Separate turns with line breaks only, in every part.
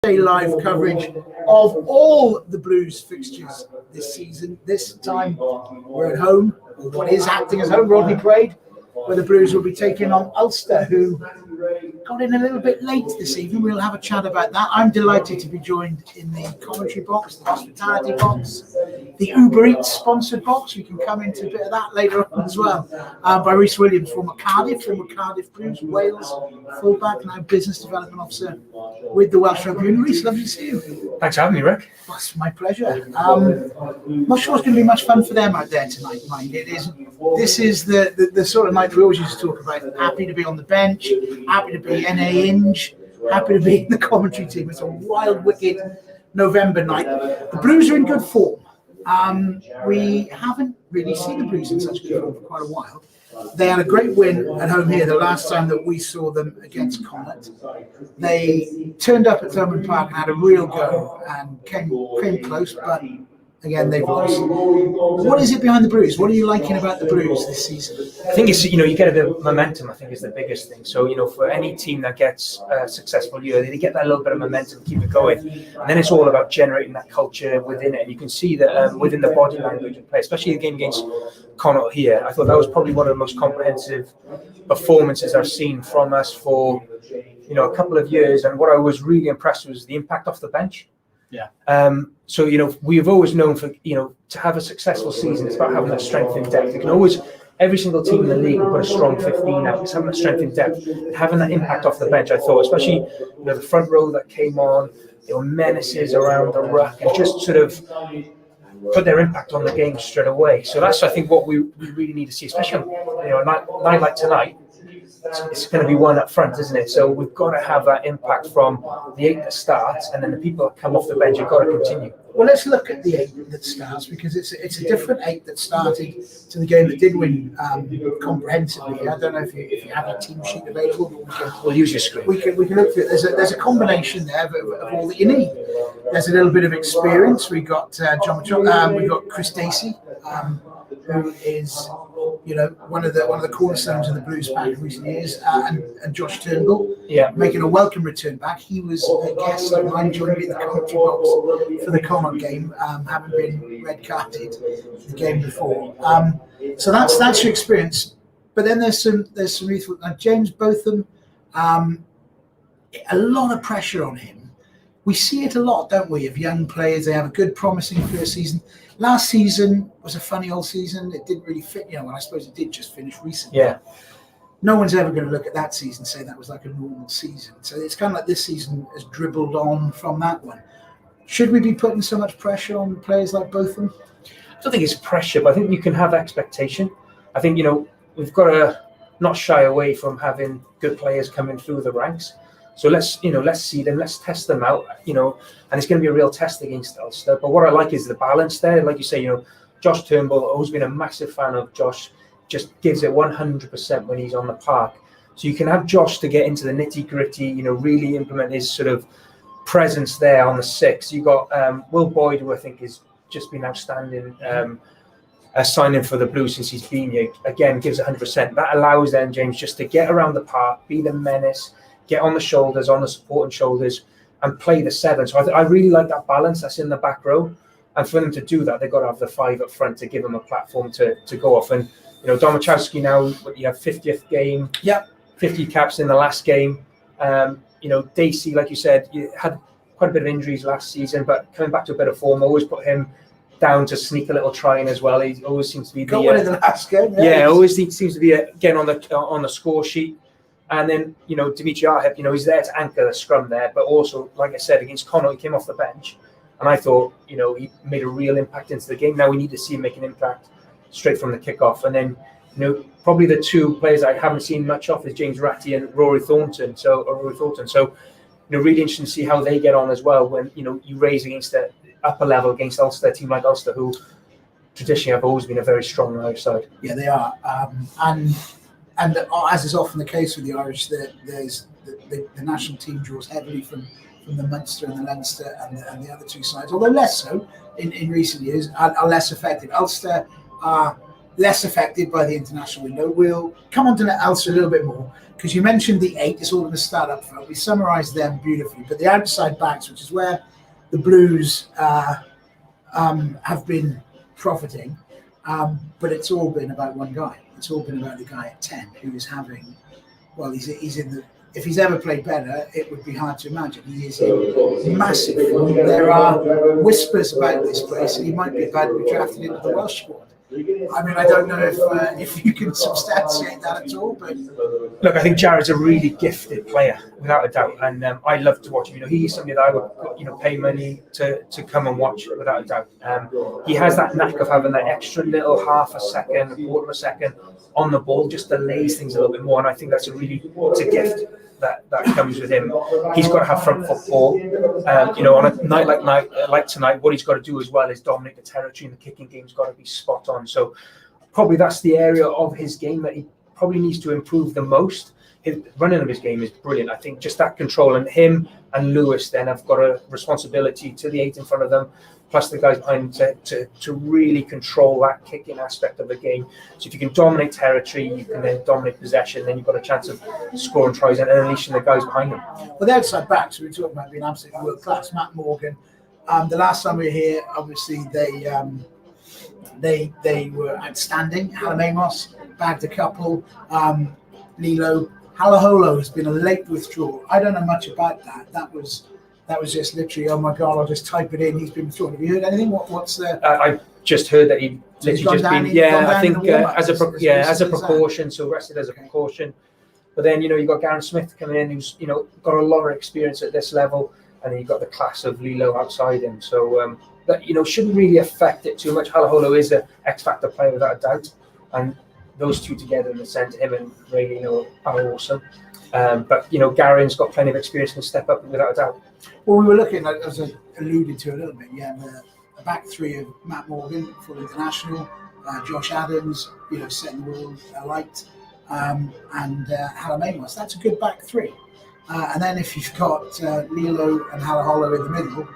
live coverage of all the Blues fixtures this season. This time we're at home, or what is acting as home, Rodney Parade, where the Blues will be taking on Ulster, who got in a little bit late this evening. We'll have a chat about that. I'm delighted to be joined in the commentary box, the hospitality box, the Uber Eats sponsored box. We can come into a bit of that later on as well. By Rhys Williams, former Cardiff Blues, Wales fullback, now business development officer with the Welsh Rugby Union. Rhys, lovely to see you.
Thanks for having me, Rick.
That's my pleasure. Not sure it's going to be much fun for them out there tonight, mind. This is the sort of night we always used to talk about. Happy to be on the bench, happy to be NA Inge, happy to be in the commentary team. It's a wild, wicked November night. The Blues are in good form. We haven't really seen the Blues in such good form for quite a while. They had a great win at home here the last time that we saw them against Connacht. They turned up at Thomond Park and had a real go and came close, but again they've lost. What is it behind the Blues? What are you liking about the Blues this season?
I think it's, you get a bit of momentum, I think is the biggest thing. So, for any team that gets a successful year, they get that little bit of momentum, keep it going. And then it's all about generating that culture within it. And you can see that within the body language of play, especially the game against Connacht here, I thought that was probably one of the most comprehensive performances I've seen from us for, a couple of years. And what I was really impressed with was the impact off the bench.
Yeah.
So, we've always known for, to have a successful season, it's about having that strength in depth. You can always, every single team in the league will put a strong 15 out. It's having that strength in depth, having that impact off the bench, I thought, especially, the front row that came on, menaces around the ruck and just sort of put their impact on the game straight away. So that's, I think, what we really need to see, especially on, a night like tonight. It's going to be one up front, isn't it? So we've got to have that impact from the 8 that starts, and then the people that come off the bench have got to continue.
Well, let's look at the 8 that starts, because it's a different 8 that started to the game that did win comprehensively. I don't know if you have a team sheet available, but
we'll use your screen.
We can look at it. There's a combination there of all that you need. There's a little bit of experience. We got John Mitchell, we got Chris Dacey, who is one of the cornerstones of the Blues pack in recent years, and Josh Turnbull, making a welcome return back. He was a guest of mine, joining me in the commentary box for the Connacht game, having been red carded the game before. So that's your experience. But then there's some youthful, like James Botham, a lot of pressure on him. We see it a lot, don't we, of young players. They have a good, promising first season. Last season was a funny old season. It didn't really fit, and I suppose it did just finish recently.
Yeah.
No one's ever going to look at that season and say that was like a normal season. So it's kind of like this season has dribbled on from that one. Should we be putting so much pressure on players like Botham?
I don't think it's pressure, but I think you can have expectation. I think, we've got to not shy away from having good players coming through the ranks. So let's see them, let's test them out, and it's going to be a real test against Ulster. But what I like is the balance there. Like you say, Josh Turnbull, always been a massive fan of Josh, just gives it 100% when he's on the park. So you can have Josh to get into the nitty gritty, really implement his sort of presence there on the 6. You got Will Boyd, who I think has just been outstanding, signing for the Blues since he's been here. Again, gives 100%. That allows then James just to get around the park, be the menace, get on the shoulders, on the supporting shoulders, and play the 7. So I really like that balance that's in the back row. And for them to do that, they've got to have the 5 up front to give them a platform to go off. And, Domachowski now, you have 50th game, 50 caps in the last game. Dacey, like you said, you had quite a bit of injuries last season, but coming back to a bit of form, always put him down to sneak a little try in as well. He always seems to be
got one in the last game.
Always seems to be again on the score sheet. And then, Dimitri Arhip, he's there to anchor the scrum there. But also, like I said, against Connacht, he came off the bench. And I thought, he made a real impact into the game. Now we need to see him make an impact straight from the kickoff. And then, probably the 2 players I haven't seen much of is James Ratty and Rory Thornton. So, really interesting to see how they get on as well when, you raise against the upper level against Ulster, a team like Ulster, who traditionally have always been a very strong side.
Yeah, they are. And as is often the case with the Irish, there's the national team draws heavily from the Munster and the Leinster and the other 2 sides, although less so in recent years, are less affected. Ulster are less affected by the international window. We'll come on to Ulster a little bit more, because you mentioned the 8, it's all going to start up front. We summarised them beautifully, but the outside backs, which is where the Blues have been profiting, but it's all been about one guy. It's all been about the guy at 10 who is having, well, he's in the, if he's ever played better, it would be hard to imagine. He is in massive form. There are whispers about this place, and he might be about to be drafted into the Welsh squad. I mean, I don't know if you can substantiate that at all, but
look, I think Jared's a really gifted player, without a doubt, and I love to watch him. You know, he's somebody that I would, pay money to come and watch, without a doubt. He has that knack of having that extra little half a second, a quarter of a second on the ball, just delays things a little bit more, and I think it's a gift that comes with him. He's got to have front football. On a night like tonight, what he's got to do as well is dominate the territory, and the kicking game's got to be spot on. So probably that's the area of his game that he probably needs to improve the most. His running of his game is brilliant. I think just that control, and him and Lewis then have got a responsibility to the 8 in front of them, plus the guys behind to really control that kicking aspect of the game. So if you can dominate territory, you can then dominate possession, then you've got a chance of scoring tries and unleashing the guys behind them.
Well, the outside backs, we were talking about being absolutely world class. Matt Morgan, the last time we were here, obviously they were outstanding. Alan Amos bagged a couple. Lilo Halaholo has been a late withdrawal. I don't know much about that. That was just literally, oh my God, I'll just type it in. He's been withdrawn. Have you heard anything? What's the?
I just heard that he literally just been. Yeah, I think as a precaution. So rested as a precaution. But then you've got Garen Smith coming in, who's got a lot of experience at this level, and then you've got the class of Lilo outside him. So that shouldn't really affect it too much. Halaholo is an X factor player without a doubt, and those two together in the centre, him and Ray are awesome. But Garen's got plenty of experience and step up without a doubt.
Well, we were looking, as I alluded to a little bit, the back 3 of Matt Morgan, full international, Josh Adams, setting the world alight, and Alan Amos. That's a good back 3. And then if you've got Lilo and Halaholo in the middle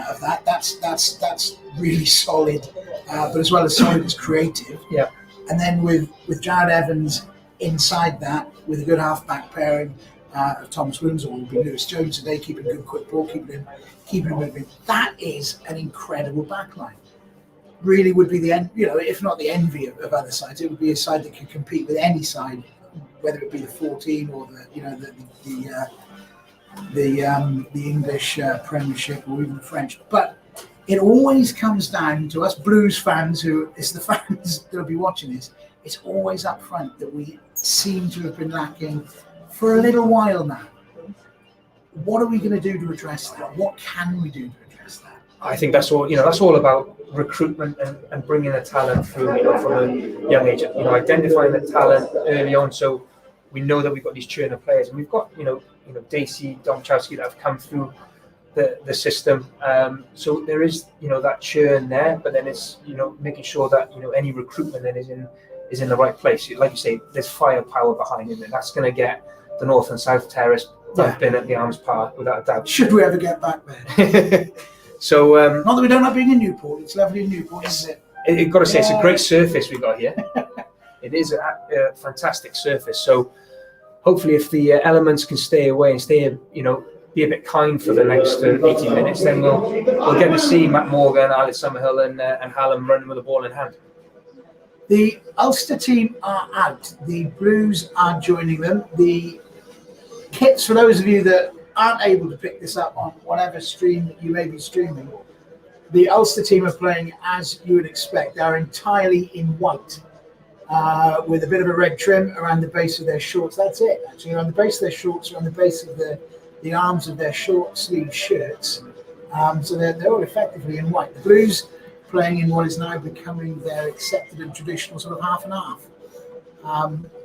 of that, that's really solid, but as well as solid, it's creative.
Yeah.
And then with Jared Evans inside that, with a good half-back pairing of Thomas Williams, or will be Lewis Jones today, keeping good quick ball, keeping him moving. That is an incredible backline. Really would be the if not the envy of other sides, it would be a side that could compete with any side, whether it be the 14 or the English Premiership or even the French. But it always comes down to us Blues fans, who is the fans that will be watching this. It's always up front that we seem to have been lacking for a little while now. What are we going to do to address that? What can we do to address that?
I think that's all. That's all about recruitment and bringing the talent through. From a young age. Identifying the talent early on, so we know that we've got these churn of players, and we've got Dacey, Domchowski that have come through the system. So there is that churn there, but then it's making sure that any recruitment then is in the right place. Like you say, there's firepower behind it, and that's going to get the North and South Terrace bumping at the Arms Park without a doubt.
Should we ever get back there?
So
not that we don't like being in Newport. It's lovely in Newport, isn't it?
I've got to say, it's a great surface we've got here. It is a fantastic surface. So hopefully, if the elements can stay away and stay, be a bit kind for the next 80 minutes, then we'll get to see Matt Morgan, Alex Summerhill, and Hallam running with the ball in hand.
The Ulster team are out. The Blues are joining them. The kits, for those of you that aren't able to pick this up on whatever stream that you may be streaming, the Ulster team are playing as you would expect. They're entirely in white, with a bit of a red trim around the base of their shorts. That's it, actually. Around the base of their shorts, around the base of the arms of their short sleeve shirts. So they're all effectively in white. The Blues playing in what is now becoming their accepted and traditional sort of half and half.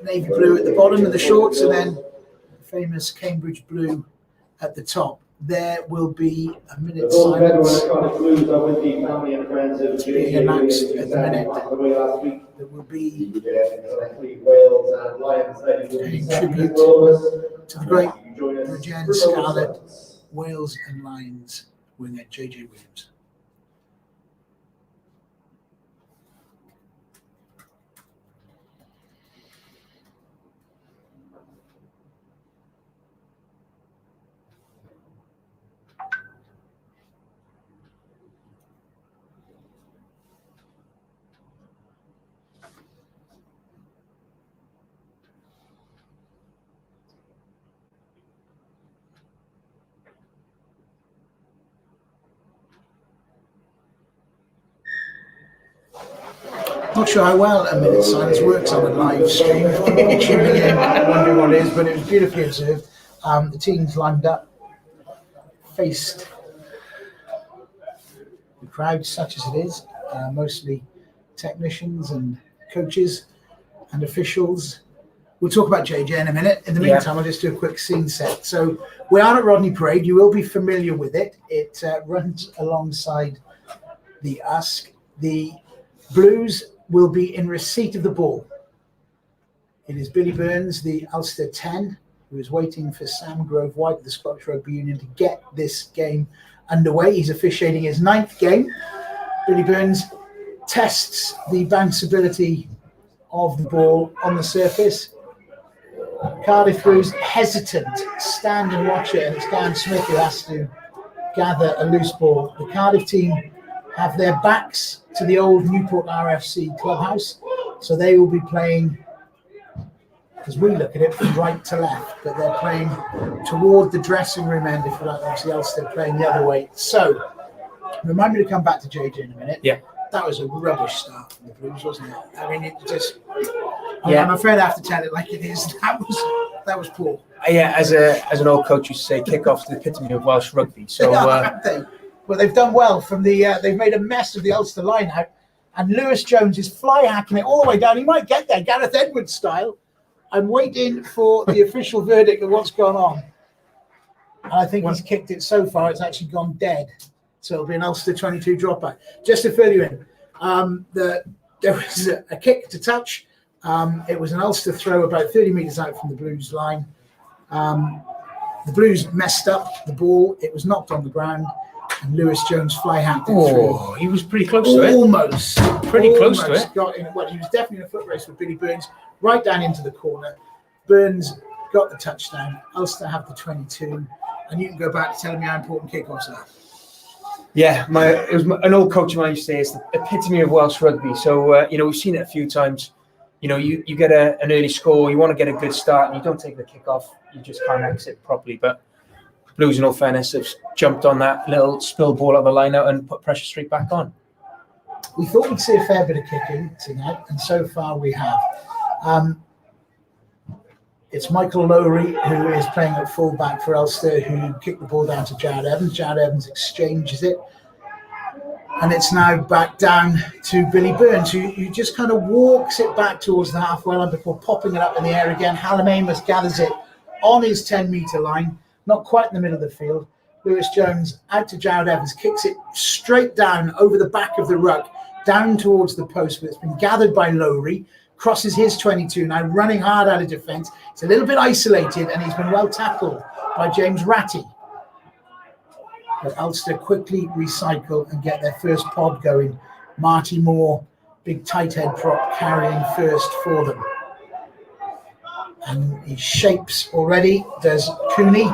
Navy blue at the bottom of the shorts, and then the famous Cambridge blue at the top. There will be a minute's silence being announced at the minute. There will be a tribute to the great Regent Scarlet Wales and Lions winger JJ Williams. Not sure how well a minute silence works on a live stream. Tuning in, wondering what it is, but it was beautifully observed. The teams lined up, faced the crowd, such as it is, mostly technicians and coaches and officials. We'll talk about JJ in a minute. In the meantime, I'll just do a quick scene set. So we are at Rodney Parade. You will be familiar with it. It runs alongside the Usk. The Blues will be in receipt of the ball. It is Billy Burns, the Ulster 10, who is waiting for Sam Grove Waite of the Scottish Rugby Union to get this game underway. He's officiating his 9th game. Billy Burns tests the bounceability of the ball on the surface. Cardiff Blues hesitant, stand and watch it, and it's Dan Smith who has to gather a loose ball. The Cardiff team have their backs to the old Newport RFC clubhouse, so they will be playing, as we look at it, from right to left, but they're playing toward the dressing room end, if you like. Obviously, Ulster playing the other way. So, remind me to come back to JJ in a minute.
Yeah.
That was a rubbish start from the Blues, wasn't it? I mean, it just... I'm afraid I have to tell it like it is. That was poor.
Yeah, as an old coach used to say, kick-off's the epitome of Welsh rugby. So,
Well, they've done well from the. They've made a mess of the Ulster line out, and Lewis Jones is fly hacking it all the way down. He might get there, Gareth Edwards style. I'm waiting for the official verdict of what's gone on, and I think he's kicked it so far. It's actually gone dead, so it'll be an Ulster 22 dropout. Just to fill you in, there was a kick to touch. It was an Ulster throw about 30 metres out from the Blues line. The Blues messed up the ball. It was knocked on the ground, and Lewis Jones fly hacked it through.
He was pretty close to it.
Almost
close to it.
Got in. Well, he was definitely in a foot race with Billy Burns, right down into the corner. Burns got the touchdown. Ulster have the 22, and you can go back to telling me how important kickoffs are.
Yeah, an old coach of mine used to say it's the epitome of Welsh rugby. So we've seen it a few times. You get an early score, you want to get a good start, and you don't take the kick off, you just can't exit properly. But Blues, in all fairness, have jumped on that little spill ball out of the line out and put pressure straight back on.
We thought we'd see a fair bit of kicking tonight, and so far we have. It's Michael Lowry, who is playing at fullback for Ulster, who kicked the ball down to Jared Evans. Jared Evans exchanges it. And it's now back down to Billy Burns, who just kind of walks it back towards the halfway line before popping it up in the air again. Hallam Amos gathers it on his 10-metre line, not quite in the middle of the field. Lewis Jones out to Jared Evans, kicks it straight down over the back of the ruck, down towards the post, but it's been gathered by Lowry, crosses his 22, now running hard out of defence. It's a little bit isolated, and he's been well tackled by James Ratty. But Ulster quickly recycle and get their first pod going. Marty Moore, big tight head prop, carrying first for them. And he shapes already, does Cooney,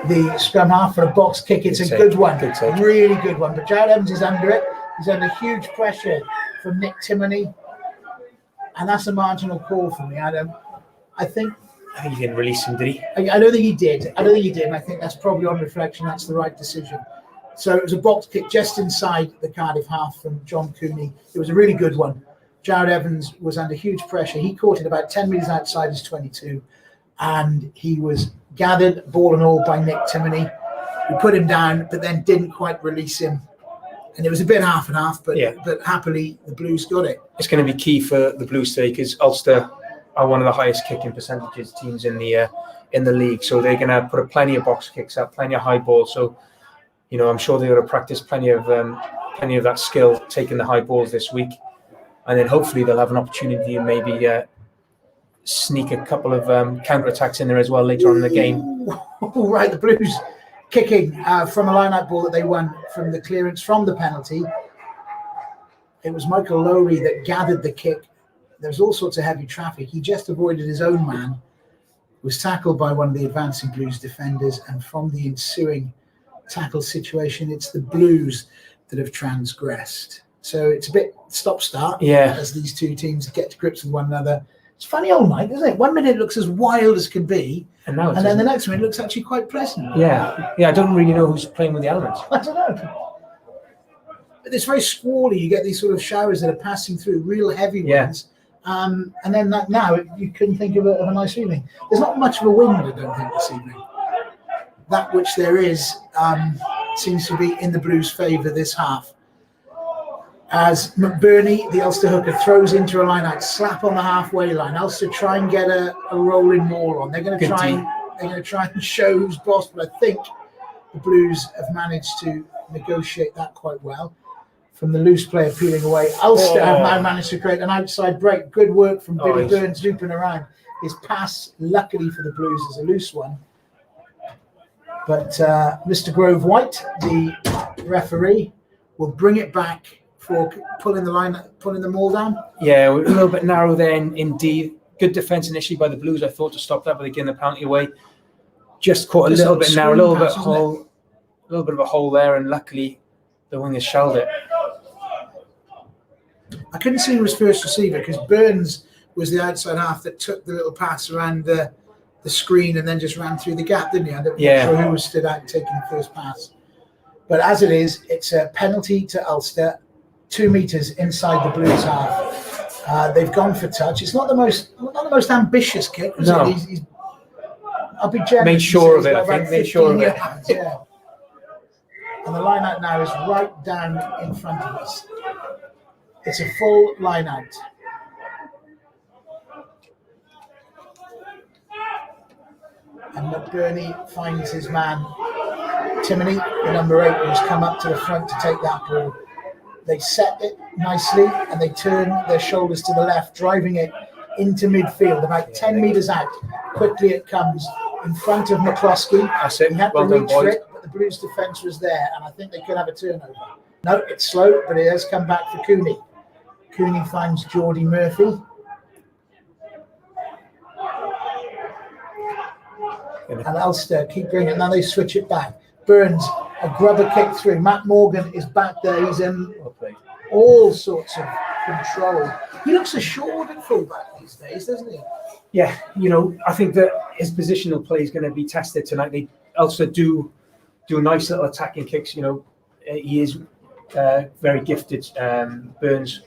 the scrum half, for a box kick. It's a good one, really good one. But Jared Evans is under it. He's under huge pressure from Nick Timoney. And that's a marginal call for me, Adam. I think
he didn't release him, did he?
I don't think he did. And I think that's probably on reflection, that's the right decision. So it was a box kick just inside the Cardiff half from John Cooney. It was a really good one. Jared Evans was under huge pressure. He caught it about 10 metres outside his 22, and he was gathered, ball and all, by Nick Timoney, who put him down, but then didn't quite release him. And it was a bit half and half, but happily the Blues got it. It's
going to be key for the Blues today, because Ulster are one of the highest kicking percentages teams in the league. So they're going to put plenty of box kicks up, plenty of high balls. So, I'm sure they're going to practice plenty of that skill, taking the high balls this week. And then hopefully they'll have an opportunity to maybe sneak a couple of counter-attacks in there as well later on in the game.
Right, the Blues kicking from a line-out ball that they won from the clearance from the penalty. It was Michael Lowry that gathered the kick. There's all sorts of heavy traffic. He just avoided his own man, was tackled by one of the advancing Blues defenders, and from the ensuing tackle situation, it's the Blues that have transgressed. So it's a bit stop-start as these two teams get to grips with one another. It's funny old night, isn't it? 1 minute it looks as wild as can be, and then the next minute it looks actually quite pleasant.
Yeah, I don't really know who's playing with the elements.
I don't know. but it's very squally. You get these sort of showers that are passing through, real heavy ones. And then now you couldn't think of a nice evening. There's not much of a wind, I don't think, this evening. That which there is seems to be in the Blues' favour this half. As McBurney, the Ulster hooker, throws into a line out, slap on the halfway line. Ulster try and get a rolling maul on. They're going to try and show who's boss, but I think the Blues have managed to negotiate that quite well. From the loose player peeling away, Ulster have now managed to create an outside break. Good work from Billy Burns looping around. His pass, luckily for the Blues, is a loose one. But Mr. Grove Waite, the referee, will bring it back for pulling the maul down. Yeah, a
little bit narrow there indeed. Good defence initially by the Blues, I thought, to stop that, but they getting the penalty away. Just caught a little bit narrow, a little bit of a hole there, and luckily the wingers shelled it.
I couldn't see who was first receiver because Burns was the outside half that took the little pass around the screen and then just ran through the gap, didn't he? I'm not sure who was stood out taking the first pass. But as it is, it's a penalty to Ulster, 2 meters inside the Blues half. They've gone for touch. It's not the most ambitious kick, is it? He's I'll be generous.
Made sure of it, I think. Made sure of it.
Yeah. And the line out now is right down in front of us. It's a full line out. And McBurney finds his man, Timoney, the number 8, who's come up to the front to take that ball. They set it nicely and they turn their shoulders to the left, driving it into midfield, about 10 metres out. Quickly it comes in front of McCloskey.
That's it.
He had to reach for it, but the Blues defence was there, and I think they could have a turnover. No, it's slow, but it has come back for Cooney. Cooney finds Geordie Murphy. And Ulster keep bringing it. Now they switch it back. Burns, a grubber kick through. Matt Morgan is back there. He's in all sorts of control. He looks assured at fullback these days, doesn't he?
Yeah, I think that his positional play is going to be tested tonight. They also do nice little attacking kicks. He is very gifted, Burns,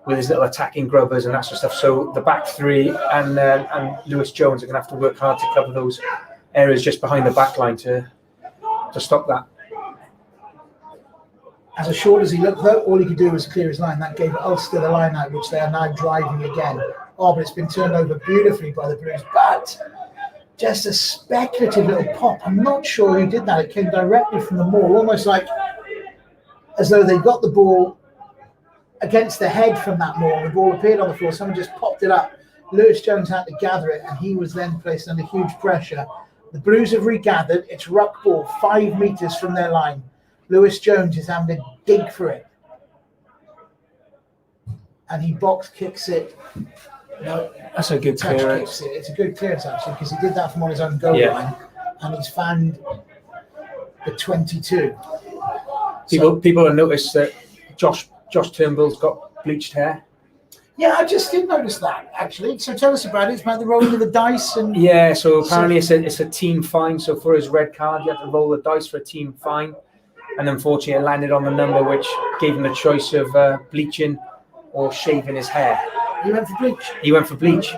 with his little attacking grubbers and that sort of stuff. So the back three and Lewis Jones are going to have to work hard to cover those areas just behind the back line to stop that.
As assured as he looked, though, all he could do was clear his line. That gave Ulster the line out, which they are now driving again. But it's been turned over beautifully by the Blues. But just a speculative little pop. I'm not sure who did that. It came directly from the maul, almost like as though they got the ball against the head from that maul. The ball appeared on the floor. Someone just popped it up. Lewis Jones had to gather it, and he was then placed under huge pressure. The Blues have regathered. It's ruck ball, 5 meters from their line. Lewis Jones is having to dig for it. And he box kicks it. No,
that's a good clearance.
It's a good clearance, actually, because he did that from on his own goal line. And he's found the 22.
People have noticed that Josh Turnbull's got bleached hair.
Yeah, I just did notice that, actually. So tell us about it. It's about the rolling of the dice.
Yeah, so apparently it's a team fine. So for his red card, you have to roll the dice for a team fine. And unfortunately, it landed on the number, which gave him the choice of bleaching or shaving his hair.
He went for bleach?
He went for bleach.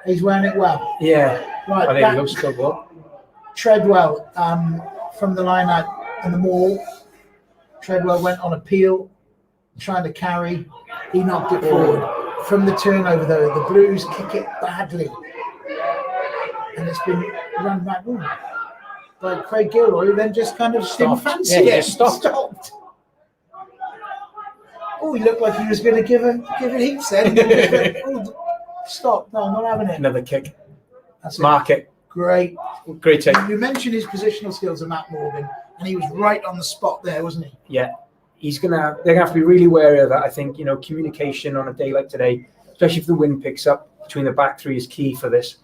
He's wearing it well.
Yeah.
Right,
I think he looks good. Well.
Treadwell from the line out in the maul. Treadwell went on a peel, trying to carry. He knocked it forward. From the turnover, though, the Blues kick it badly. And it's been run back by Craig Gilroy, who then just kind of didn't fancy it.
Just stopped.
Oh, he looked like he was going to give it heaps then. Stop. No, I'm not having it.
Another kick.
That's
Mark it.
Great
take.
You mentioned his positional skills of Matt Morgan, and he was right on the spot there, wasn't he?
Yeah. They're gonna have to be really wary of that. I think, communication on a day like today, especially if the wind picks up between the back three, is key for this.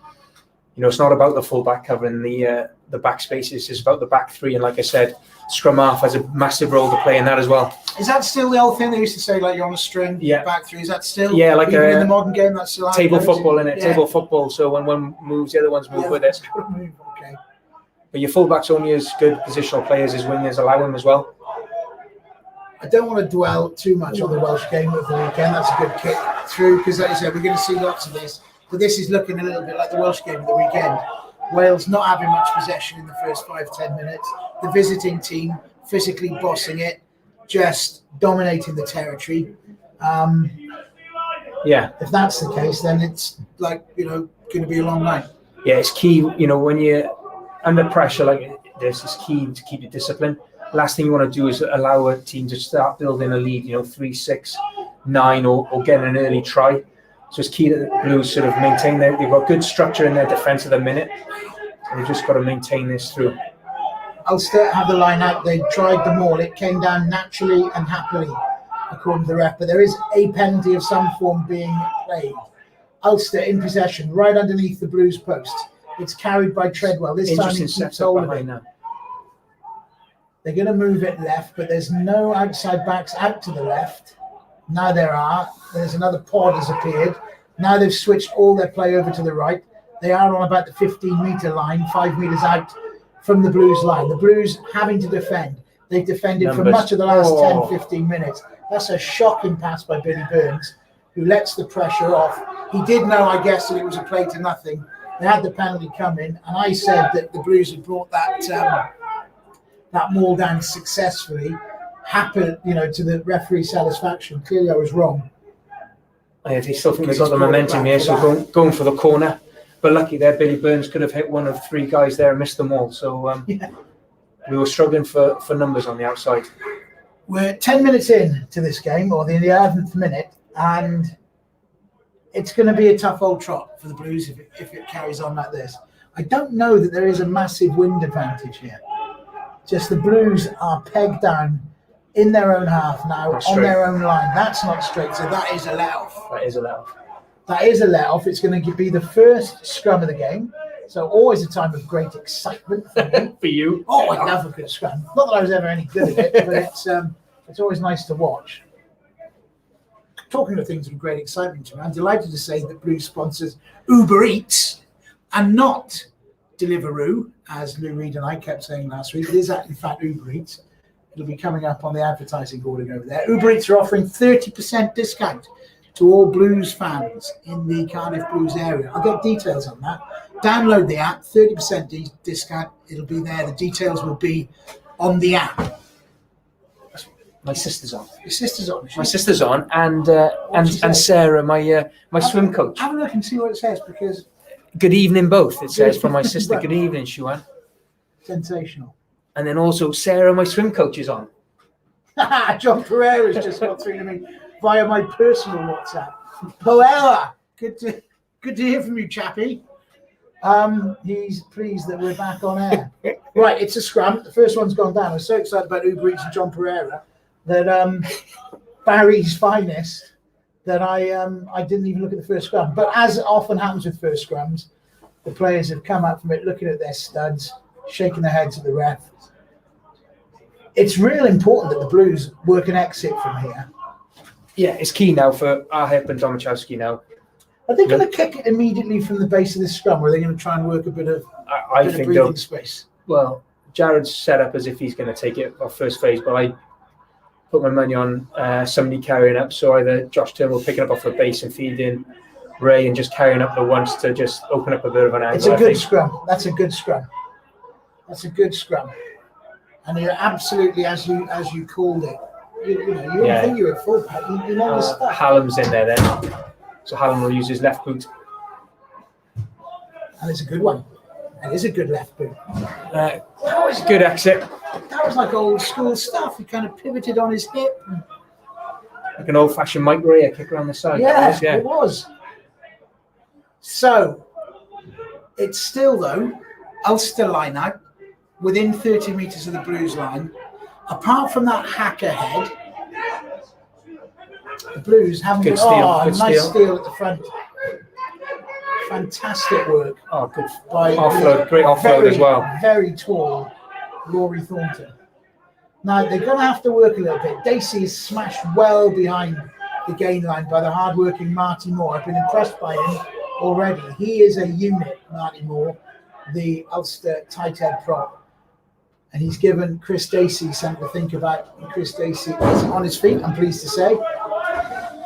It's not about the full back covering the back spaces, it's about the back three. And like I said, scrum half has a massive role to play in that as well.
Is that still the old thing they used to say, like you're on a string, back three? Is that still?
Yeah, like
even in the modern game, that's still
table football, innit? Yeah. Table football. So when one moves, the other ones move with it.
Okay.
But your fullbacks only as good positional players as wingers allow them as well.
I don't want to dwell too much on the Welsh game of the weekend. That's a good kick through because, like I said, we're going to see lots of this. But this is looking a little bit like the Welsh game of the weekend. Wales not having much possession in the first 5-10 minutes. The visiting team physically bossing it, just dominating the territory. If that's the case, then it's like, going to be a long night.
Yeah, it's key, when you're under pressure like this, it's key to keep your discipline. Last thing you want to do is allow a team to start building a lead, 3-6, 9, or get an early try. So it's key that the Blues sort of maintain they've got good structure in their defence at the minute. And they've just got to maintain this through.
Ulster have the line out. They tried them all. It came down naturally and happily, according to the ref. But there is a penalty of some form being played. Ulster in possession, right underneath the Blues post. It's carried by Treadwell. This time he keeps hold of it. Now. They're going to move it left, but there's no outside backs out to the left. Now there are. There's another pod has appeared. Now they've switched all their play over to the right. They are on about the 15-metre line, 5 metres out from the Blues line. The Blues having to defend. They've defended for much of the last 10-15 minutes. That's a shocking pass by Billy Burns, who lets the pressure off. He did know, I guess, that it was a play to nothing. They had the penalty come in, and I said that the Blues had brought that maul down successfully. Happened, to the referee's satisfaction. Clearly, I was wrong.
I still think they've got the momentum here, so going for the corner. But lucky there, Billy Burns could have hit one of 3 guys there and missed them all. So we were struggling for numbers on the outside.
We're 10 minutes in to this game, or the 11th minute, and it's going to be a tough old trot for the Blues if it carries on like this. I don't know that there is a massive wind advantage here. Just the Blues are pegged down in their own half now, on their own line. That's not straight, so that is a let-off.
That is a let-off.
That is a let-off. It's going to be the first scrum of the game, so always a time of great excitement for me.
For you?
Oh, I love a good scrum. Not that I was ever any good at it, but it's always nice to watch. Talking of things of great excitement to me, I'm delighted to say that Blues sponsors Uber Eats and not Deliveroo, as Lou Reed and I kept saying last week. It is in fact Uber Eats. It'll be coming up on the advertising boarding over there. Uber Eats are offering 30% discount to all Blues fans in the Cardiff Blues area. I'll get details on that. Download the app, 30% discount. It'll be there. The details will be on the app.
My sister's on.
Your sister's on.
My sister's on, and Sarah, my swim coach.
Have a look and see what it says, because
good evening, both. It says from my sister. Good evening, Shuan.
Sensational.
And then also Sarah, my swim coach, is on.
John Pereira's just got through to me via my personal WhatsApp. Pereira, good to hear from you, chappie. He's pleased that we're back on air. Right, it's a scrum. The first one's gone down. I was so excited about Uber Eats and John Pereira that Barry's finest that I didn't even look at the first scrum. But as often happens with first scrums, the players have come out from it looking at their studs, shaking their heads at the ref. It's real important that the Blues work an exit from here.
Yeah, it's key now for Ahep and Domachowski now.
Are they going to kick it immediately from the base of this scrum, or are they going to try and work a bit of breathing space?
Well, Jared's set up as if he's going to take it off first phase, but I put my money on somebody carrying up. So either Josh Turnbull picking up off the base and feeding Ray and just carrying up the once to just open up a bit of an angle.
It's a good scrum. That's a good scrum. That's a good scrum. And you're absolutely, as you called it, you don't think you're at full pack. You know this stuff.
Hallam's in there then. So Hallam will use his left boot.
And it's a good one. It is a good left boot.
That was a good exit.
That was like old school stuff. He kind of pivoted on his hip.
Like an old-fashioned Mike Ray, a kick around the side.
Yeah, it was. So, it's still, though, Ulster line out, within 30 metres of the Blues line. Apart from that hack ahead, the Blues haven't
good steal. Good
nice steal at the front. Fantastic work.
Oh, good offload. Great offload as well.
Very tall Rory Thornton. Now, they're going to have to work a little bit. Dacey is smashed well behind the gain line by the hard-working Marty Moore. I've been impressed by him already. He is a unit, Marty Moore, the Ulster tight head prop. and he's given Chris Dacey something to think about. And Chris Dacey is on his feet, I'm pleased to say.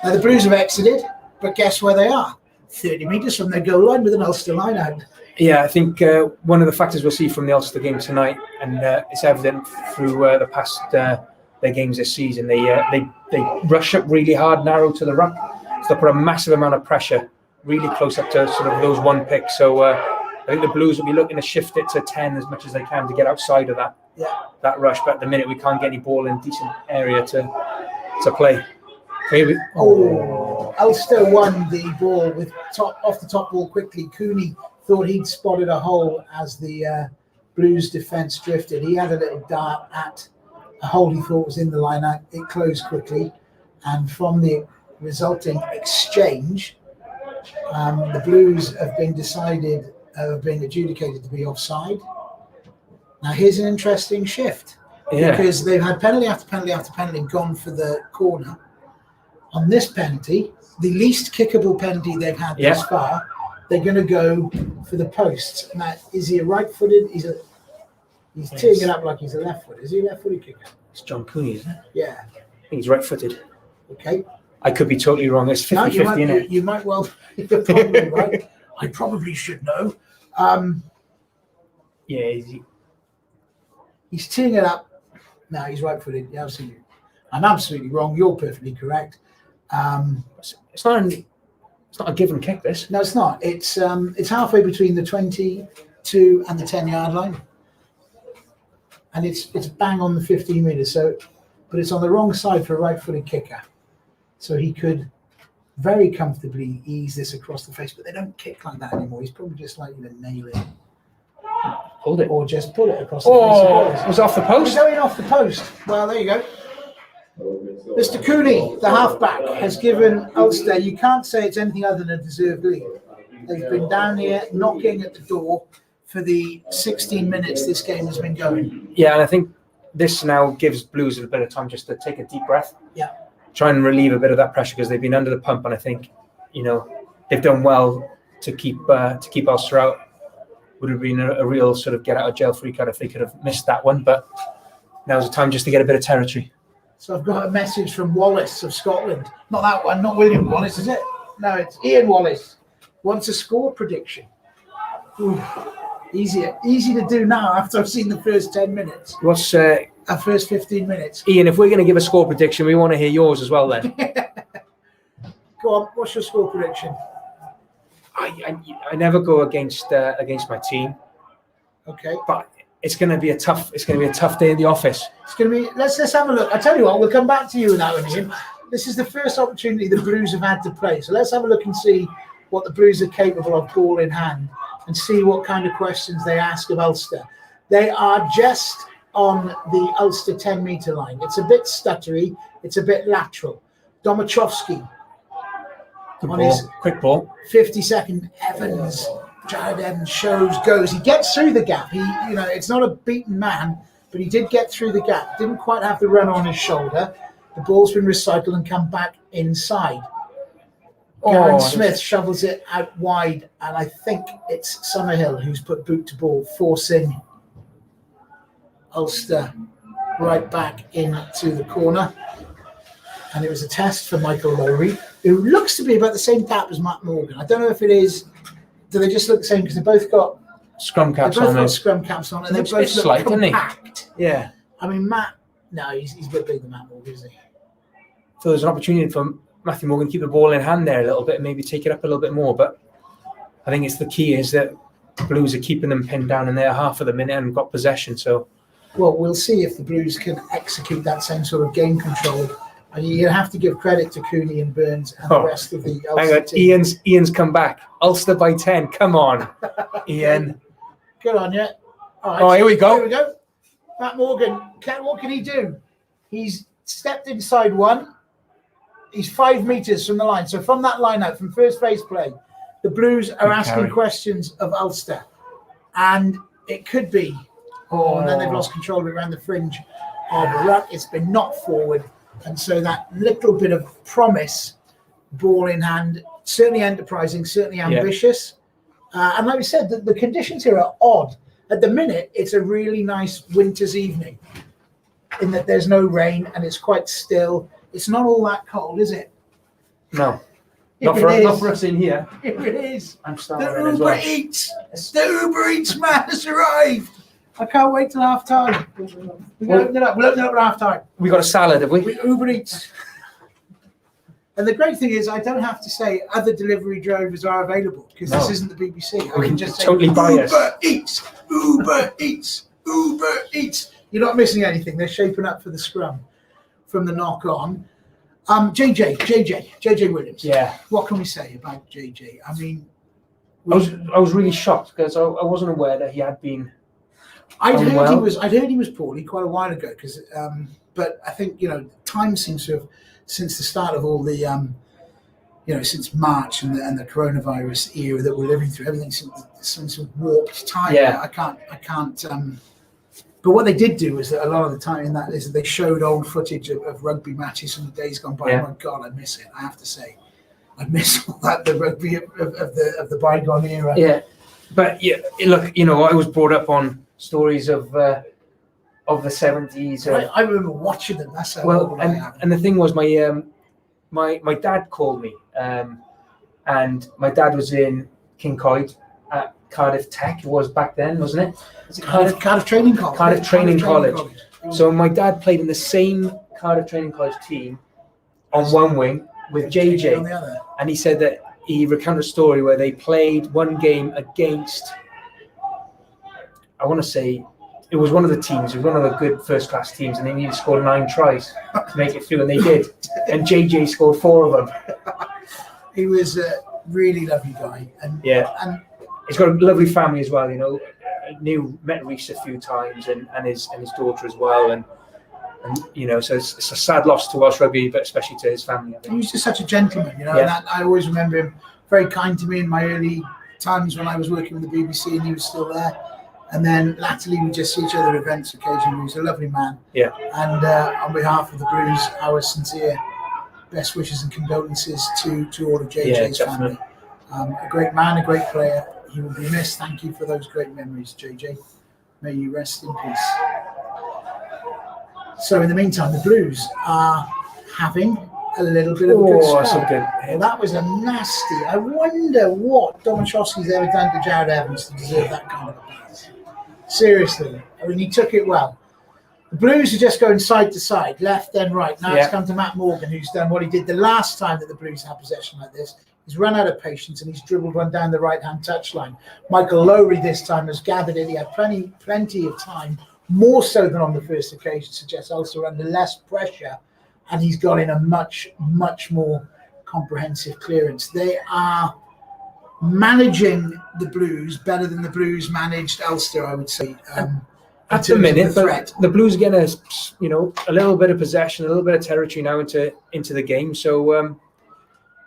Now the Blues have exited, but guess where they are? 30 metres from their goal line with an Ulster line out.
Yeah, I think one of the factors we'll see from the Ulster game tonight, and it's evident through the past their games this season, they rush up really hard, narrow to the ruck, so they put a massive amount of pressure really close up to sort of those one picks. So I think the Blues will be looking to shift it to 10 as much as they can to get outside of that rush. But at the minute, we can't get any ball in decent area to play. Maybe.
Ulster won the ball with off the top ball quickly. Cooney thought he'd spotted a hole as the Blues defence drifted. He had a little dart at a hole he thought was in the line out. It closed quickly, and from the resulting exchange, the Blues have been adjudicated to be offside. Now here's an interesting shift, because they've had penalty after penalty after penalty gone for the corner. On this penalty, the least kickable penalty they've had thus far, they're going to go for the posts. Now, is he a right-footed? He's teeing it up like he's a left-footed. Is he a left-footed kicker?
It's John Cooney, isn't it?
Yeah.
I think he's right-footed.
Okay.
I could be totally wrong. It's 50-50, isn't it?
You might well. You're probably right. I probably should know. He's teeing it up. No, he's right-footed. Yeah, I'm absolutely wrong. You're perfectly correct.
It's not a given kick, this.
No, it's not. It's halfway between the 22 and the 10-yard line, and it's bang on the 15 metres. So, but it's on the wrong side for a right-footed kicker, so he could very comfortably ease this across the face. But they don't kick like that anymore. He's probably just likely to nail it,
hold it,
or just pull it across the face.
It was off the post.
It's going off the post. Well, there you go. Mr. Cooney, the halfback, has given Ulster, you can't say it's anything other than a deserved lead. They've been down here knocking at the door for the 16 minutes this game has been going.
Yeah, and I think this now gives Blues a bit of time just to take a deep breath.
Yeah.
Try and relieve a bit of that pressure, because they've been under the pump, and I think, they've done well to keep Ulster out. Would have been a real sort of get out of jail free card if they could have missed that one, but now's the time just to get a bit of territory.
So I've got a message from Wallace of Scotland. Not that one, not William Wallace, is it? No, it's Ian Wallace. Wants a score prediction. Ooh, easy to do now after I've seen the first 10 minutes.
What's
our first 15 minutes?
Ian, if we're going to give a score prediction, we want to hear yours as well then.
Go on, what's your score prediction?
I never go against my team.
Okay.
But it's going to be a tough day in the office.
It's going to be. Let's have a look. I tell you what, we'll come back to you now and Ian. This is the first opportunity the Blues have had to play. So let's have a look and see what the Blues are capable of, ball in hand, and see what kind of questions they ask of Ulster. They are just on the Ulster 10-metre line. It's a bit stuttery. It's a bit lateral. Domachowski on his
quick ball.
50-second Evans. Jared Evans goes. He gets through the gap. It's not a beaten man, but he did get through the gap. Didn't quite have the run on his shoulder. The ball's been recycled and come back inside. Garen Smith shovels it out wide, and I think it's Summerhill who's put boot to ball, forcing Ulster right back into the corner. And it was a test for Michael Lowry, who looks to be about the same gap as Matt Morgan. I don't know if it is. Do they just look the same? Because they both got
scrum caps on.
And they both look
slight,
compact.
Yeah.
I mean, Matt. No, he's a bit bigger than Matt Morgan, isn't he?
So there's an opportunity for Matthew Morgan to keep the ball in hand there a little bit, and maybe take it up a little bit more. But I think the key is that Blues are keeping them pinned down in their half of the minute and got possession. So,
well, we'll see if the Blues can execute that same sort of game control. And you have to give credit to Cooney and Burns and the rest of the Ulster team.
Ian's come back. Ulster by 10. Come on, Ian.
Good on you.
All right, here we go.
Matt Morgan, what can he do? He's stepped inside one. He's 5 metres from the line. So from that line out, from first phase play, the Blues are asking questions of Ulster. And it could be, and then they've lost control of it around the fringe of the ruck. It's been knocked forward. And so that little bit of promise, ball in hand, certainly enterprising, certainly ambitious. And like we said, the conditions here are odd. At the minute, it's a really nice winter's evening in that there's no rain and it's quite still. It's not all that cold, is it?
No.
If
Not for us in here.
If it is.
I'm
The
starving
Uber
as well.
Eats. The Uber Eats man has arrived. I can't wait till half time. We'll open it up. We'll open it up at half time.
We got a salad, have we?
Uber Eats. And the great thing is, I don't have to say other delivery drivers are available because this isn't the BBC. I
We
can
can
just say
totally biased.
Uber Eats, Uber Eats, Uber Eats. You're not missing anything. They're shaping up for the scrum from the knock on. JJ Williams.
Yeah.
What can we say about JJ? I mean,
I was really shocked because I wasn't aware that he had been.
I'd
unwell.
heard he was poorly quite a while ago because, but I think time seems to have since the start of all the since March and the coronavirus era that we're living through, everything seems warped time.
Yeah.
I can't. But what they did do was that a lot of the time in that is that they showed old footage of rugby matches from the days gone by.
Yeah.
Oh my God, I miss it. I have to say, I miss all that, the rugby of the bygone era.
Yeah, but yeah, look, I was brought up on stories of the 70s.
I remember watching them. That's how
Well,
old I am.
and the thing was, my dad called me, and my dad was in Kincoid at Cardiff Tech. It was back then, wasn't it? Was it
Cardiff Training College.
Cardiff Training College. So my dad played in the same Cardiff Training College team on one wing with
on
JJ,
the other.
and he said that he recounted a story where they played one game against, I want to say, it was one of the teams, it was one of the good first-class teams, and they needed to score 9 tries to make it through, and they did. And JJ scored 4 of them.
He was a really lovely guy, and
Yeah. He's got a lovely family as well, met Rhys a few times, and his daughter as well, and so it's a sad loss to Welsh rugby, but especially to his family, I
he
think.
was just such a gentleman,
Yeah.
And that, I always remember him very kind to me in my early times when I was working with the BBC and he was still there. And then latterly we just see each other at events occasionally. He's a lovely man.
Yeah.
And on behalf of the Blues, our sincere best wishes and condolences to all of JJ's family. A great man, a great player. He will be missed. Thank you for those great memories, JJ. May you rest in peace. So in the meantime, the Blues are having a little bit of a good spell.
That's a good.
Well, that was a nasty. I wonder what Domachowski's ever done to Jared Evans to deserve that kind of a pass. Seriously, I mean, he took it well. The Blues are just going side to side, left then right. Now it's come to Matt Morgan, who's done what he did the last time that the Blues had possession like this. He's run out of patience and he's dribbled one down the right-hand touchline. Michael Lowry this time has gathered it. He had plenty of time, more so than on the first occasion, suggests Ulster under less pressure, and he's got in a much, much more comprehensive clearance. They are managing the Blues better than the Blues managed Ulster, I would say.
At the minute, but the Blues are getting a little bit of possession, a little bit of territory now into the game. So,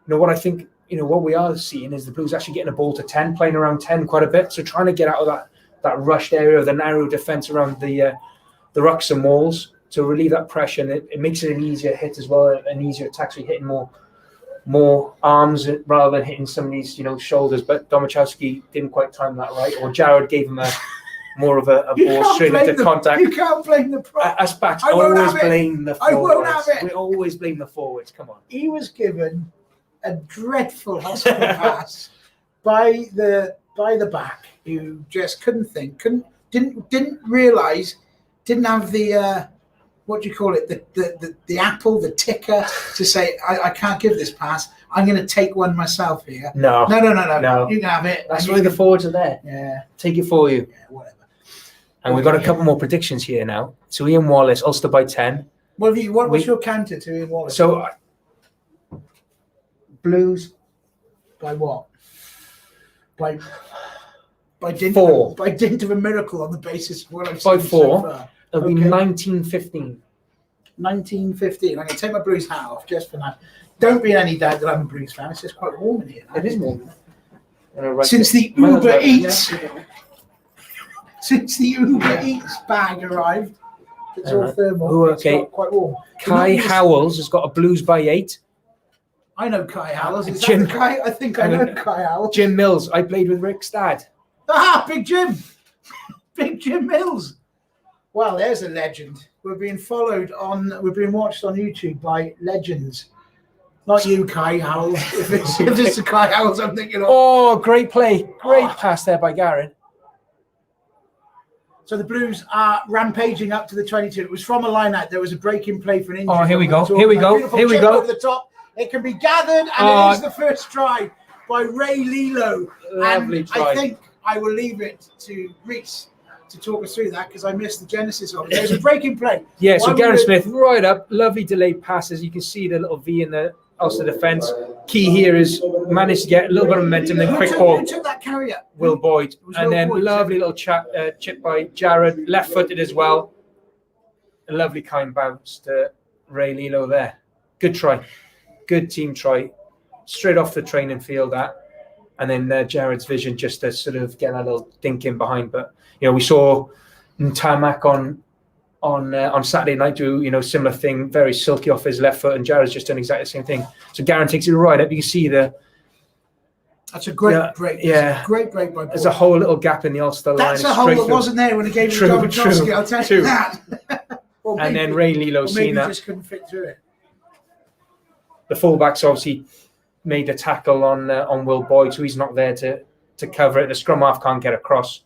what I think, what we are seeing is the Blues actually getting a ball to 10, playing around 10 quite a bit. So trying to get out of that rushed area, the narrow defence around the rucks and walls to relieve that pressure, and it makes it an easier hit as well, an easier attack. So you're hitting more arms rather than hitting somebody's shoulders. But Domachowski didn't quite time that right, or Jared gave him more of a ball straight into contact.
You can't blame the prop.
Us backs always blame the forwards.
I won't have it.
We always blame the forwards. Come on.
He was given a dreadful hospital pass by the back, who just couldn't think, didn't realise, didn't have the what do you call it, the apple, the ticker to say I can't give this pass. I'm going to take one myself here.
No.
You can have it.
That's why the forwards are there.
Yeah.
Take it for you.
Yeah, whatever.
And we've got a couple more predictions here now. So Ian Wallace, Ulster by 10.
What's your counter to Ian Wallace?
So Blues
by what? By dint
4.
By dint of a miracle on the basis of what I've
By
seen
4.
so far.
It'll be 19-15.
1915. I'm going to take my Blues hat off just for now. Don't be in any doubt that I'm a Blues fan. It's just quite warm in here.
It is warm.
Since the Uber Eats bag arrived, it's all thermal.
Okay.
It's quite warm.
Kai Howells has got a Blues by 8.
I know Kai Howells. Is
Jim-
that the guy? I think I know Kai Howells.
Jim Mills, I played with Rick's dad.
Ah, Big Jim. Big Jim Mills. Well, there's a legend. We're being watched on YouTube by legends. Not you, Kai Howells. If it's a Kai Howells, I'm thinking of.
Oh, great play. Great pass there by Garin.
So the Blues are rampaging up to the 22. It was from a line out. There was a break in play for an injury.
Oh, here we go. Here we go.
Beautiful
Here we
chip
go.
over the top. It can be gathered, and it is the first try by Ray Lilo.
Lovely try.
I think I will leave it to Rhys to talk us through that because I missed the genesis of it. There's a break in play.
Yeah, so Garen Smith right up. Lovely delayed passes. You can see the little V in the Ulster defence. Key here is managed to get a little bit of momentum, then quick ball.
Who took that carry up?
Will Boyd. And
Will
then
Boyd,
lovely little chip by Jared, left-footed as well. A lovely kind bounce to Ray Lilo there. Good try. Good team try. Straight off the training field that. And then Jared's vision just to sort of get a little dink in behind. But, we saw Tamak on Saturday night do, similar thing, very silky off his left foot, and Jared's just done exactly the same thing. So Garen takes it right up. You can see
that's a great break.
Yeah.
Great break by Paul.
There's a whole little gap in the Ulster line.
That's a hole that wasn't there when he gave it to John Petrosky, I'll tell you that.
And then Ray Lilo seen that.
Just couldn't fit through it.
The fullbacks obviously made a tackle on Will Boyd, so he's not there to cover it. The scrum half can't get across.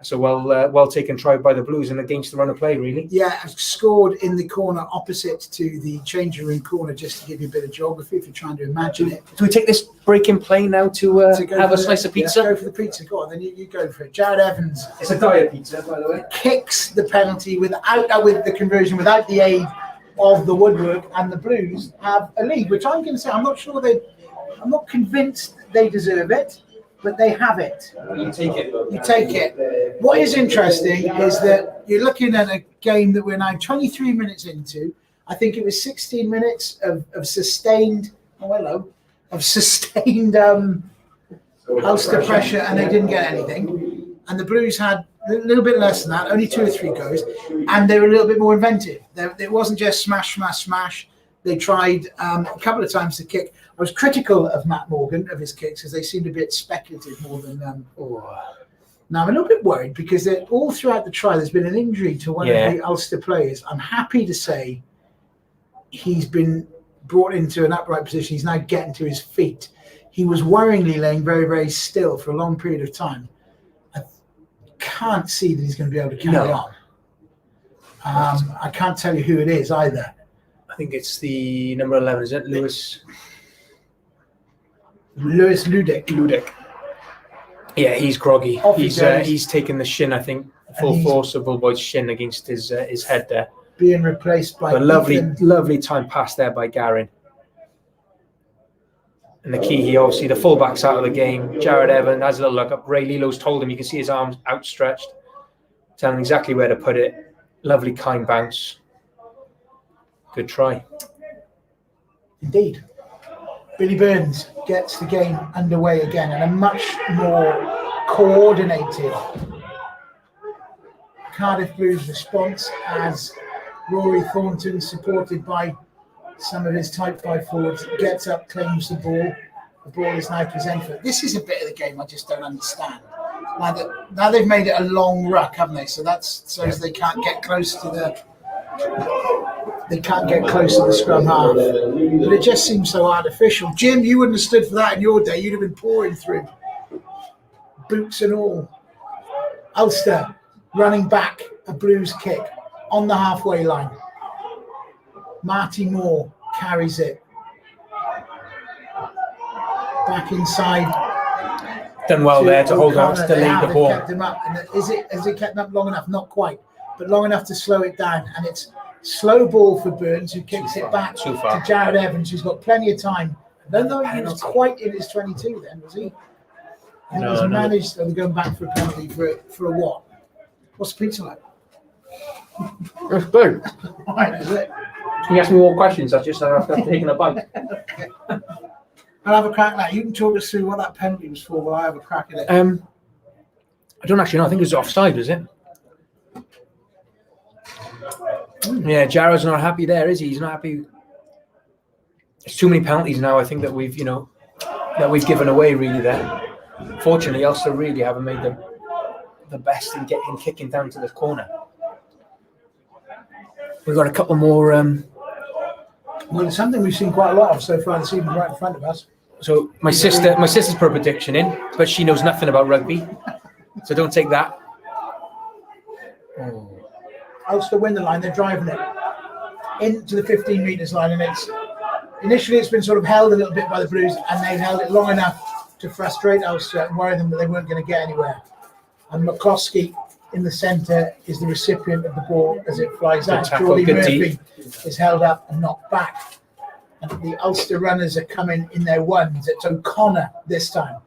So well taken try by the Blues and against the run of play, really. Yeah,
scored in the corner opposite to the changing room corner, just to give you a bit of geography if you're trying to imagine it.
Do we take this break in play now to have a slice of pizza?
Go for the pizza. Go on, then you go for it. Jared Evans.
It's a diet pizza, by the way.
Kicks the penalty with the conversion, without the aid of the woodwork, and the Blues have a lead, which I'm going to say I'm not convinced they deserve it. But they have it.
You take it.
You take it. What is interesting is that you're looking at a game that we're now 23 minutes into. I think it was 16 minutes of sustained. Ulster pressure, and they didn't get anything. And the Blues had a little bit less than that, only 2 or 3 goes, and they were a little bit more inventive. It wasn't just smash, smash, smash. They tried a couple of times to kick. I was critical of Matt Morgan, of his kicks, because they seemed a bit speculative more than. Now, I'm a little bit worried because all throughout the try, there's been an injury to one of the Ulster players. I'm happy to say he's been brought into an upright position. He's now getting to his feet. He was worryingly laying very, very still for a long period of time. I can't see that he's going to be able to carry on. I can't tell you who it is either.
I think it's the number 11, is it? Lewis
Ludek.
Yeah, he's groggy. He's taken the shin, I think, full force of Will Boyd's shin against his head there.
Being replaced by
a lovely time pass there by Garin. And the key, obviously, the fullback's out of the game. Jared Evans has a little look up. Ray Lilo's told him, you can see his arms outstretched, telling him exactly where to put it. Lovely kind bounce. Good try.
Indeed. Billy Burns gets the game underway again, and a much more coordinated Cardiff Blues response as Rory Thornton, supported by some of his type 5 forwards, gets up, claims the ball. The ball is now presented. This is a bit of the game I just don't understand. Now they've made it a long ruck, haven't they? So they can't get close to the scrum half. But it just seems so artificial. Jim, you wouldn't have stood for that in your day. You'd have been pouring through, boots and all. Ulster running back a Blues kick on the halfway line. Marty Moore carries it back inside.
Done well there to hold on, to delay the ball.
Kept him up. And has it kept him up long enough? Not quite, but long enough to slow it down. And it's slow ball for Burns, who kicks it back to Jared Evans, who's got plenty of time. I don't know if he was quite in his 22 then, was he? And he's managed, and they're going back for a penalty for a what? What's the pizza like?
It's good.
Right, is it?
Can you ask me more questions? I just have taken a bite.
Okay. I'll have a crack at that. You can talk us through what that penalty was for while I have a crack at it.
I don't actually know. I think it was offside, was it? Yeah, Jared's not happy there, is he? He's not happy. There's too many penalties now, I think, that we've given away really there. Fortunately, Ulster really haven't made them the best in kicking down to the corner. We've got a couple more.
Well, it's something we've seen quite a lot of so far this evening, right in front of us.
So my sister's put a prediction in, but she knows nothing about rugby, so don't take that. Oh.
Ulster win the line. They're driving it into the 15 metres line, and initially it's been sort of held a little bit by the Blues, and they've held it long enough to frustrate Ulster and worry them that they weren't going to get anywhere. And McCloskey in the centre is the recipient of the ball as it flies out. Geordie Murphy is held up and knocked back. And the Ulster runners are coming in their ones. It's O'Connor this time.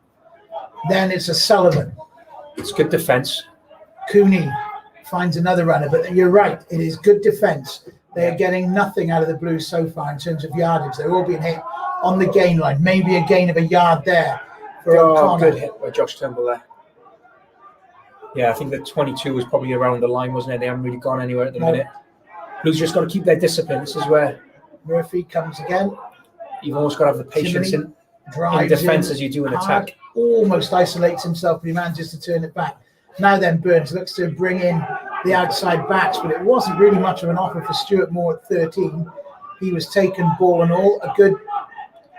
Then it's a Sullivan.
It's good defence.
Cooney finds another runner, but you're right, it is good defence. They are getting nothing out of the Blues so far in terms of yardage. They're all being hit on the gain line. Maybe a gain of a yard there for O'Connor.
Good hit by Josh Turnbull there. Yeah, I think the 22 was probably around the line, wasn't it? They haven't really gone anywhere at the minute. Blues just got to keep their discipline. This is where
Murphy comes again.
You've almost got to have the patience in defence as you do in attack.
Almost isolates himself, but he manages to turn it back. Now then, Burns looks to bring in the outside backs, but it wasn't really much of an offer for Stuart Moore at 13. He was taken ball and all. A good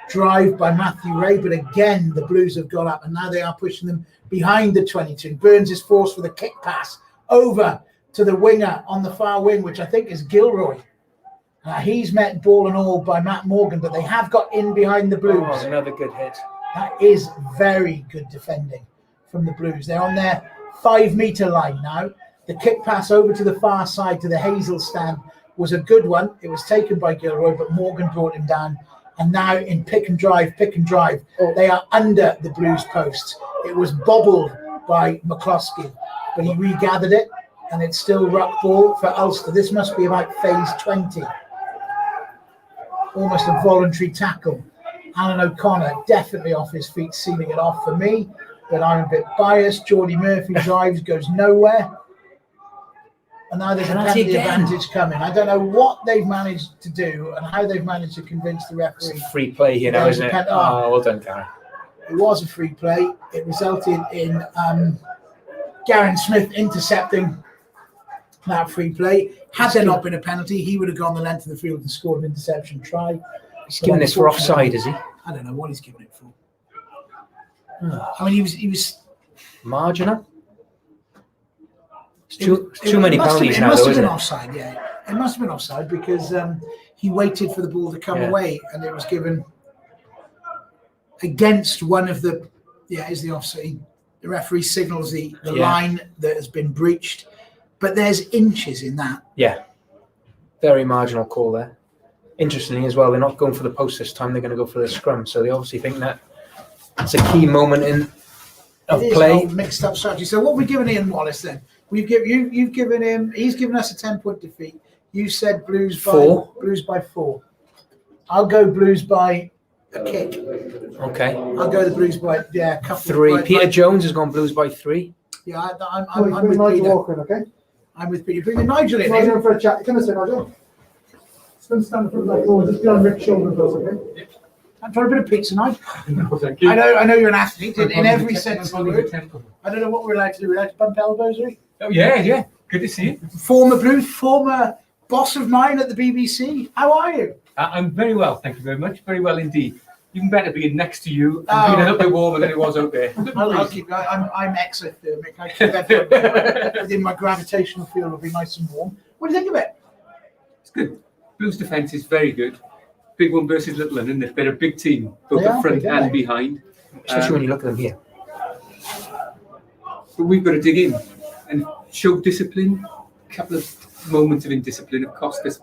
drive by Matthew Ray, but again, the Blues have got up, and now they are pushing them behind the 22. Burns is forced with a kick pass over to the winger on the far wing, which I think is Gilroy. He's met ball and all by Matt Morgan, but they have got in behind the Blues.
Oh, another good hit.
That is very good defending from the Blues. They're on their 5 metre line now. The kick pass over to the far side to the Hazel stand was a good one. It was taken by Gilroy, but Morgan brought him down. And now in pick and drive, they are under the Blues post. It was bobbled by McCloskey, but he regathered it, and it's still ruck ball for Ulster. This must be about phase 20. Almost a voluntary tackle. Alan O'Connor definitely off his feet, sealing it off for me, but I'm a bit biased. Geordie Murphy drives, goes nowhere. And now there's a penalty advantage coming. I don't know what they've managed to do and how they've managed to convince the referee.
It's a free play here now, isn't it? Oh, well done, Gary.
It was a free play. It resulted in Garen Smith intercepting that free play. Had there not been a penalty, he would have gone the length of the field and scored an interception try.
He's giving this for offside, is he?
I don't know what he's giving it for. I mean, he was
marginal. Too many penalties now, though, isn't it? It
must have been offside, yeah. It must have been offside because he waited for the ball to come away, and it was given against one of the. Yeah, is the offside. The referee signals the line that has been breached, but there's inches in that. Yeah,
very marginal call there. Interestingly as well, they're not going for the post this time. They're going to go for the scrum. So they obviously think that it's a key moment of play.
Mixed up strategy. So what we're giving Ian Wallace then? You've given him. He's given us a 10-point defeat. You said Blues by 4. I'll go Blues by a kick.
Okay.
I'll go the Blues by a couple.
3. Peter Jones has gone Blues by 3.
Yeah, I'm with Peter. Walker, okay. I'm with Peter. Bring Nigel in.
Nigel for a chat. Come and say, Nigel. Stand for that forward. Just be on Rick's shoulder first, okay?
I'm trying a bit of pizza, Nigel.
No, thank you.
I know you're an athlete in every sense of the word. I don't know what we're allowed to do. We're allowed to bump elbows, are we?
Oh, yeah. Good to see you.
Former Blues, former boss of mine at the BBC. How are you?
I'm very well, thank you very much. Very well indeed. Even better being next to you and being a little bit warmer than it was out there.
I'll keep going. I'm exothermic. I keep that within my gravitational field. Will be nice and warm. What do you think of it?
It's good. Blues defence is very good. Big one versus little one, and they're a big team, both up front and behind.
Especially when you look at them here.
But we've got to dig in and show discipline. A couple of moments of indiscipline have cost us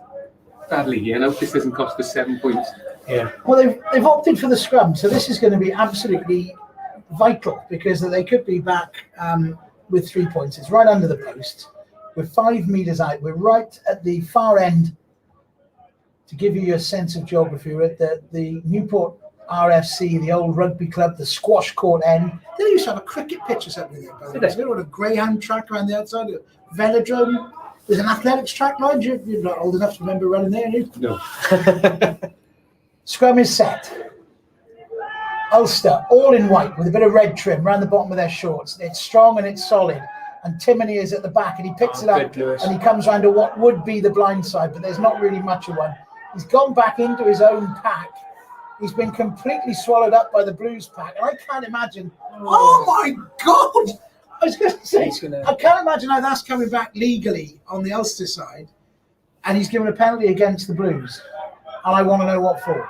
badly here. And I hope this doesn't cost us 7 points.
Yeah.
Well, they've opted for the scrum, so this is going to be absolutely vital because they could be back with 3 points. It's right under the post. We're 5 metres out. We're right at the far end. To give you a sense of geography, we're at the Newport RFC, the old rugby club, the squash court end. They used to have a cricket pitch or something there, by the way. There was a greyhound track around the outside, a velodrome. There's an athletics track line. You're not old enough to remember running there, are you?
No.
Scrum is set. Ulster, all in white, with a bit of red trim around the bottom of their shorts. It's strong and it's solid. and Timoney is at the back, and he picks it up,
good, Lewis.
and he comes round to what would be the blind side, but there's not really much of one. He's gone back into his own pack. He's been completely swallowed up by the Blues pack, and I can't imagine. Oh my God! I was going to say, I can't imagine how that's coming back legally on the Ulster side, and he's given a penalty against the Blues, and I want to know what for.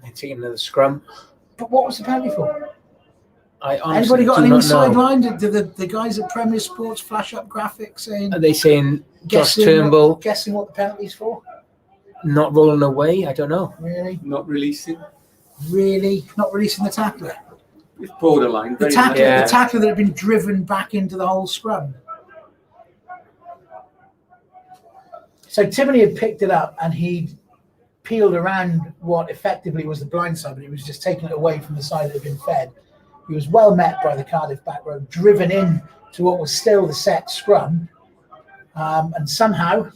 They're taking another scrum.
But what was the penalty for?
Anybody
got anything sidelined? Did the guys at Premier Sports flash up graphics saying?
Are they saying Josh Turnbull
guessing what the penalty's for?
not rolling away? I don't know.
Really?
Not releasing.
Really? Not releasing the tackler?
It's borderline.
The tackler that had been driven back into the whole scrum. So Timoney had picked it up and he'd peeled around what effectively was the blind side, but he was just taking it away from the side that had been fed. He was well met by the Cardiff back row, driven in to what was still the set scrum. And somehow,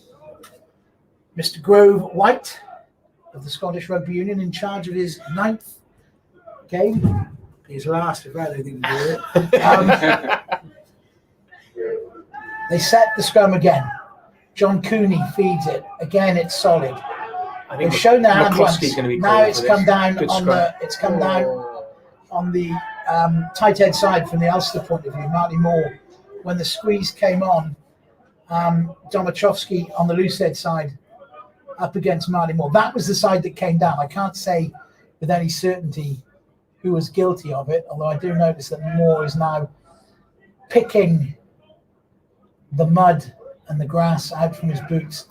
Mr. Grove Waite of the Scottish Rugby Union, in charge of his 9th game, his last, if I don't think he did it. They set the scrum again. John Cooney feeds it. Again, it's solid. They've shown their hand once. Now it's come down on the tight head side from the Ulster point of view. Marty Moore, when the squeeze came on, Domachowski on the loose head side up against Marty Moore. That was the side that came down. I can't say with any certainty who was guilty of it, although I do notice that Moore is now picking the mud and the grass out from his boots.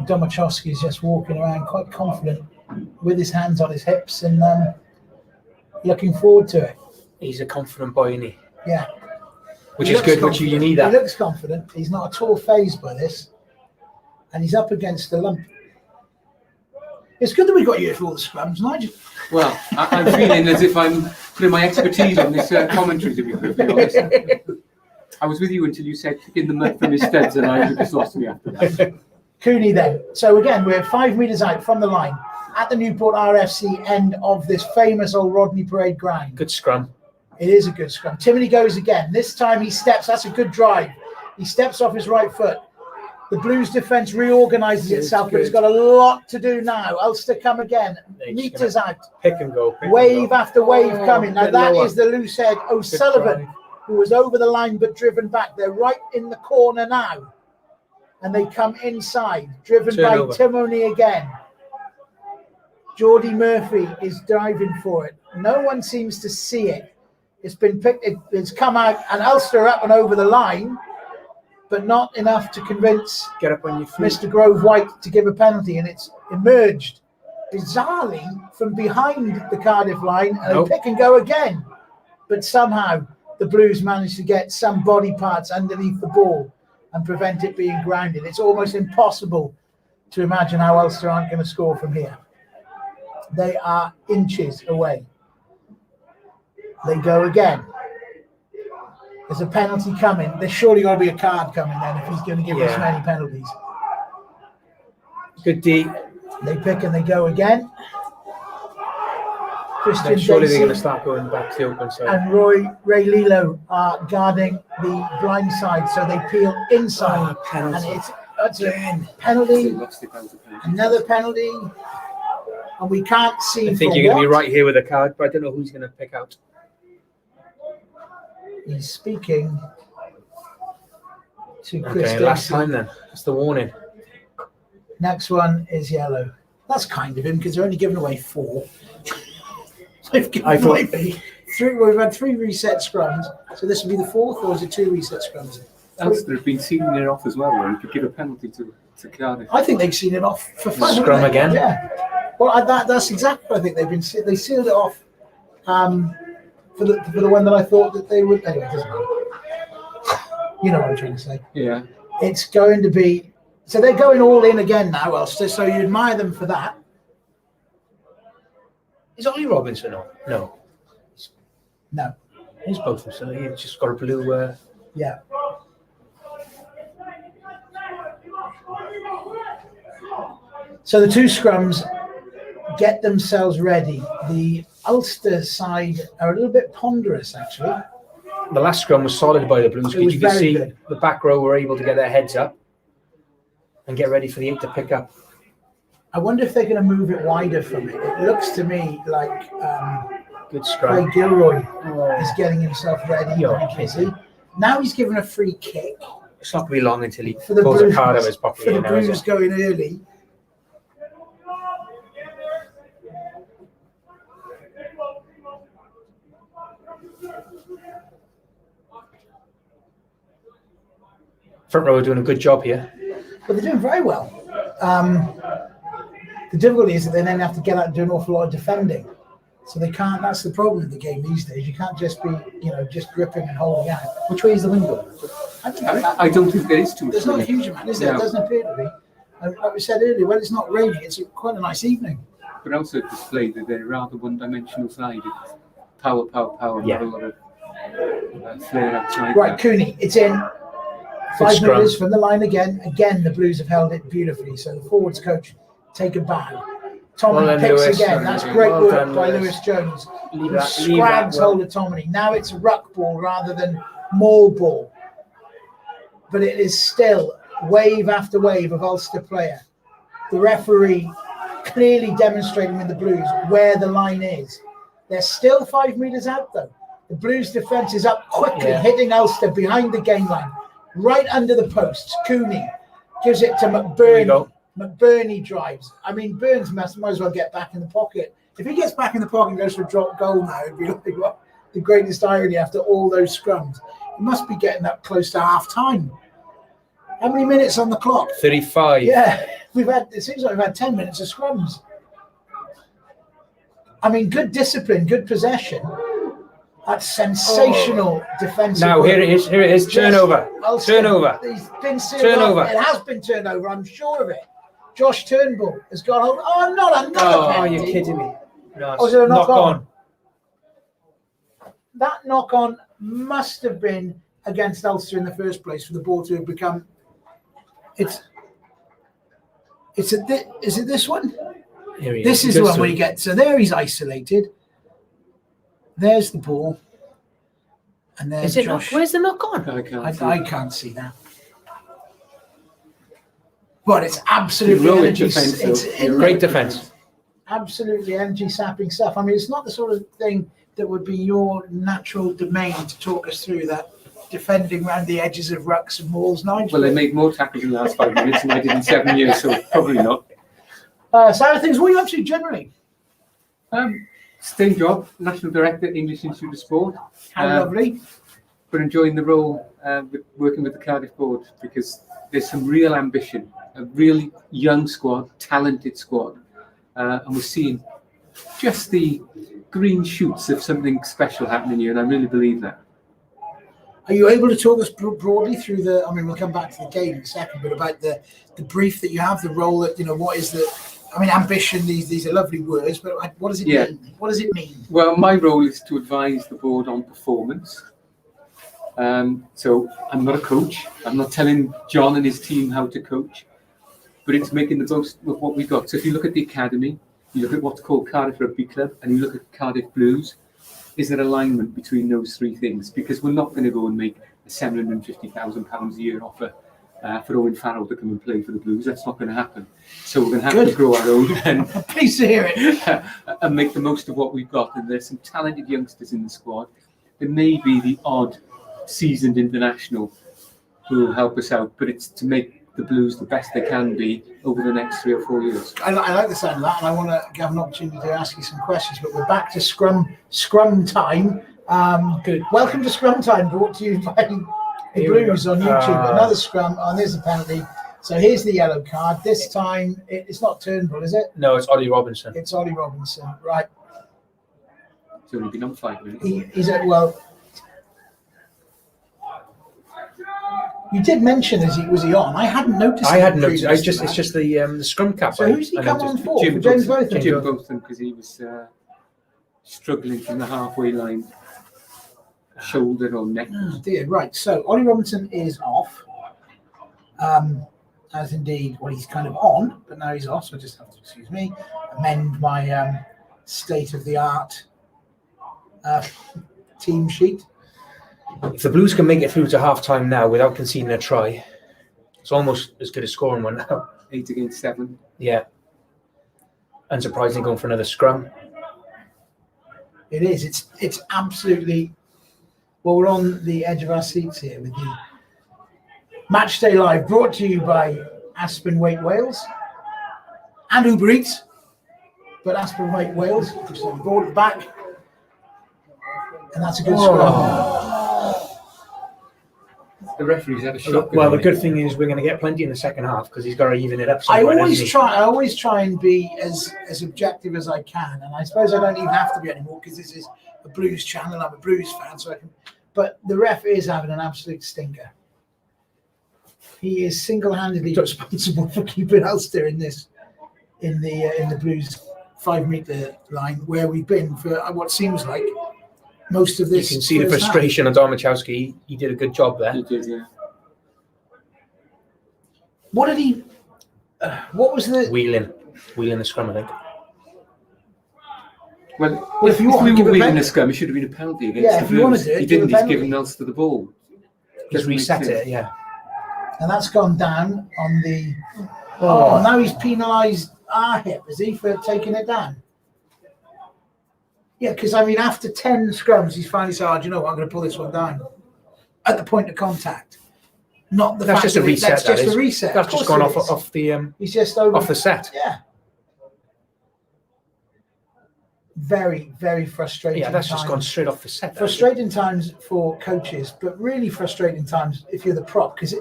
Domachowski is just walking around quite confident with his hands on his hips and looking forward to it.
He's a confident boy, isn't he?
Yeah.
Which is good, which you need that.
He looks confident. He's not at all fazed by this. And he's up against the lump. It's good that we got you for all the scrums, Nigel.
Well, I'm feeling as if I'm putting my expertise on this commentary, to be perfectly honest. I was with you until you said in the mud from his studs, and I just lost me after that.
Cooney then. So again, we're 5 metres out from the line at the Newport RFC end of this famous old Rodney Parade ground.
Good scrum.
It is a good scrum. Timoney goes again. This time he steps. That's a good drive. He steps off his right foot. The Blues defence reorganises itself, but it's got a lot to do now. Ulster come again. Meters out.
Pick and go.
Wave after wave coming. Now that is the loose head O'Sullivan, who was over the line but driven back. They're right in the corner now. And they come inside, driven by Timoney again. Geordie Murphy is diving for it. No one seems to see it. It's been picked, it's come out, and Ulster up and over the line, but not enough to convince
Get up on your feet.
Mr. Grove Waite to give a penalty, and it's emerged bizarrely from behind the Cardiff line, and they pick and go again. But somehow the Blues managed to get some body parts underneath the ball and prevent it being grounded. It's almost impossible to imagine how Ulster aren't going to score from here. They are inches away. They go again. There's a penalty coming. There's surely got to be a card coming then if he's going to give us many penalties.
Good D.
They pick and they go again. Christian
Surely they're going to
Dacey
start going back to the open side.
and Ray Lilo are guarding the blind side, so they peel inside.
Penalty.
And it's a penalty, another penalty, and we can't see.
I think you're going to be right here with a card, but I don't know who's going to pick out.
He's speaking to Chris
Okay, last
Dacey.
time then. That's the warning.
Next one is yellow. That's kind of him because they're only giving away 4. They've given away 3. We've had 3 reset scrums, so this will be the 4th, or is it 2 reset scrums?
Ulster have been sealing it off as well, where you could give a penalty to Cardiff.
I think they've seen it off for fun.
Scrum again?
Yeah. Well, that's exactly what I think they sealed it off for the one that I thought that they would. Anyway, it doesn't matter. You know what I'm trying to say.
Yeah.
It's going to be. So they're going all in again now, Ulster. So you admire them for that.
Is Ollie Robinson on? No.
No.
He's both of them, so he's just got a blue.
Yeah. So the 2 scrums get themselves ready. The Ulster side are a little bit ponderous, actually.
the last scrum was solid by the Blues
It was
because you could
very
see
good.
the back row were able to get their heads up and get ready for the 8 to pick up.
I wonder if they're going to move it wider from it. It looks to me like
Good
Craig
scrum.
Gilroy
Oh,
is getting himself ready.
You're
and busy. Now he's given a free kick
it's not going to be long until he
for the
pulls a
Blues.
card out of his
For
pocket.
the
You know, is
Blues
it?
going early.
Front row are doing a good job here.
But they're doing very well. The difficulty is that they then have to get out and do an awful lot of defending. So they can't, that's the problem with the game these days. You can't just be, just gripping and holding out.
Which way is the wind going?
I don't know.
I don't think there is too much.
There's not a
really.
huge amount, is there?
No.
It doesn't appear to be. And like we said earlier, when it's not raining, it's quite a nice evening.
But also display that they're rather one-dimensional side. It's power,
Yeah.
not a lot of flair outside.
Right,
that.
Cooney, it's in. 5
scrum.
metres from the line again. Again, the Blues have held it beautifully. So the forwards coach take a bow. Tommy
Well done,
picks
Lewis.
again. That's great
Well
work
done,
by
Lewis.
Lewis Jones.
Leave
Who
that
scrags
well.
hold of Tommy. Now it's ruck ball rather than maul ball. But it is still wave after wave of Ulster player. The referee clearly demonstrating with the Blues where the line is. They're still 5 metres out though. The Blues defence is up quickly,
Yeah.
hitting Ulster behind the game line. Right under the posts. Cooney gives it to
There you
McBurney.
go.
McBurney drives. I mean, Burns might as well get back in the pocket. If he gets back in the pocket and goes for a drop goal now, it'd be like what the greatest irony after all those scrums. He must be getting up close to half time. How many minutes on the clock?
35.
Yeah, it seems like we've had 10 minutes of scrums. I mean, good discipline, good possession. That's sensational defensive.
Now
work.
here it is. Here it is. Turnover.
Ulster,
Turnover.
He's been
Turnover.
It has been turned over. I'm sure of it. Josh Turnbull has got hold. Oh, not another
Oh,
penalty.
you're kidding me. No,
Oh, is it a knock
knock
on?
on.
That knock on must have been against Ulster in the first place for the ball to have become. Is it this one?
Here he
This
He
is the
goes
one where
through.
you get. So there he's isolated. There's the ball. And there's
Is it knock?
Josh.
Where's the knock on?
I can't see.
I can't see that. But it's absolutely
Heroic
energy.
defence, though.
It's
Great defence.
absolutely energy sapping stuff. I mean, it's not the sort of thing that would be your natural domain to talk us through that defending around the edges of rucks and walls, Nigel.
Well, they made more tackles in the last 5 minutes than I did in 7 years, so probably not.
Side of things, what are you up to generally?
Same job, National Director, English Institute of Sport.
How lovely.
But enjoying the role with working with the Cardiff board because there's some real ambition, a really young squad, talented squad, and we're seeing just the green shoots of something special happening here, and I really believe that.
Are you able to talk us broadly through the, I mean, we'll come back to the game in a second, but about the brief that you have, the role that, what is the, I mean, ambition, these are lovely words, but what does it mean? What does it mean?
Well, my role is to advise the board on performance. So I'm not a coach. I'm not telling John and his team how to coach, but it's making the most of what we've got. So if you look at the academy, you look at what's called Cardiff Rugby Club, and you look at Cardiff Blues, is there alignment between those three things? Because we're not going to go and make a £750,000 a year offer for Owen Farrell to come and play for the Blues. That's not going to happen. So we're going to have to grow our own and
Pleased to hear it.
and make the most of what we've got. And there's some talented youngsters in the squad. There may be the odd seasoned international who will help us out, but it's to make the Blues the best they can be over the next 3 or 4 years.
I like the sound of that, and I want to have an opportunity to ask you some questions, but we're back to scrum time.
Good.
Welcome to Scrum Time, brought to you by the
Here we
Blues
go.
on YouTube. Another scrum, and there's a penalty. So here's the yellow card. This time, it's not Turnbull, is it?
No, it's Ollie Robinson.
It's Ollie Robinson, right?
It's only been on 5 minutes.
He's at, well, you did mention, was he on? I hadn't noticed.
I
him
hadn't noticed.
previous to
It's
that.
just the scrum cap.
So who's he
I
come
noticed.
on for? For James Botham?
Jim Botham, because he was struggling from the halfway line, shoulder or neck.
Oh dear, right. So Ollie Robinson is off. As indeed, well, he's kind of on, but now he's off, so I just have to, excuse me, amend my state-of-the-art team sheet.
If the Blues can make it through to half-time now without conceding a try, it's almost as good as scoring one now.
8 against 7.
Yeah. Unsurprisingly, going for another scrum.
It is. It's absolutely. Well, we're on the edge of our seats here with the Matchday Live, brought to you by Aspen, Waite, Wales, and Uber Eats. But Aspen, Waite, Wales, just on the board at the back, and that's a good scrum.
The referee's had a shock.
Well, the good thing is we're going to get plenty in the second half because he's got to even it up.
I
somewhere,
always
doesn't he?
try. I always try and be as objective as I can, and I suppose I don't even have to be anymore because this is a Blues channel. I'm a Blues fan, so I can. But the ref is having an absolute stinker. He is single-handedly responsible for keeping Ulster in the Blues 5-meter line where we've been for what seems like most of this.
You can see the frustration on Domachowski. He did a good job there.
He did, yeah.
What did he? What was the?
Wheeling the scrum, I think.
Well,
Well,
if
if you
we
want,
were
give it
wheeling
back.
a scrum, it should have been a penalty against
Yeah,
the
if you want to
Blues.
do it,
He
give a
didn't. He's
penalty.
given Ulster the ball.
He's
Doesn't make
reset
sense.
it, yeah.
And that's gone down on the. Oh, now he's penalised our hip, is he, for taking it down? Yeah, because I mean, after 10 scrums, he's finally said, "Oh, do you know what? I'm going to pull this one down at the point of contact." Not the
That's
fact
just a
that
reset.
That's
that
just
is.
a reset.
That's
Of
just
course
gone
it is.
off the
He's just over.
off the set.
Yeah. Very, very frustrating.
Yeah, that's just
times.
gone straight off the set. that is.
Frustrating times for coaches, but really frustrating times if you're the prop. Because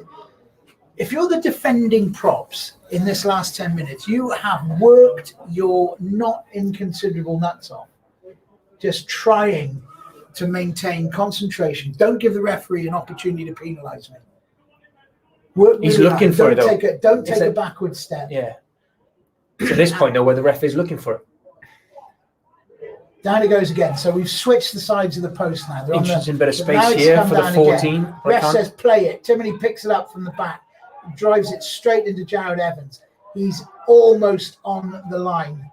if you're the defending props in this last 10 minutes, you have worked your not inconsiderable nuts off, just trying to maintain concentration. Don't give the referee an opportunity to penalise me. Work
He's
really
looking
hard.
for it,
Don't
though.
take a, don't
It's
take a
a-
backward step.
Yeah. To this point, though, where the ref is looking for it.
Down it goes again. So we've switched the sides of the post now. They're on the-
Interesting bit of
now
space
it's
here
come
for the
down
14.
again. Ref
Right
says play it. Timothy picks it up from the back, drives it straight into Jared Evans. He's almost on the line.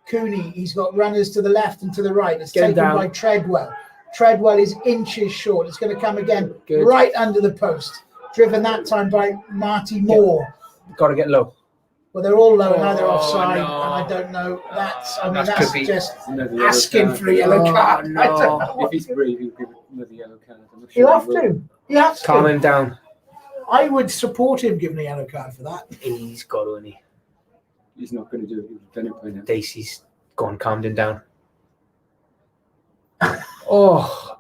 Cooney, he's got runners to the left and to the right. It's
Get him
taken
down.
by Treadwell. Treadwell is inches short. It's going to come again
Good.
right under the post. Driven that time by Marty Moore.
Got to get low.
Well, they're all low, now they're
Oh,
offside,
no.
and I don't know.
That
That's
could be-
just
Another yellow
asking
card.
for a yellow
Oh,
card. I
no.
don't know
If
what
he's brave, he'll give it another yellow card. I'm not
He'll
sure
have
he will.
to. He has to.
Calm him down.
I would support him giving a yellow card for that.
He's got to, isn't he?
He's not going to do it. He's done it by now.
Dacey's gone, calmed him down. Oh,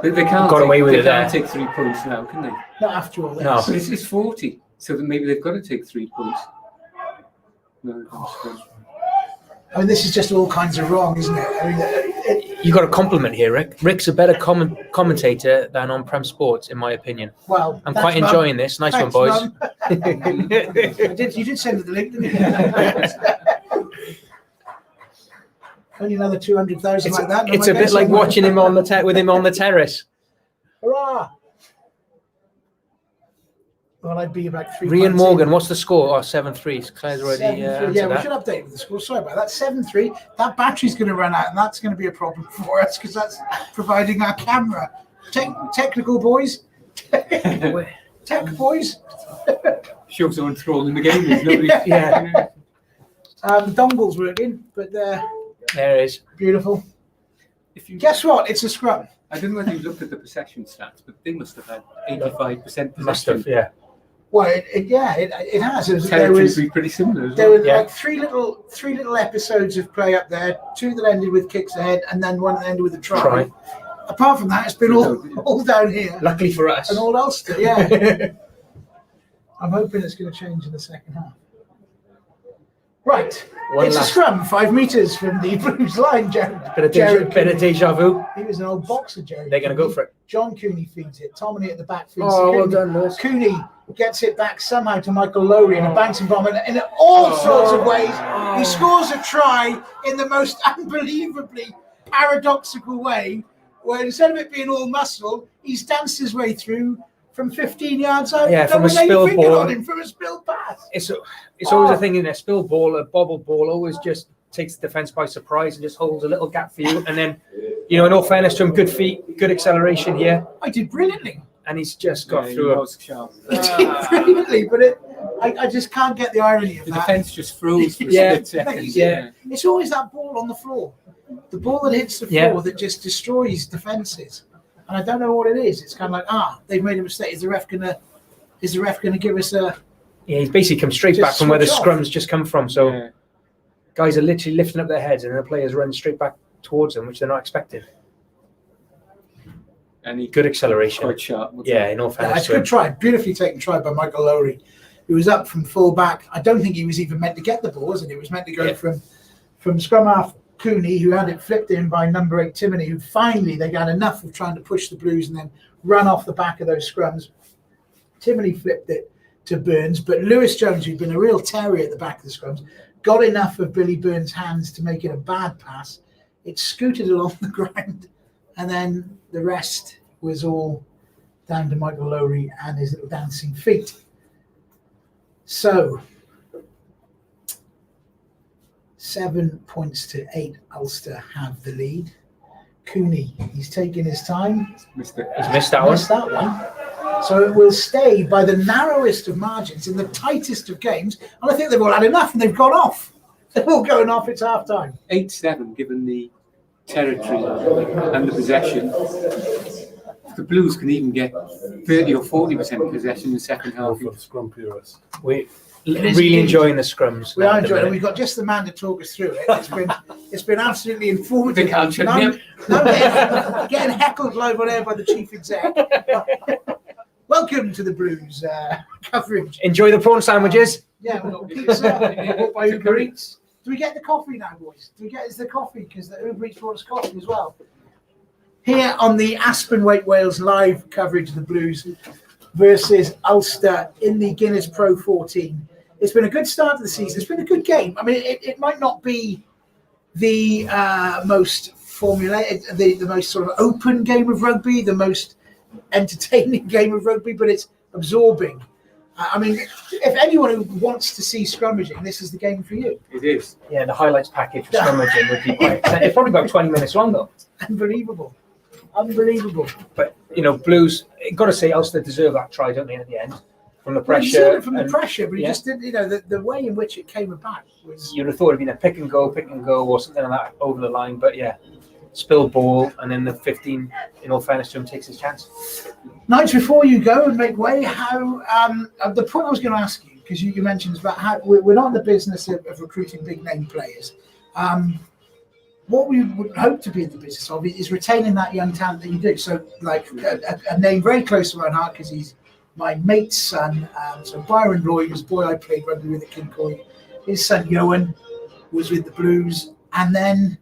But they can't
Got away with
they
it
can't
there.
take 3 points now, can they?
Not after all this.
No.
But it's 40, so that maybe they've got to take 3 points. No,
I mean, this is just all kinds of wrong, isn't it? I mean,
you got a compliment here, Rick. Rick's a better commentator than on Prem Sports, in my opinion.
well,
I'm
thanks,
quite
Mum.
enjoying this. Nice
Thanks,
one, boys.
Mum. You did send it the link, didn't you? Only another 200,000 like that.
It's a bit like watching him on the with him on the terrace.
Hurrah! Well, I'd be about 3
Rian
points
Morgan,
in.
what's the score? Oh, 7-3. Claire's already
7-3.
answered
Yeah, we
that.
should update with the score. Sorry about that. 7-3. That battery's going to run out, and that's going to be a problem for us because that's providing our camera. Technical boys. Tech boys.
shows someone trolling the game. There's nobody.
Yeah.
Dongle's working, but they're
There it is.
beautiful.
If you,
Guess what? It's a scrum.
I don't know whether you looked at the possession stats, but they must have had 85% possession.
Must have, yeah.
Well, it has. There
Territory
was
would be pretty similar as
there
well.
were
Yeah.
like three little episodes of play up there. 2 that ended with kicks ahead, and then 1 that ended with a try.
Try.
Apart from that, it's been all down here
Luckily for us.
and all Ulster. Yeah. I'm hoping it's going to change in the second half. Right.
One
It's
last-
a scrum, 5 metres from the Blues line, Jared. Jared
Bit of
Cooney.
deja vu.
He was an old boxer, Jared.
They're going to go
Cooney.
for it.
John Cooney feeds it. Tommy at the back feeds
Oh,
it.
well
Cooney.
done, Lewis.
Cooney gets it back somehow to Michael Lowry in a bouncing bomb, and in all sorts of ways, he scores a try in the most unbelievably paradoxical way, where instead of it being all muscle, he's danced his way through from 15 yards out.
Yeah,
No
from a
one laid
spill
finger
ball.
on him from a spill pass.
It's always a thing in a spill ball, a bobble ball always just takes the defence by surprise and just holds a little gap for you, and then you know, in all fairness to him, good feet, good acceleration here,
I did brilliantly.
and he's just got
Yeah,
through
he
a.
was sharp.
He did brilliantly, but I just can't get the irony of
The
that.
defence just froze for a
Yeah.
split second.
Yeah.
It's always that ball on the floor. The ball that hits the floor that just destroys defences. And I don't know what it is. It's kind of like, they've made a mistake. Is the ref gonna give us a?
Yeah, he's basically come straight
Just
back from where the
switch off.
scrums just come from. So
Yeah.
guys are literally lifting up their heads, and the players run straight back towards them, which they're not expecting.
And he
Good acceleration.
quite sharp. wasn't
Yeah,
he?
in all
Yeah,
fairness
it's a
to him.
good try. Beautifully taken try by Michael Lowry, who was up from full back. I don't think he was even meant to get the ball, wasn't it? It was meant to go
Yeah.
from scrum half Cooney, who had it flipped in by number 8 Timoney, who finally they got enough of trying to push the Blues and then run off the back of those scrums. Timoney flipped it to Burns, but Lewis Jones, who'd been a real terrier at the back of the scrums, got enough of Billy Burns' hands to make it a bad pass. It scooted along the ground, and then the rest was all down to Michael Lowry and his little dancing feet. So, 7 points to 8, Ulster have the lead. Cooney, he's taking his time.
He's missed that one.
Missed that one. So it will stay by the narrowest of margins in the tightest of games. And I think they've all had enough and they've gone off. They're all going off. It's half time.
8-7, given the territory and the possession. The Blues can even get 30 or 40% possession in the second half.
For the scrum purists.
We're
is
really
indeed.
enjoying the scrums.
We
now
are
at the
enjoying it.
minute.
We've got just the man to talk us through it. It's been absolutely informative.
They can't shut
Now-
me up.
now getting heckled live on air by the chief exec. Welcome to the Blues coverage.
Enjoy the prawn sandwiches.
Yeah, we've got pizza bought by Uber Eats. Do we get the coffee now, boys? Is the coffee? Because the Uber Eats brought us coffee as well. Here on the Aspen Waite Wales live coverage of the Blues versus Ulster in the Guinness Pro 14. It's been a good start to the season. It's been a good game. I mean, it might not be the most formulated, the most sort of open game of rugby, the most entertaining game of rugby, but it's absorbing. I mean, if anyone who wants to see scrummaging, this is the game for you.
It is.
Yeah, the highlights package for scrummaging would be quite. It's probably about 20 minutes long though.
Unbelievable.
But you know, Blues. Got to say, Ulster deserve that try, don't they? At the end, from the
Well, he said
pressure.
it from the
and
pressure, but he
yeah.
just didn't. You know, the way in which it came about was.
You'd have thought it'd been a pick and go, or something like that over the line. But yeah, spilled ball, and then the 15. In all fairness to him, takes his chance.
Nights before you go and make way, how the point I was going to ask you, because you mentioned about how we're not in the business of recruiting big name players. What we would hope to be in the business of is retaining that young talent that you do. So, like a name very close to my heart because he's my mate's son. So Byron Lloyd was a boy I played rugby with at Kincoy. His son Johan was with the Blues, and then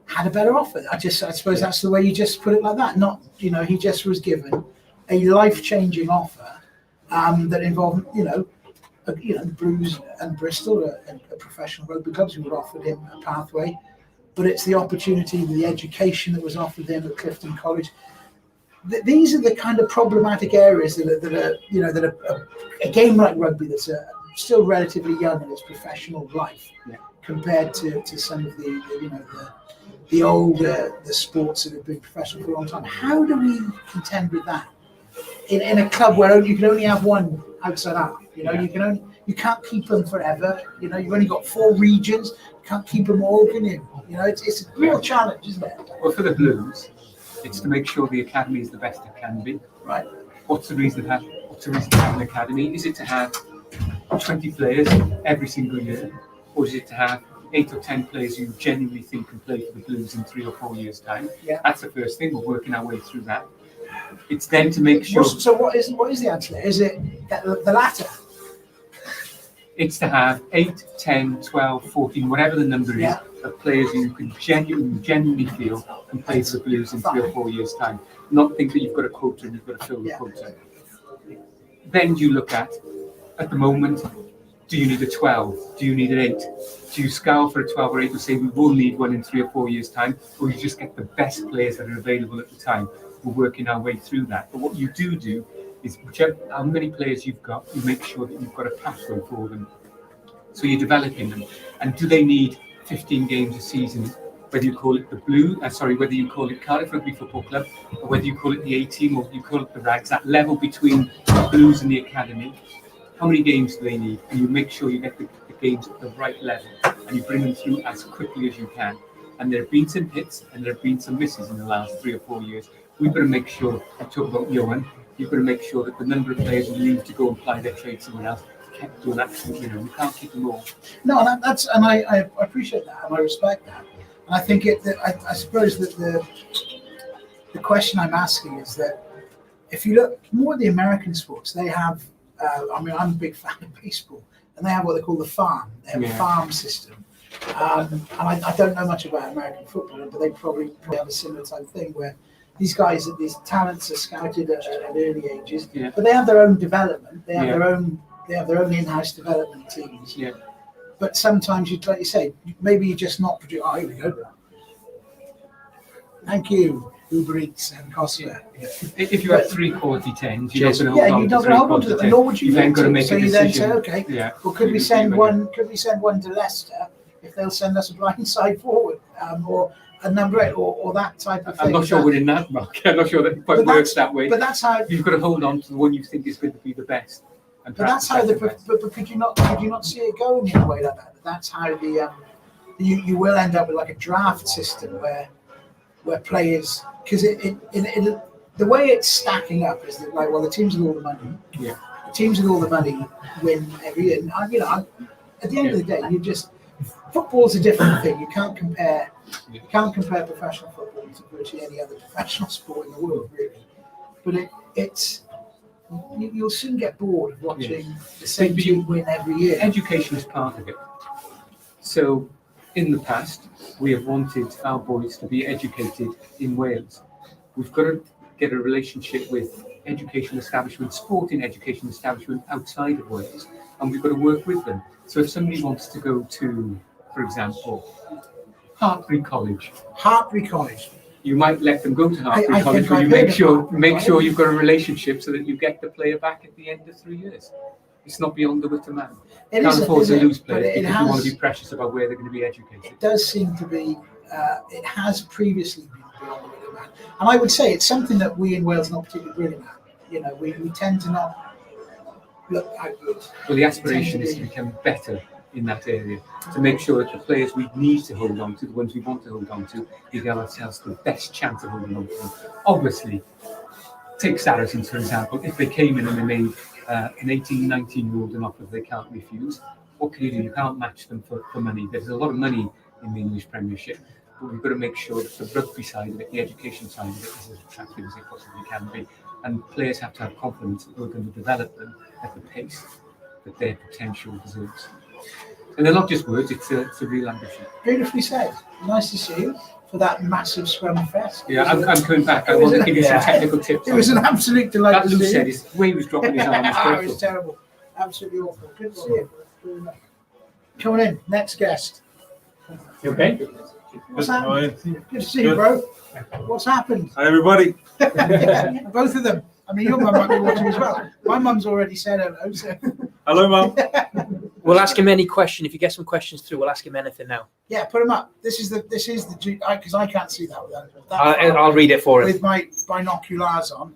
had a better offer. I suppose that's the way you just put it like that. Not, you know, he just was given a life-changing offer that involved, the Blues and Bristol, a professional rugby clubs who would offer him a pathway. But it's the opportunity, the education that was offered him at Clifton College. These are the kind of problematic areas that are a game like rugby that's still relatively young in its professional life, compared to some of the older the sports that have been professional for a long time. How do we contend with that in a club where you can only have one outside out? You can't keep them forever. You've only got 4 regions. You can't keep them all, can you? It's a real challenge, isn't it?
Well, for the Blues, it's to make sure the academy is the best it can be.
Right.
What's the reason to have an academy? Is it to have 20 players every single year, or is it to have 8 or 10 players you genuinely think can play for the Blues in 3 or 4 years' time?
Yeah.
That's the first thing. We're working our way through that. It's then to make sure.
So what is the answer? Is it the latter?
It's to have 8, 10, 12, 14, whatever the number is, of players you can genuinely feel can play for the Blues in 3 or 4 years' time. Not think that you've got a quota and you've got to fill the quota. Then you look at the moment, do you need a 12? Do you need an 8? Do you scour for a 12 or 8 and say we will need one in 3 or 4 years' time? Or you just get the best players that are available at the time? We're working our way through that. But what you do is how many players you've got, you make sure that you've got a pathway for them. So you're developing them. And do they need 15 games a season whether you call it whether you call it Cardiff Rugby Football Club, or whether you call it the A team, or you call it the Rags, that level between the Blues and the academy. How many games do they need? And you make sure you get the games at the right level, and you bring them through as quickly as you can. And there have been some hits and there have been some misses in the last 3 or 4 years. We've got to make sure, I talk about Johan, you've got to make sure that the number of players who leave to go and apply their trade somewhere else kept doing that. You can't keep them all.
No, and I appreciate that and I respect that. And I think I suppose that the question I'm asking is that if you look more at the American sports, they have, I'm a big fan of baseball, and they have what they call the farm. They have a farm system. And I don't know much about American football, but they probably have a similar type of thing where these talents are scouted at early ages, but they have their own development. They have their own in-house development teams.
Yeah.
But sometimes like you say, maybe you're just not producing. Oh, here we go. Thank you, Uber Eats and Costa.
If you have 3 quality 10s, you're
not going to hold on to them. Nor would you
then got to make
so
a
you
decision.
then say, okay, well, could we send one to Leicester if they'll send us a blind side forward, or a number 8, or that type of thing?
I'm not sure we're in that, Mark. I'm not sure that it quite works that way.
But that's how
you've got to hold on to the one you think is going to be the best.
But that's how but could you not see it going in a way like that? That's how you will end up with like a draft system where players, because the way it's stacking up is that the teams with all the money, the teams with all the money win every year. And, at the end of the day, football's a different thing. You can't compare professional football to virtually any other professional sport in the world, really. But it's. You'll soon get bored of watching the same team win every year.
Education is part of it. So, in the past, we have wanted our boys to be educated in Wales. We've got to get a relationship with education establishments, sporting education establishments outside of Wales, and we've got to work with them. So, if somebody wants to go to, for example, Hartbury College. You might let them go to Hartbury College, but you make sure you've got a relationship so that you get the player back at the end of 3 years. It's not beyond the wit of man. You can't afford to lose players because you want to be precious about where they're going to be educated.
It does seem to be, it has previously been beyond the wit of man. And I would say it's something that we in Wales are not particularly brilliant at. We tend to not look outwards.
Well, the aspiration is to become better in that area, to make sure that the players we need to hold on to, the ones we want to hold on to, we give ourselves the best chance of holding on to them. Obviously, take Saracens, for example. If they came in and they made an 18, 19-year-old an offer they can't refuse, what can you do? You can't match them for money. There's a lot of money in the English Premiership, but we've got to make sure that the rugby side of it, the education side of it, is as attractive as it possibly can be. And players have to have confidence that we're going to develop them at the pace that their potential deserves. And they're not just words, it's a real ambition.
Beautifully said. Nice to see you for that massive scrum fest.
Yeah, I'm coming back. I want to give you some technical tips.
It was an absolute delight to see you.
That Lou said, his way he was dropping his arm was
It was terrible. Absolutely awful. Good to see you. Coming in, next guest.
You okay?
What's happened? Good to see you, bro. What's happened?
Hi, everybody.
Both of them. I mean, your mum might be watching as well. My mum's already said hello. So.
Hello, Mum.
We'll ask him any question. If you get some questions through, we'll ask him anything now.
Yeah, put him up. This is the because I can't see that without
I'll read it for him
with my binoculars on.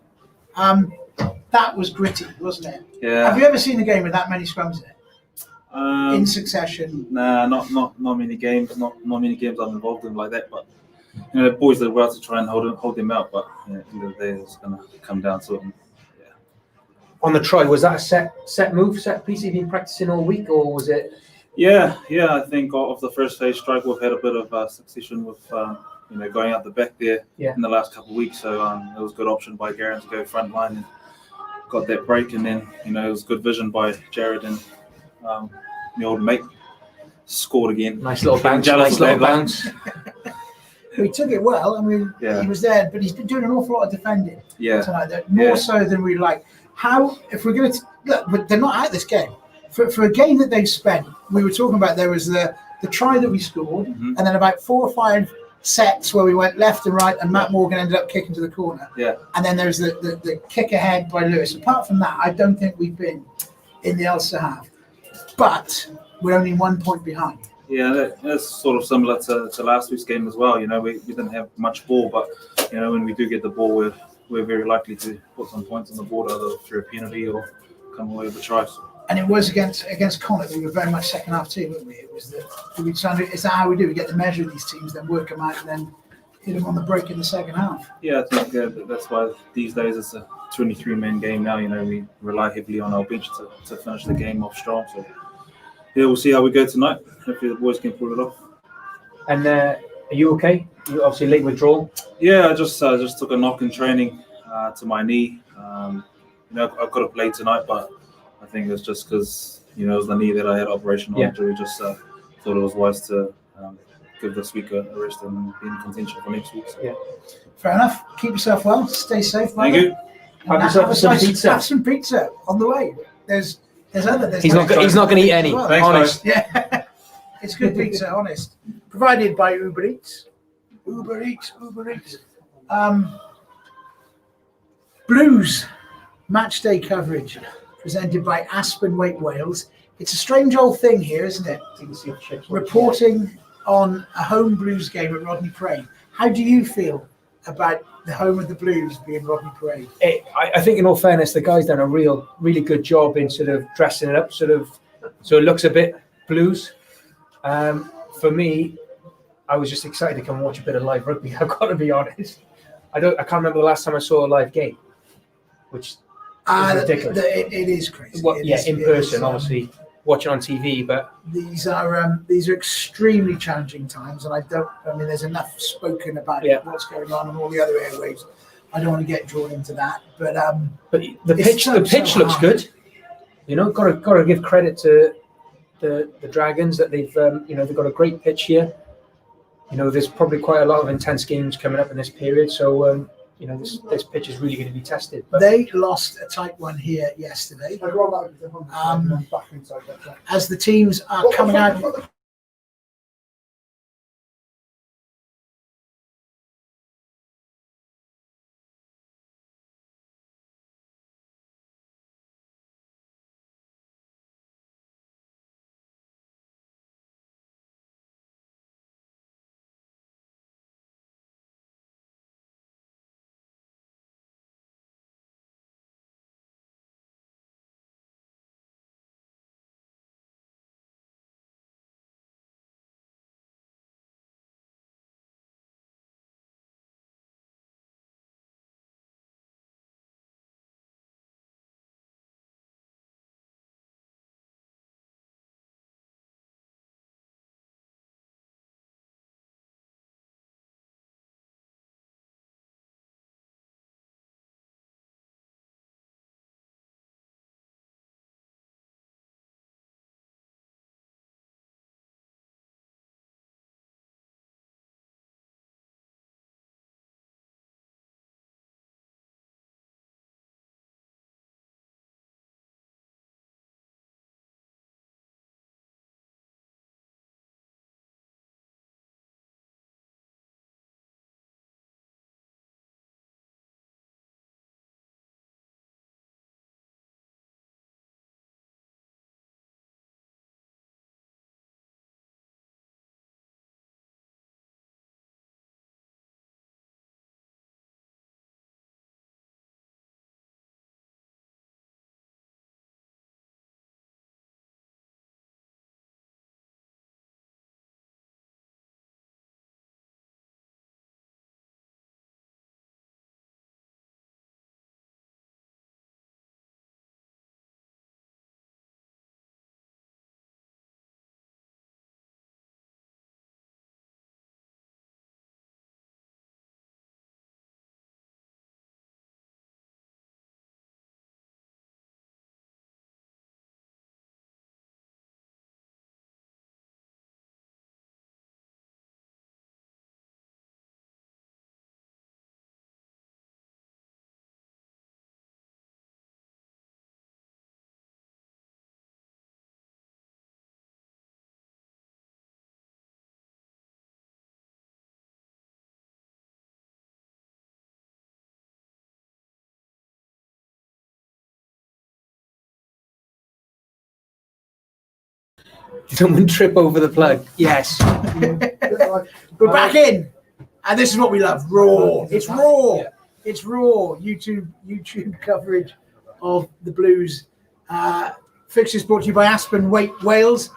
That was gritty, wasn't it?
Yeah.
Have you ever seen a game with that many scrums in it? In succession?
Nah, not many games. Not many games I'm involved in like that. But the boys that were out to try and hold them out. But either day it's gonna come down to it.
on the try. Was that a set move, set piece you've been practicing all week, or was it?
Yeah. I think of the first phase strike, we've had a bit of succession with going out the back there in the last couple of weeks. So it was a good option by Garen to go front line and got that break, and then it was good vision by Jared and the old mate scored again.
Nice little bounce.
He took it well. I mean, he was there, but he's been doing an awful lot of defending tonight. More so than we like. How, if we're going to look, but they're not out this game. For a game that they've spent, we were talking about there was the try that we scored, and then about 4 or 5 sets where we went left and right, and Matt Morgan ended up kicking to the corner. And then there's the kick ahead by Lewis. Apart from that, I don't think we've been in the Ulster half. But we're only 1 point behind.
Yeah, that's sort of similar to last week's game as well. We didn't have much ball, but when we do get the ball, we're very likely to put some points on the board, either through a penalty or come away with a try.
And it was against Connacht. We were very much second half team, weren't we? It was is that how we do? We get to measure these teams, then work them out, and then hit them on the break in the second half.
Yeah, I think that's why these days it's a 23-man game now. We rely heavily on our bench to finish the game off strong. So yeah, we'll see how we go tonight. Hopefully the boys can pull it off.
And are you okay? You obviously late withdrawal.
Yeah, I just took a knock in training to my knee. I could have played tonight, but I think it's just because it was the knee that I had operation on. So we just thought it was wise to give this week a rest and be in contention for next week. So.
Yeah, fair enough. Keep yourself well. Stay safe.
Thank you.
Have yourself some pizza.
Have some pizza on the way. There's
He's not going to eat any.
Well.
Thanks,
honest.
Yeah, it's good pizza. Honest. Provided by Uber Eats. Uber Eats. Blues matchday coverage presented by Aspen, Waite, Wales. It's a strange old thing here, isn't it? Reporting on a home Blues game at Rodney Parade. How do you feel about the home of the Blues being Rodney Parade?
I think, in all fairness, the guy's done a really good job in sort of dressing it up, so it looks a bit Blues. For me, I was just excited to come and watch a bit of live rugby. I've got to be honest. I can't remember the last time I saw a live game, which is ridiculous.
It is crazy.
Well, in person, obviously. Watching on TV, but
these are extremely challenging times, and there's enough spoken about what's going on all the other airwaves. I don't want to get drawn into that, but
the pitch looks good. Got to give credit to the Dragons that they've got a great pitch here. There's probably quite a lot of intense games coming up in this period, so this pitch is really going to be tested. But
they lost a tight one here yesterday. As the teams are coming out
Someone trip over the plug. Yes.
We're back in, and this is what we love: raw. It's raw. It's raw. YouTube coverage of the Blues. Fixtures brought to you by Aspen, Waite, Wales.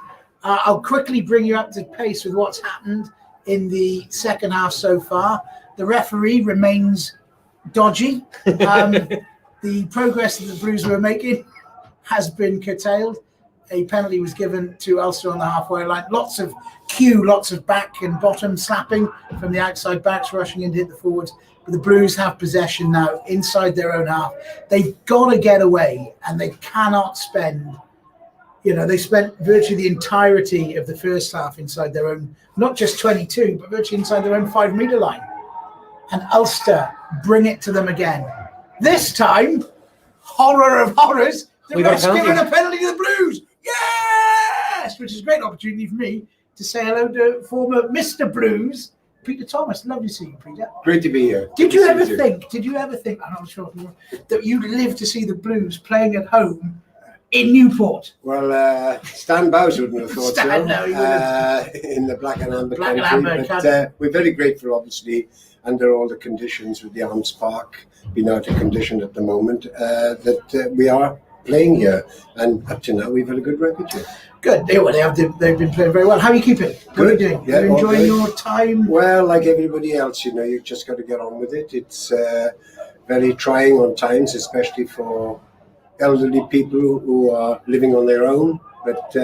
I'll quickly bring you up to pace with what's happened in the second half so far. The referee remains dodgy. The progress that the Blues were making has been curtailed. A penalty was given to Ulster on the halfway line. Lots of back and bottom slapping from the outside backs rushing in to hit the forwards. But the Blues have possession now inside their own half. They've got to get away, and they cannot spend. They spent virtually the entirety of the first half inside their own, not just 22, but virtually inside their own 5 metre line. And Ulster bring it to them again. This time, horror of horrors, the ref's given a penalty to the Blues. Yes! Which is a great opportunity for me to say hello to former Mr. Blues, Peter Thomas. Lovely to see you, Peter.
Great to be here.
Did you ever think, I'm not sure, that you'd live to see the Blues playing at home in Newport?
Well, Stan Bowes wouldn't have thought
Stan, no, he wouldn't.
In the black and amber country. But we're very grateful, obviously, under all the conditions with the Arms Park being out of condition at the moment, that we are playing here. And up to now, we've had a good record here.
Good. They've been playing very well. How are you keeping? What are you doing?
Yeah,
you're enjoying your time?
Well, like everybody else, you've just got to get on with it. It's very trying on times, especially for elderly people who are living on their own. But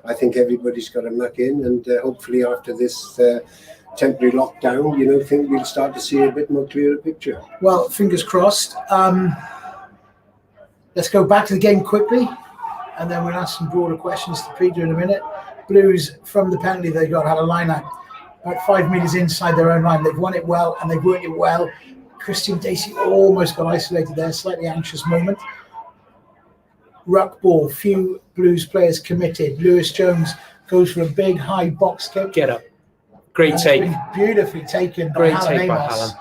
I think everybody's got to muck in, and hopefully after this temporary lockdown, I think we'll start to see a bit more clearer picture.
Well, fingers crossed. Let's go back to the game quickly, and then we'll ask some broader questions to Peter in a minute. Blues, from the penalty they got, had a line out about 5 metres inside their own line. They've won it well, and they've worked it well. Christian Dacey almost got isolated there, slightly anxious moment. Ruck ball, few Blues players committed. Lewis Jones goes for a big high box kick.
Get up. Great take.
Beautifully taken
by
Hallam.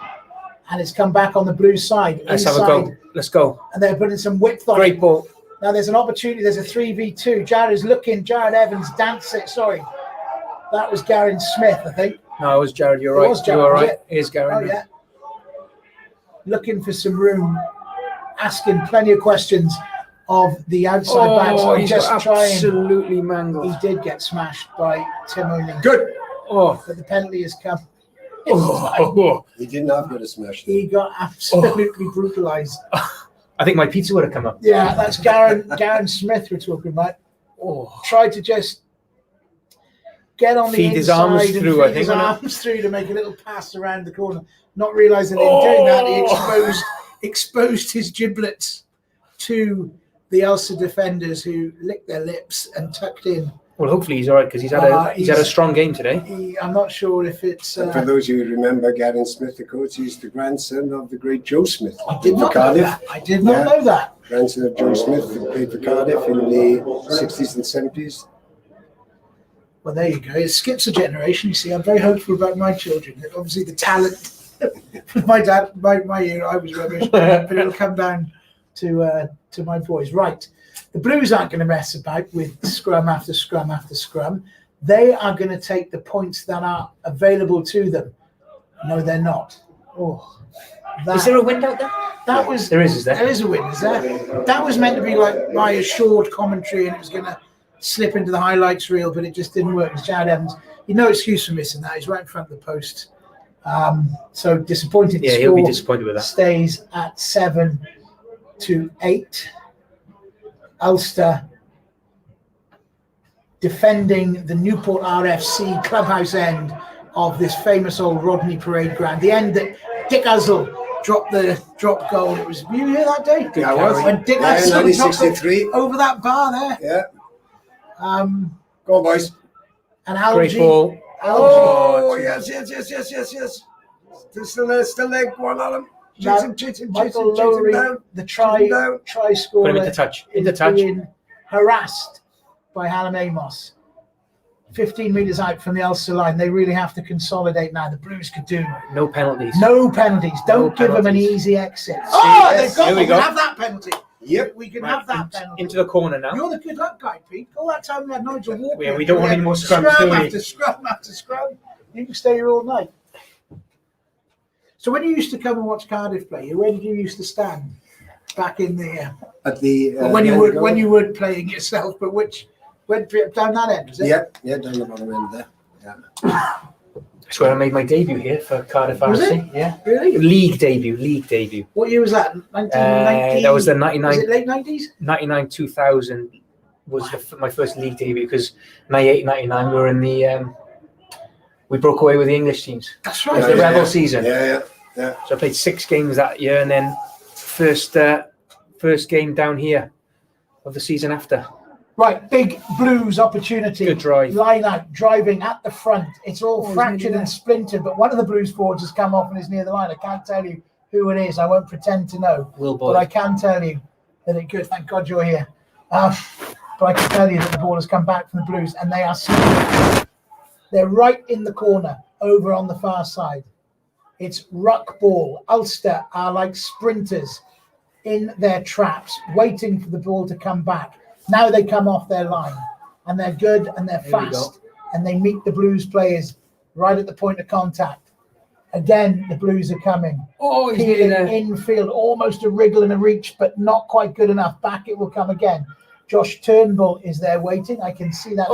And it's come back on the Blues side.
Let's have a go. Let's go.
And they're putting some width on it.
Great ball.
Now there's an opportunity. There's a 3v2. Jared is looking. Jared Evans dancing. Sorry. That was Garen Smith, I think.
No, it was Jared. You're right. You're right. Here's Garen.
Oh, yeah. Looking for some room. Asking plenty of questions of the outside backs.
He's just absolutely mangled.
He did get smashed by Tim O'Neill.
Good.
But the penalty has come.
He didn't have got a smash.
He got absolutely brutalised.
I think my pizza would have come up.
Yeah, that's Garen Smith we're talking about. Tried to just get on the inside
his arms
and
through,
feed
I think,
his arms through to make a little pass around the corner. Not realising in doing that, he exposed his giblets to the Ulster defenders, who licked their lips and tucked in.
Well, hopefully he's all right, because he's had a strong game today.
I'm not sure if it's...
for those of you who remember Garen Smith, of course, he's the grandson of the great Joe Smith.
I did not know that. I did not know that.
Grandson of Joe Smith, who played for Cardiff in the 60s and 70s.
Well, there you go. It skips a generation. You see, I'm very hopeful about my children. Obviously, the talent... my dad, my year, I was rubbish, but it'll come down to my boys. Right. The Blues aren't going to mess about with scrum after scrum after scrum. They are going to take the points that are available to them. No, they're not.
Is there a wind out there? There is there?
There is a wind, is there? That was meant to be like my assured commentary, and it was going to slip into the highlights reel, but it just didn't work. It's Jared Evans. No excuse for missing that. He's right in front of the post. So disappointed.
Yeah, he'll be disappointed with that.
Stays at 7-8. Ulster defending the Newport RFC clubhouse end of this famous old Rodney Parade ground. The end that Dick Uzzell dropped goal. It was, were you here that day?
Yeah, I was.
When Dick Uzzell dropped it over that bar there.
Yeah. Go on, boys.
And Algie.
Great ball.
Yes. Still there. Go on, Alan.
Michael Lowry, the try scorer,
put him into touch.
Being harassed by Hallam Amos. 15 metres out from the Ulster line. They really have to consolidate now. The Blues could do
no penalties.
No penalties. Don't give them an easy exit. They've got to have that penalty.
Yep.
We can
Right,
have that penalty.
into the corner now.
You're the good luck guy, Pete. All that time we had Nigel Walker.
Yeah, we don't want any more scrums,
Scrum
do we?
after scrum after scrum. You can stay here all night. So when you used to come and watch Cardiff play, where did you used to stand? Back in the
At the
when you weren't playing yourself, but went down that end, was it?
yeah, down the bottom end there.
That's where I made my debut here for Cardiff
Was
RC. Yeah.
Really?
League debut.
What year was that? 1990?
That was the 99.
Was it late 90s?
99 2000 was my first league debut because 98 99 we were in the we broke away with the English teams.
That's
It was
right.
the Rebel season.
Yeah.
So I played 6 games that year and then first game down here of the season after.
Right, big Blues opportunity.
Good drive.
Line out, driving at the front. It's all fractured and splintered, but one of the Blues forwards has come off and is near the line. I can't tell you who it is. I won't pretend to know.
Will
But I can tell you that it good. Thank God you're here. But I can tell you that the ball has come back from the Blues and they are they're right in the corner over on the far side. It's ruck ball. Ulster are like sprinters in their traps, waiting for the ball to come back. Now they come off their line and they're good and they're fast and they meet the Blues players right at the point of contact. Again, the Blues are coming.
Oh, he's
Peeling
getting
infield, almost a wriggle and a reach, but not quite good enough. Back it will come again. Josh Turnbull is there waiting. I can see that.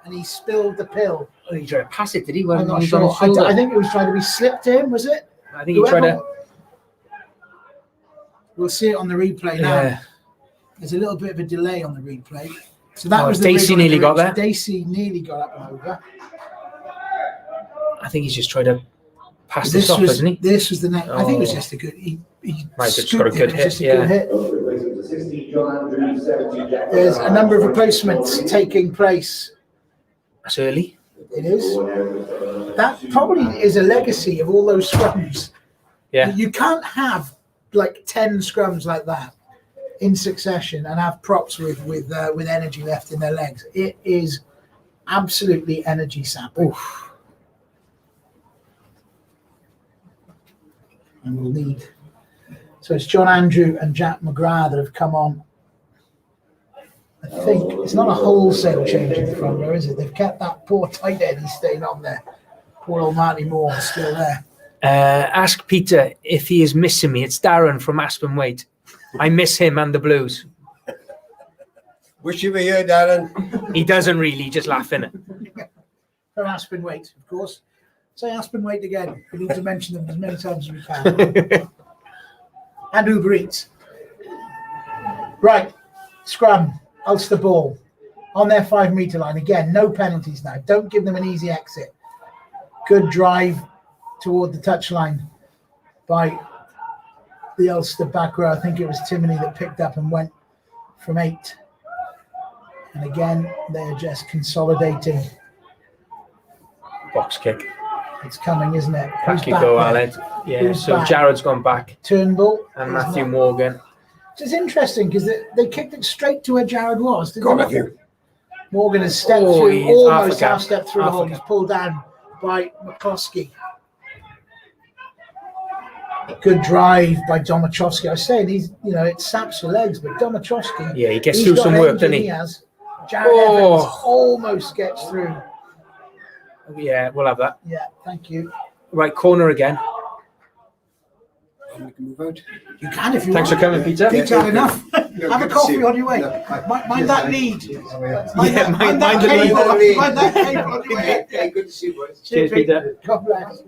And he spilled the pill.
Oh, he tried to pass it, did he?
I'm
When
not
he was on
sure.
his shoulder?
I think it was trying to be slipped to him, was it?
I think he tried to.
We'll see it on the replay now.
Yeah.
There's a little bit of a delay on the replay. So that
Oh,
was the
Dacey
wriggle
nearly
and
got
the
there.
reach. Dacey nearly got up and over.
I think he's just tried to pass this off, hasn't he?
This was the next. I think it was
Oh.
just a good. He
Might have just
scooped
got a good
it. It was
hit,
just a good hit. There's a number of replacements taking place.
That's early.
It is. That probably is a legacy of all those scrums.
Yeah.
You can't have like 10 scrums like that in succession and have props with energy left in their legs. It is absolutely energy sapping.
Oof.
And we'll need. So it's John Andrew and Jack McGrath that have come on. I think it's not a wholesale change in the front row, is it? They've kept that poor tight end. He's staying on there. Poor old Marty Moore is still there.
Ask Peter if he is missing me. It's Darren from Aspen Waite. I miss him and the Blues.
Wish you were here, Darren.
He doesn't really, just laughing.
From Aspen Waite, of course. Say Aspen Waite again. We need to mention them as many times as we can. And Uber Eats. Right, scrum, Ulster ball on their 5 metre line. Again, no penalties now. Don't give them an easy exit. Good drive toward the touchline by the Ulster back row. I think it was Timoney that picked up and went from 8. And again, they're just consolidating.
Box kick.
It's coming, isn't it?
Back you go, Alan. Yeah,
Who's
so
back?
Jared's gone back.
Turnbull.
And
is
Matthew
not.
Morgan.
It's interesting because they kicked it straight to where Jared was. Didn't
Go on,
they?
Matthew.
Morgan has stepped
Oh,
through,
he's
almost
half a
half
gap.
stepped through the
Half a
hole.
gap.
He's pulled down by McCloskey. Good drive by Domachowski. I was saying it saps your legs, but Domachowski.
Yeah, he gets
he's
through
got
some
an
work,
engine,
doesn't he?
has. Jared
Oh.
Evans almost gets through.
Yeah, we'll have that.
Yeah, thank you.
Right, corner again.
We can move out.
You can if you
Thanks for
want.
coming, Peter.
Pete's
Yeah,
had enough.
No,
Have a
good to see
coffee
you.
on your way.
No,
Mind that lead.
Yeah,
Mind
mind
that
the lead.
cable. Mind that cable on your way.
Yeah, good to see you, boys.
Cheers, Peter.
God bless.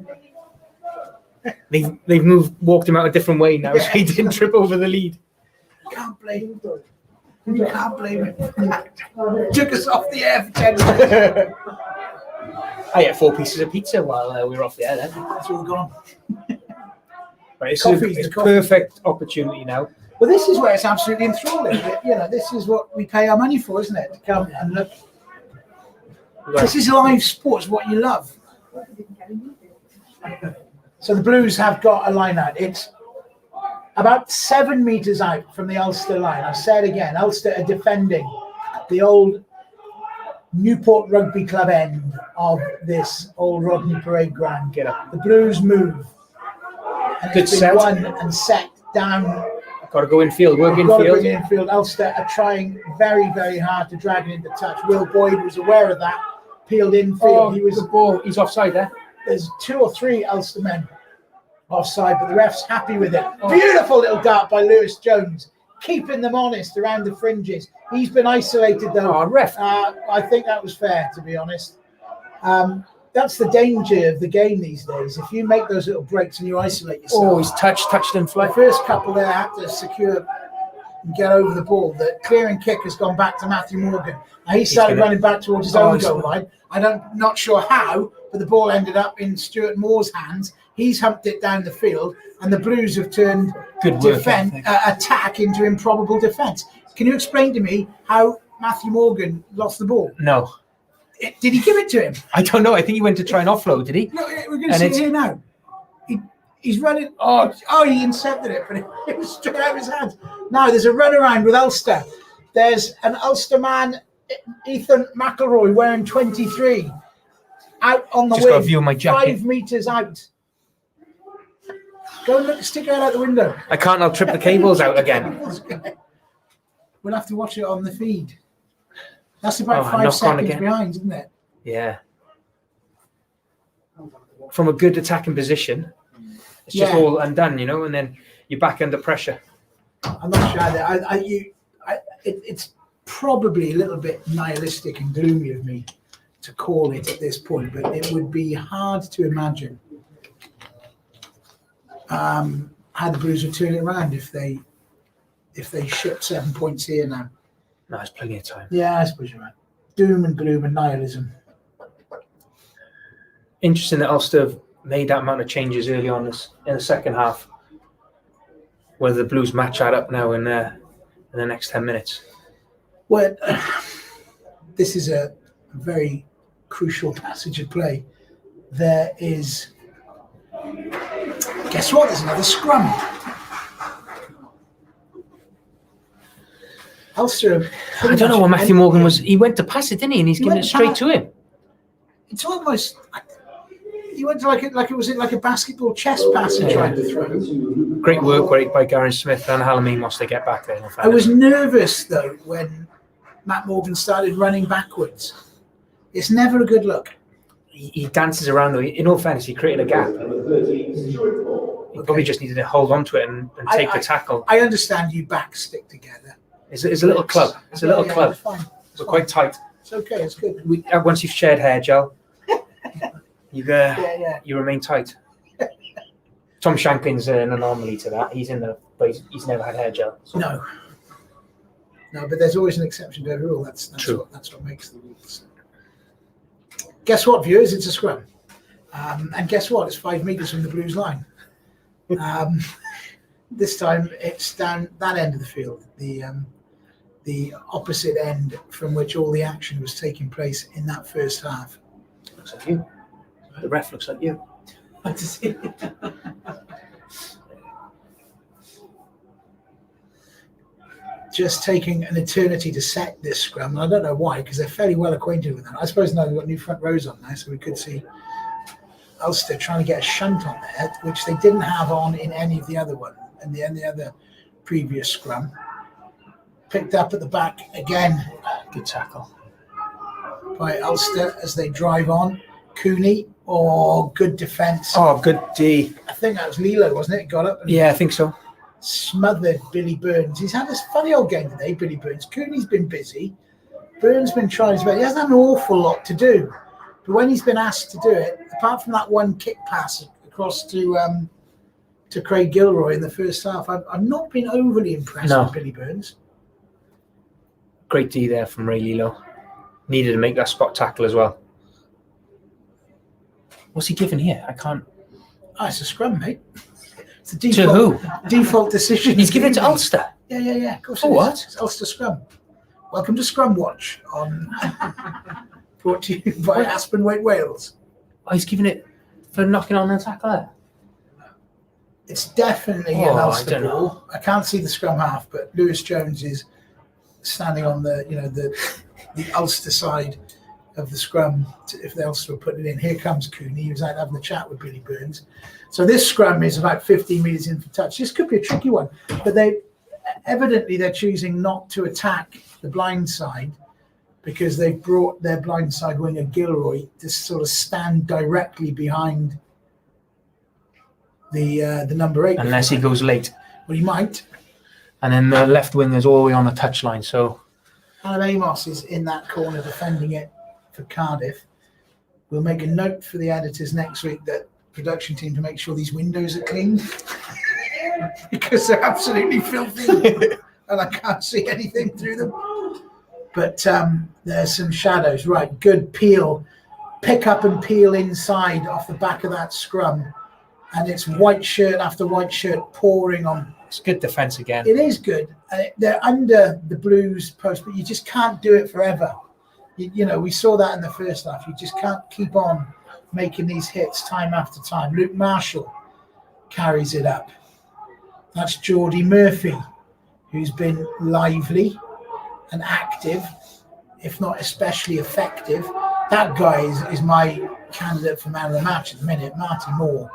They've walked him out a different way now, so he didn't trip over the lead.
Can't blame him. You can't blame him. Took us off the air for 10 minutes.
I ate 4 pieces of pizza while we were off the air then.
That's all gone.
Right, it's
Coffee's
a
the coffee.
perfect opportunity now.
Well, this is where it's absolutely enthralling. This is what we pay our money for, isn't it? To come and look. This is live sports, what you love. So the Blues have got a line out. It's about 7 metres out from the Ulster line. I've said again, Ulster are defending the old Newport Rugby Club end of this old Rodney Parade ground.
Get up.
The Blues move. And
Good
it's been
set.
won and set down
Got to go infield, work
Got to bring
infield.
it infield. Ulster are trying very, very hard to drag it into touch. Will Boyd was aware of that. Peeled infield. He was.
The ball. He's offside there.
There's 2 or 3 Ulster men offside, but the ref's happy with it. Beautiful little dart by Rhys Jones, keeping them honest around the fringes. He's been isolated though.
Oh, ref.
I think that was fair, to be honest. That's the danger of the game these days. If you make those little breaks and you isolate yourself.
Oh, he's touched and
The
fly.
first couple there had to secure and get over the ball. The clearing kick has gone back to Matthew Morgan. Now he started running back towards his own goal line. Not sure how, but the ball ended up in Stuart Moore's hands. He's humped it down the field, and the Blues have turned
Good work,
attack into improbable defence. Can you explain to me how Matthew Morgan lost the ball?
No.
Did he give it to him?
I don't know. I think he went to try and offload, did he?
No, we're going to see it here now. He's running. Oh, he intercepted it, but it was straight out of his hands. Now there's a run around with Ulster. There's an Ulster man, Ethan McElroy, wearing 23, out on the
Just
wing.
got a view of my jacket.
5 meters out. Go and look, stick out the window.
I can't. I'll trip the cables out again.
We'll have to watch it on the feed. That's about
Oh,
5
knock on
seconds
again.
behind, isn't it?
Yeah. From a good attacking position, it's just
Yeah.
all undone, and then you're back under pressure.
I'm not sure that it's probably a little bit nihilistic and gloomy of me to call it at this point, but it would be hard to imagine how the Blues would turn it around if they shipped 7 points here now.
No, there's plenty of time.
Yeah, I suppose you're right. Doom and gloom and nihilism.
Interesting that Ulster have made that amount of changes early on in the second half. Whether the Blues match that up now in the next 10 minutes.
Well, this is a very crucial passage of play. There is. Guess what? There's another scrum. Ulster.
I don't know what Matthew Morgan was. He went to pass it, didn't he? And he's giving it straight to him.
It's almost. He went to like it was like a basketball chess pass he tried to throw.
Great work by Gareth Smith and Hallamine once they get back there.
I was nervous though when Matt Morgan started running backwards. It's never a good look.
He dances around though. In all fairness, he created a gap. He probably just needed to hold on to it and take the tackle.
I understand you backs stick together.
It's a little club. It's a little club.
It's fine.
We're quite tight.
It's okay. It's good.
Once you've shared hair gel, you remain tight. Tom Shanklin's an anomaly to that. He's in the, but he's never had hair gel. So.
No, but there's always an exception to every rule. That's
True.
That's what makes the rules. Guess what, viewers? It's a scrum, and guess what? It's 5 meters from the Blues line. This time it's down that end of the field, the opposite end from which all the action was taking place in that first half.
Looks like you. The ref looks like you.
Just taking an eternity to set this scrum. And I don't know why, because they're fairly well acquainted with that. I suppose now they've got new front rows on now, so we could see Ulster trying to get a shunt on there, which they didn't have on in any of the other one, and the other previous scrum. Picked up at the back again.
Good tackle
By Ulster as they drive on. Cooney, good defence.
Oh, good D.
I think that was Lilo, wasn't it? Got up and
Yeah, I think so.
smothered Billy Burns. He's had this funny old game today, Billy Burns. Cooney's been busy. Burns been trying his best. He hasn't had an awful lot to do. But when he's been asked to do it, apart from that one kick pass across to Craig Gilroy in the first half, I've not been overly impressed with Billy Burns.
Great D there from Ray Lilo. Needed to make that spot tackle as well. What's he giving here? I can't.
Oh, it's a scrum, mate. It's a
To who?
Default decision.
He's giving it to Ulster.
Yeah. Of course.
For what?
It's Ulster Scrum. Welcome to Scrum Watch on brought to you by Aspen, Waite, Wales.
Oh, he's giving it for knocking on the tackler.
It's definitely an Ulster ball. I can't see the scrum half, but Rhys Jones is standing on the Ulster side of the scrum. If the Ulster were putting it in, here comes Cooney. He was out having a chat with Billy Burns. So this scrum is about 15 metres in for touch. This could be a tricky one, but evidently they're choosing not to attack the blind side because they've brought their blind side winger Gilroy to sort of stand directly behind the number 8.
Unless he goes late.
Well, he might.
And then the left wing is all the way on the touchline. So
Alan Amos is in that corner defending it for Cardiff. We'll make a note for the editors next week, that production team, to make sure these windows are clean because they're absolutely filthy and I can't see anything through them. But there's some shadows. Right, good peel. Pick up and peel inside off the back of that scrum. And it's white shirt after white shirt pouring on.
it's good defence again.
It is good. They're under the Blues post, but you just can't do it forever. You know, we saw that in the first half. You just can't keep on making these hits time after time. Luke Marshall carries it up. That's Geordie Murphy, who's been lively and active, if not especially effective. That guy is my candidate for man of the match at the minute. Marty Moore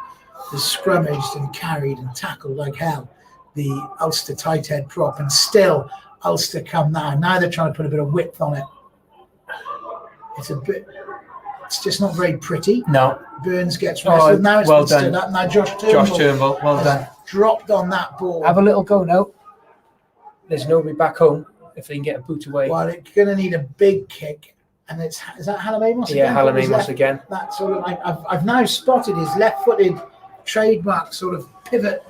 has scrummaged and carried and tackled like hell the Ulster tight head prop, and still Ulster come now. Now they're trying to put a bit of width on it. It's just not very pretty.
No.
Burns gets wrestled. Now it's
well
been stood
done.
up. Now Josh Turnbull
well
has
done.
dropped on that ball.
Have a little go now. There's nobody back home if they can get a boot away.
Well, it's going to need a big kick. And is that Hallam Amos again?
Yeah, Hallam Amos again.
That sort of, I've now spotted his left-footed trademark sort of pivot.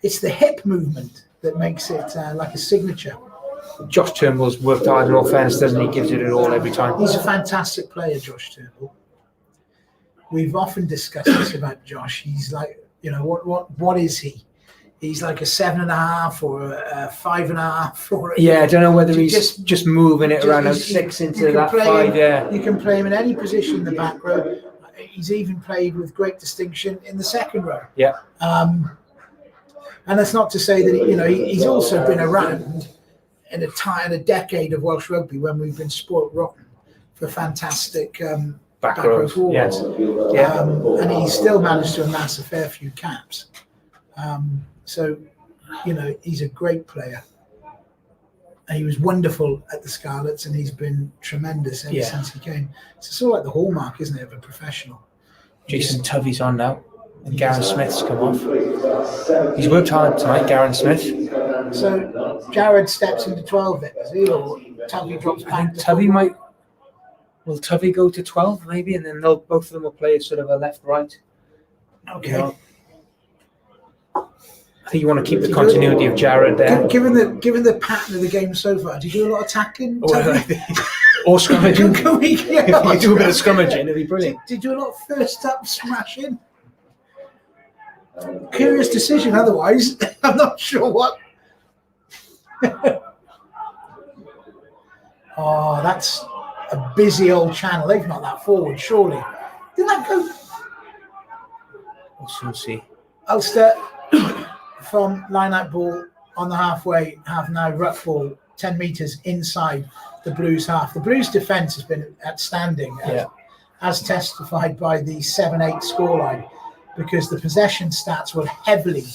It's the hip movement that makes it like a signature.
Josh Turnbull's worked hard in all fairness, doesn't he? Gives it all every time.
He's a fantastic player, Josh Turnbull. We've often discussed this about Josh. He's like, you know, what is he? He's like a 7.5 or a 5.5 or
I don't know whether he's just moving it around a 6 into that 5. Yeah,
you can play him in any position in the back row. He's even played with great distinction in the second row.
Yeah.
And that's not to say that he's also been around in a decade of Welsh rugby when we've been spoilt rotten for fantastic back row forwards.
Yes.
And he's still managed to amass a fair few caps. So, he's a great player. And he was wonderful at the Scarlets, and he's been tremendous ever since he came. So it's sort of like the hallmark, isn't it, of a professional?
Jason Tovey's on now, and Garen Smith's come off. He's worked hard tonight, Garen Smith.
So Jared steps into 12 then, does he? Or Tovey drops back?
Tovey might. Will Tovey go to 12 maybe, and then both of them will play sort of a left-right.
Okay.
I think you want to keep the continuity of Jared there.
Given the pattern of the game so far, do you do a lot of tackling?
Or scrummaging.
If
you do a bit of scrummaging, it'd be brilliant.
Did you do a lot of first up smashing? Curious decision otherwise. I'm not sure what. Oh, that's a busy old channel. They've not that forward, surely. Didn't that go?
We'll soon see.
Ulster from line-out ball on the halfway, half now ruck ball, 10 metres inside the Blues half. The Blues defence has been outstanding, as testified by the 7-8 scoreline, because the possession stats will heavily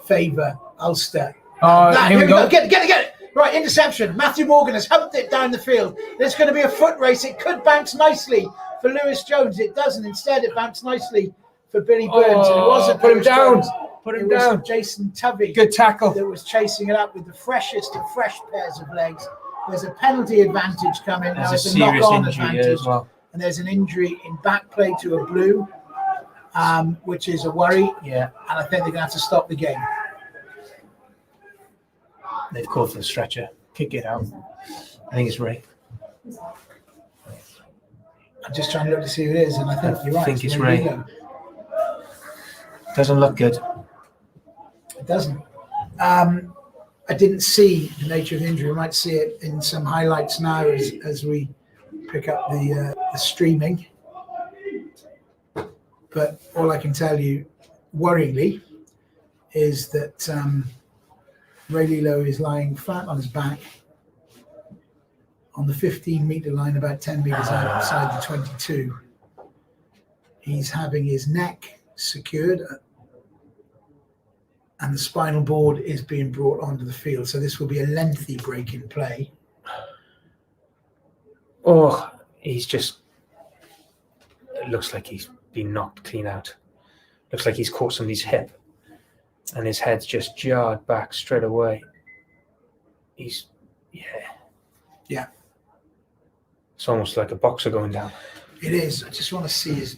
favour Ulster.
Here we go.
Get it. Right, interception. Matthew Morgan has humped it down the field. There's going to be a foot race. It could bounce nicely for Lewis Jones. It doesn't. Instead, it bounced nicely for Billy Burns. And it wasn't
put him
Lewis
down.
Jones.
Put him
It was
down.
Jason Tovey.
Good tackle.
That was chasing it up with the freshest of fresh pairs of legs. There's a penalty advantage coming.
There's
now
a serious injury here as well.
And there's an injury in back play to a blue, which is a worry.
Yeah.
And I think they're going to have to stop the game.
They've called for the stretcher. Kick it out. I think it's Ray.
I'm just trying to look to see who it is, and I think you're right.
I think it's Ray. Doesn't look good.
It doesn't. I didn't see the nature of the injury. We might see it in some highlights now as we pick up the streaming. But all I can tell you, worryingly, is that Ray Lilo is lying flat on his back on the 15-metre line, about 10 metres outside the 22. He's having his neck secured and the spinal board is being brought onto the field. So this will be a lengthy break in play.
Oh, he's just. It looks like he's been knocked clean out. Looks like he's caught somebody's hip, and his head's just jarred back straight away. He's,
Yeah.
It's almost like a boxer going down.
It is. I just want to see his.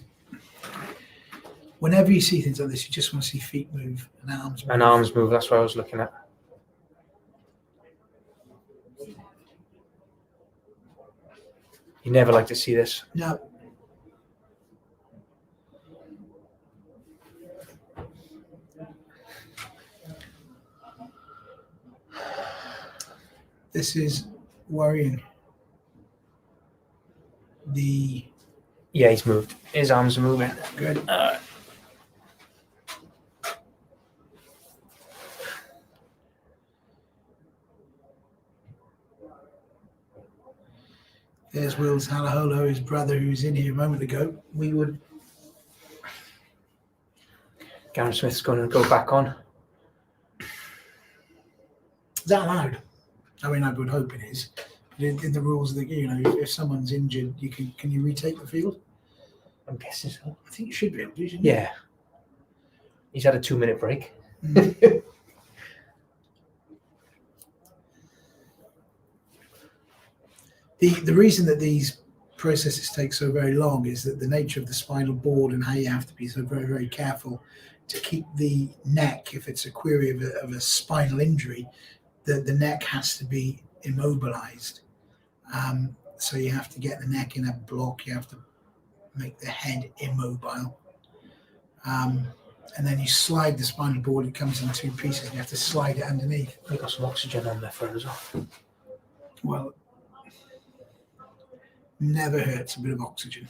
Whenever you see things like this, you just want to see feet move and arms move.
And arms move. That's what I was looking at. You never like to see this.
No. This is worrying.
Yeah, he's moved. His arms are moving.
Good. There's Will's Halaholo, his brother, who's in here a moment ago.
Gavin Smith's going to go back on.
Is that allowed? I mean, I would hope it is. But in the rules, that if someone's injured, can you retake the field?
I'm guessing so.
I think you should be able to, shouldn't you?
Yeah. He's had a 2-minute break.
Mm. The reason that these processes take so very long is that the nature of the spinal board and how you have to be so very, very careful to keep the neck, if it's a query of a spinal injury, the neck has to be immobilized. So you have to get the neck in a block, you have to make the head immobile. And then you slide the spinal board, it comes in 2 pieces, and you have to slide it underneath.
We've got some oxygen on there for it as well.
Well, never hurts a bit of oxygen.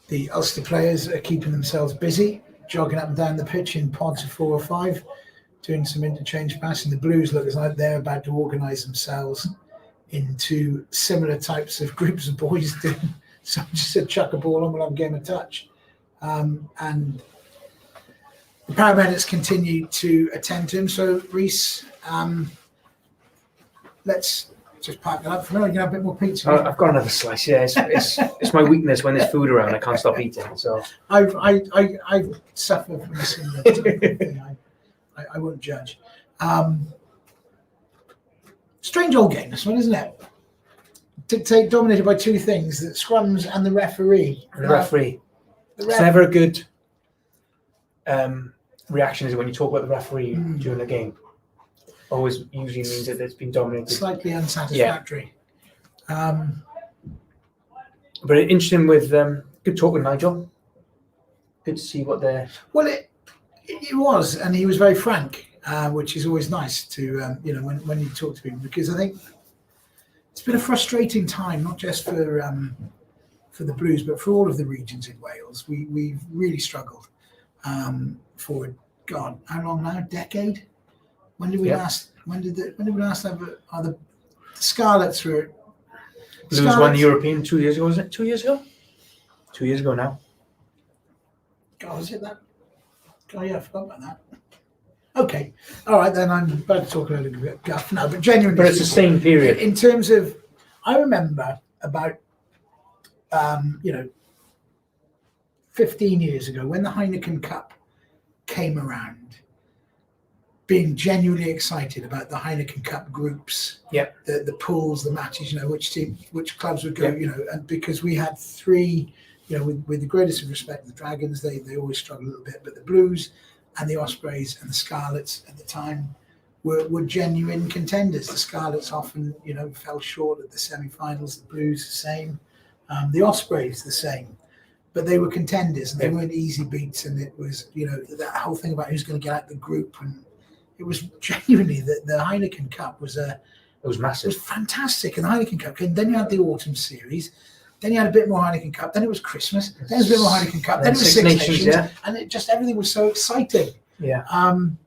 The Ulster players are keeping themselves busy, jogging up and down the pitch in pods of 4 or 5, doing some interchange passing. The Blues look as like they're about to organise themselves into similar types of groups of boys doing. So just said chuck a ball on, we'll have a game of touch. And the paramedics continue to attend to him. So Rhys, let's just pack it up for a minute. You can have a bit more pizza.
I've got another slice. Yeah, it's my weakness when there's food around. I can't stop eating. So
I suffer from a similar type of thing. I won't judge. Strange old game, this one, isn't it? Dominated by 2 things: the scrums and the referee.
The referee. It's never a good reaction, is it, when you talk about the referee during the game? Always usually means that it's been dominated.
Slightly unsatisfactory.
Yeah. But interesting with good talk with Nigel. Good to see what they're.
Well, it was, and he was very frank, which is always nice to when you talk to people, because I think it's been a frustrating time, not just for the Blues, but for all of the regions in Wales. We've really struggled for God, how long now? A decade? When did we last? When did we last have? The Scarlets were.
Blues won the European 2 years ago, was it? 2 years ago? 2 years ago now.
God, was it that? Oh yeah, I forgot about that. Okay, all right then. I'm about to talk a little bit guff now, but genuinely.
But it's the same period.
In terms of, I remember about 15 years ago when the Heineken Cup came around, being genuinely excited about the Heineken Cup groups, the pools, the matches, which clubs would go, and because we had 3, with the greatest of respect, the Dragons, they always struggle a little bit, but the Blues and the Ospreys and the Scarlets at the time were genuine contenders. The Scarlets often, fell short at the semi-finals, the Blues the same, the Ospreys the same. But they were contenders and they weren't easy beats, and it was, that whole thing about who's going to get out the group, and it was genuinely the Heineken Cup was it was massive. It was fantastic, and the Heineken Cup came. Then you had the autumn series, then you had a bit more Heineken Cup, then it was Christmas, then it was a bit more Heineken Cup, then it was Six Nations, and it just everything was so exciting.
Yeah.
And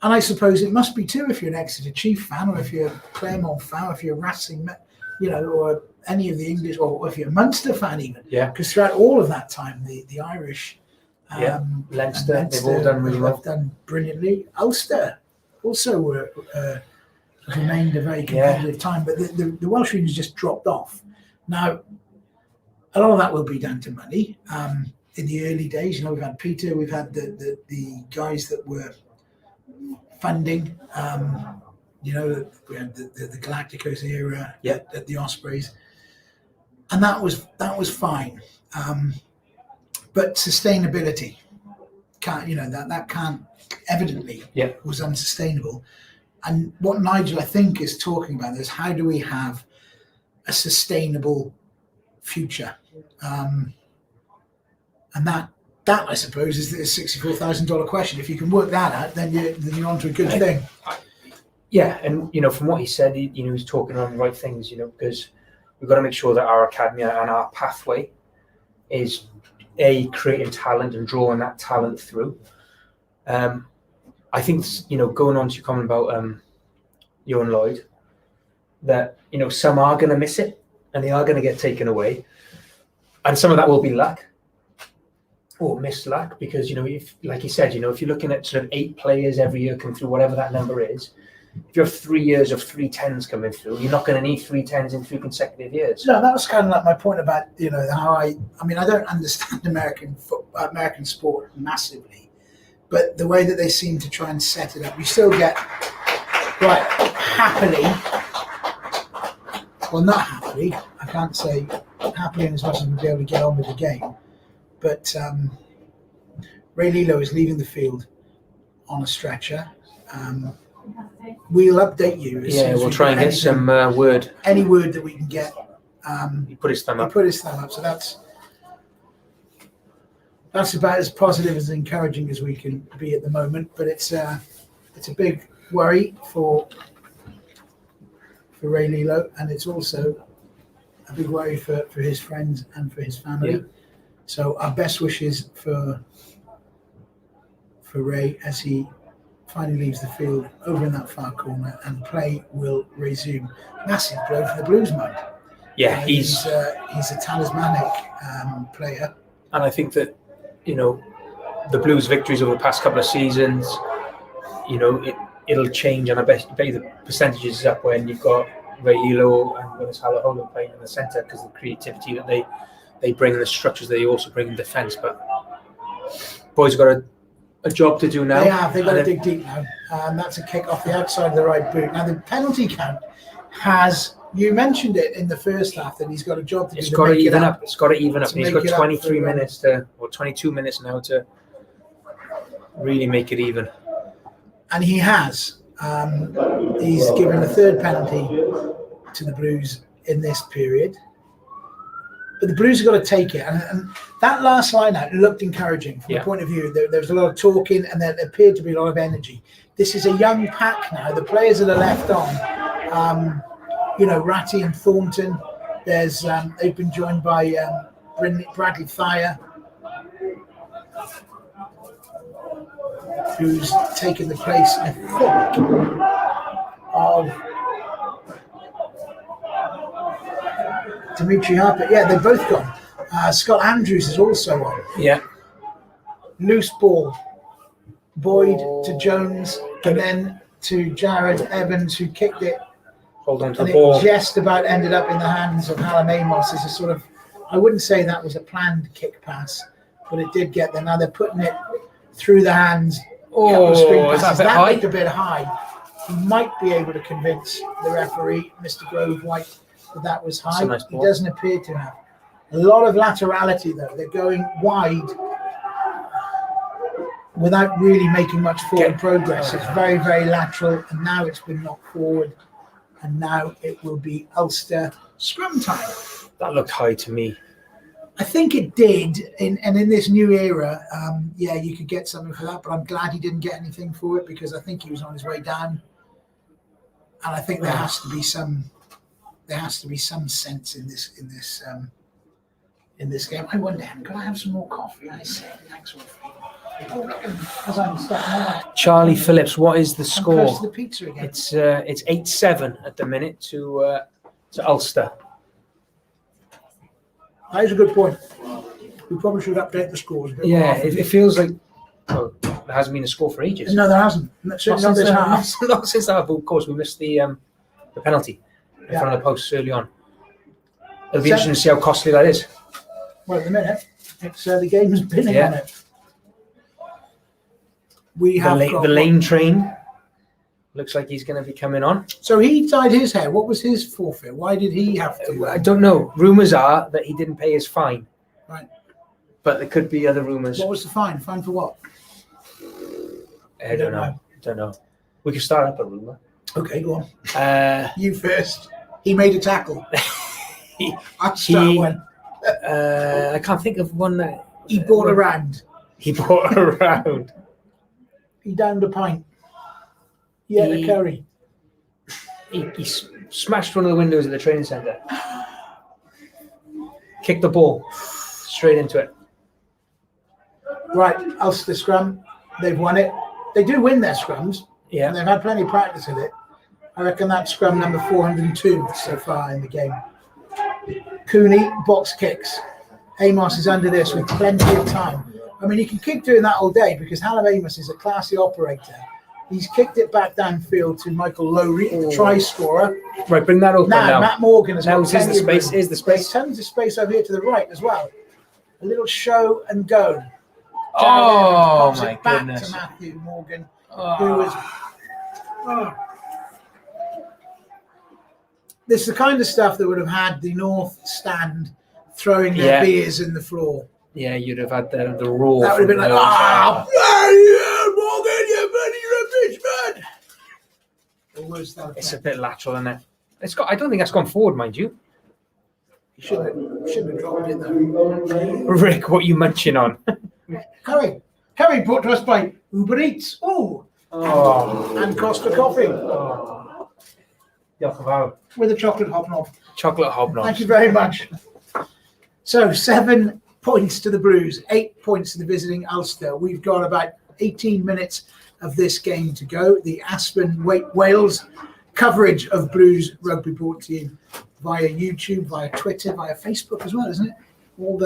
I suppose it must be too if you're an Exeter Chief fan, or if you're a Claremont fan, or if you're a Racing, or any of the English, or if you're a Munster fan even,
Yeah.
because throughout all of that time, the Irish,
Leinster,
and
they've all done really well.
have done brilliantly. Ulster also were remained a very competitive time, but the Welsh regions just dropped off. Now, a lot of that will be down to money. In the early days, we've had Peter, we've had the guys that were funding. We had the Galacticos era at the Ospreys, and that was fine. But sustainability can't, that can't evidently was unsustainable. And what Nigel, I think, is talking about is how do we have a sustainable future? And that I suppose is the $64,000 question. If you can work that out, then you're onto a good thing.
Yeah, and from what he said, he's talking on the right things. Because we've got to make sure that our academy and our pathway is creating talent and drawing that talent through. I think going on to your comment about Ewan Lloyd, that some are going to miss it and they are going to get taken away, and some of that will be luck. Or missed luck, because if, like you said, if you're looking at sort of 8 players every year come through, whatever that number is, if you have 3 years of 3 10s coming through, you're not going to need 3 10s in 3 consecutive years.
No, that was kind of like my point about how I don't understand American sport massively, but the way that they seem to try and set it up, you still get happily. Well, not happily. I can't say happily in as much as we'll be able to get on with the game. But Ray Lilo is leaving the field on a stretcher. We'll update you.
We'll try and get some word.
Any word that we can get.
He put his thumb up.
So that's about as positive as encouraging as we can be at the moment. But it's a big worry for Ray Lilo, and it's also a big worry for his friends and for his family. Yeah. So our best wishes for Ray as he finally leaves the field over in that far corner, and play will resume. Massive blow for the Blues, mind.
Yeah,
he's a talismanic player,
and I think that the Blues' victories over the past couple of seasons, it'll change, and I bet you the percentages is up when you've got Ray Lilo and Willis Halahola playing in the centre, because of the creativity that they bring in the structures they also bring in defence. But boys have got a job to do now.
They've got to dig deep now. That's a kick off the outside of the right boot. Now the penalty count you mentioned it in the first half that he's got a job to do. It's got to even up.
It's got to even up. He's got 23 minutes or 22 minutes now to really make it even.
And he has. He's given a third penalty to the Blues in this period. But the Blues have got to take it. And that last line out looked encouraging from the point of view. There was a lot of talking, and there appeared to be a lot of energy. This is a young pack now. The players that are left on, Ratty and Thornton. They've been joined by Bradley Thayer, who's taken the place, I think, of Dimitri Harper. Yeah, they've both gone. Scott Andrews is also on.
Yeah.
Loose ball. Boyd to Jones, and then to Jared Evans, who kicked it.
Hold on to
the
ball.
It just about ended up in the hands of Hallam Amos as a sort of, I wouldn't say that was a planned kick pass, but it did get there. Now they're putting it through the hands.
Is that a bit high?
Looked a bit high. He might be able to convince the referee, Mr. Grove Waite, that was high.
Nice
he doesn't appear to have. A lot of laterality though. They're going wide without really making much forward progress. It's very, very lateral, and now it's been knocked forward, and now it will be Ulster scrum time.
That looked high to me.
I think it did, in this new era, you could get something for that, but I'm glad he didn't get anything for it, because I think he was on his way down, and I think there has to be some sense in this game. I wonder, could I have some more coffee? I say, thanks for
Charlie Phillips, what is the score?
Close to the pizza again.
It's 8-7 at the minute to Ulster.
That is a good point. We probably should update the scores a bit more
Yeah,
often.
it feels like there hasn't been a score for ages.
No, there hasn't. Certainly not this half.
Not since that, but of course we missed the penalty in
Yeah.
front of the posts early on. It'll be interesting to see how costly that is.
Well, at the minute, it's the game's pinning
Yeah.
on it. We have got
The lane train looks like he's going to be coming on.
So he dyed his hair. What was his forfeit? Why did he have to?
I don't know. Rumours are that he didn't pay his fine.
Right.
But there could be other rumours.
What was the fine? Fine for what?
I don't know. We could start up a rumour.
Okay, go on. You first. He made a tackle. I'll start one.
I can't think of one that
He bought a round.
he brought around.
He downed a pint. He had a curry.
He smashed one of the windows at the training centre. Kicked the ball straight into it.
Right, Ulster scrum. They've won it. They do win their scrums.
Yeah.
And they've had plenty of practice with it. I reckon that's scrum number 402 so far in the game. Cooney, box kicks. Amos is under this with plenty of time. I mean, he can keep doing that all day because Hallam Amos is a classy operator. He's kicked it back downfield to Michael Lowry, the try scorer.
Right, bring that open now.
Matt Morgan has
Now
got
here's the
plenty of
space.
room.
Here's the space.
There's tons of space over here to the right as well. A little show and go.
Oh,
Pops
my
it back
goodness.
to Matthew Morgan, who was. This is the kind of stuff that would have had the North stand throwing their
Yeah.
beers in the floor.
Yeah, you'd have had the roar.
That would have been
from
like,
those.
Morgan, you bloody rubbish man. Or worse than
It's
that.
a bit lateral, isn't it? I don't think that's gone forward, mind you.
You shouldn't have dropped it though.
Rick, what are you munching on?
Curry brought to us by Uber Eats. Oh, and Costa Coffee with a chocolate hobnob.
Chocolate hobnob.
Thank you very much. So 7 points to the Blues, 8 points to the visiting Ulster. We've got about 18 minutes of this game to go. The Aspen Waite Wales coverage of Blues rugby brought to you via YouTube, via Twitter, via Facebook as well, isn't it? All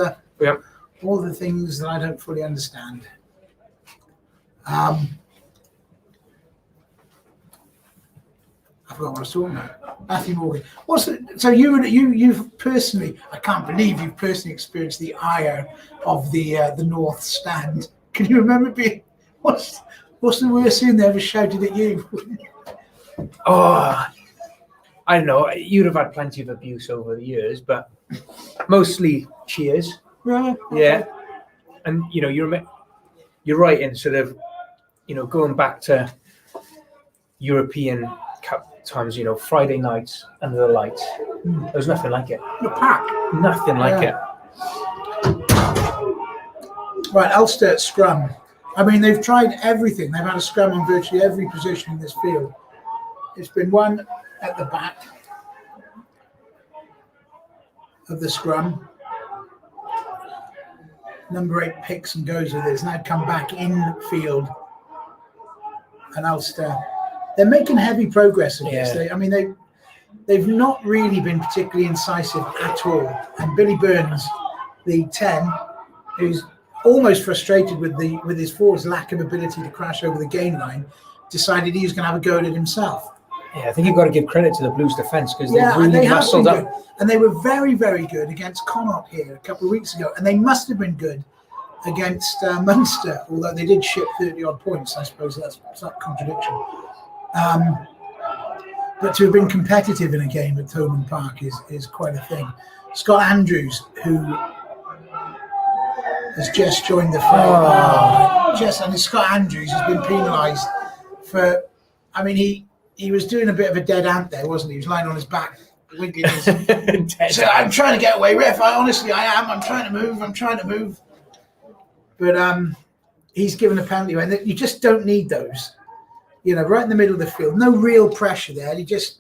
the things that I don't fully understand. I forgot what I was talking about. Matthew Morgan. So you've personally, I can't believe you've personally experienced the ire of the North stand. Can you remember being what's the worst thing they ever shouted at you?
Oh, I don't know. You'd have had plenty of abuse over the years, but mostly cheers. Yeah, and you're right in sort of going back to European Cup times. Friday nights under the lights. There was nothing like it.
The pack.
Nothing like it.
Right, Ulster scrum. I mean, they've tried everything. They've had a scrum on virtually every position in this field. It's been one at the back of the scrum. Number 8 picks and goes with it. It's now come back in field. And Ulster, they're making heavy progress in this. They've not really been particularly incisive at all. And Billy Burns, the 10, who's almost frustrated with his forwards' lack of ability to crash over the gain line, decided he was going to have a go at it himself.
Yeah, I think you've got to give credit to the Blues defence because
Yeah,
they've really
they have
muscled
been
up.
good. And they were very, very good against Connacht here a couple of weeks ago. And they must have been good against Munster, although they did ship 30-odd points. I suppose that's a contradiction. But to have been competitive in a game at Thomond Park is quite a thing. Scott Andrews, who has just joined the fray. And Scott Andrews has been penalised for, I mean, he was doing a bit of a dead ant there, wasn't he? He was lying on his back, wiggling his... So I'm trying to get away, ref. I am. I'm trying to move. But he's given a penalty, and you just don't need those. Right in the middle of the field, no real pressure there. You just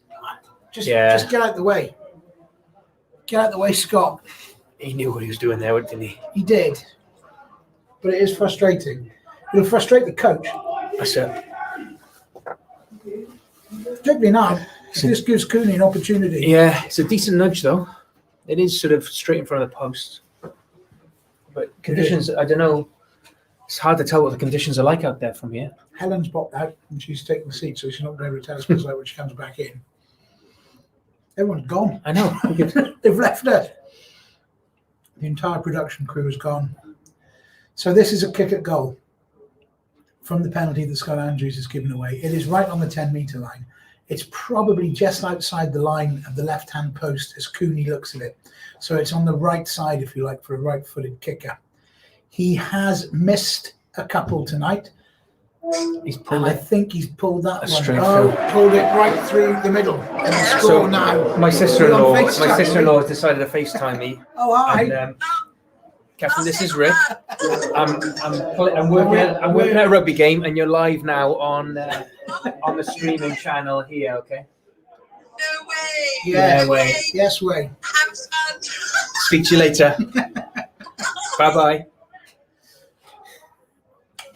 get out the way. Get out the way, Scott.
He knew what he was doing there, didn't he?
He did. But it is frustrating. It'll frustrate the coach.
That's it.
Particularly now, this gives Cooney an opportunity.
Yeah, it's a decent nudge though. It is sort of straight in front of the post. But conditions, I don't know. It's hard to tell what the conditions are like out there from here.
Helen's popped out and she's taken the seat, so she's not going to tell us what's like when she comes back in. Everyone's gone.
I know.
They've left her. The entire production crew is gone. So this is a kick at goal from the penalty that Scott Andrews has given away. It is right on the 10-metre line. It's probably just outside the line of the left-hand post as Cooney looks at it. So it's on the right side, if you like, for a right-footed kicker. He has missed a couple tonight.
He's pulled
I
it.
think he's pulled that one.
Straight
Oh,
through.
pulled it right through the middle. And the score
So
now.
my sister-in-law,
We're on FaceTime.
has decided to FaceTime me.
Oh, hi.
And, Captain, this is Rick. I'm working at a rugby game, and you're live now on the streaming channel here. Okay.
No way.
Yeah,
way.
Yes, way.
Have fun.
Speak to you later. Bye bye.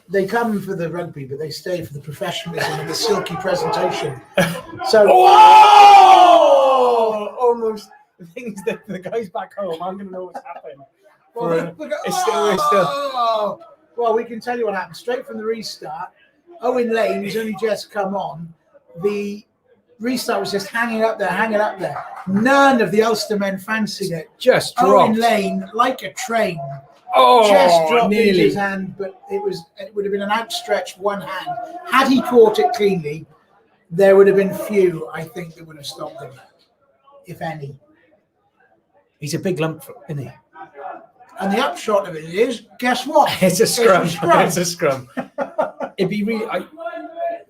They come for the rugby, but they stay for the professionalism and the silky presentation. So,
Oh! Almost. The thing is that the guys back home aren't going to know what's happened.
Well, we can tell you what happened. Straight from the restart, Owen Lane, who's only just come on, the restart was just hanging up there. None of the Ulster men fancied it.
Just
Owen
dropped.
Lane, like a train,
Oh,
just dropped into
nearly.
his hand, but it would have been an outstretched one hand. Had he caught it cleanly, there would have been few, I think, that would have stopped him, if any.
He's a big lump, isn't he?
And the upshot of it is, guess what?
It's a scrum.
It's a scrum.
It'd be really.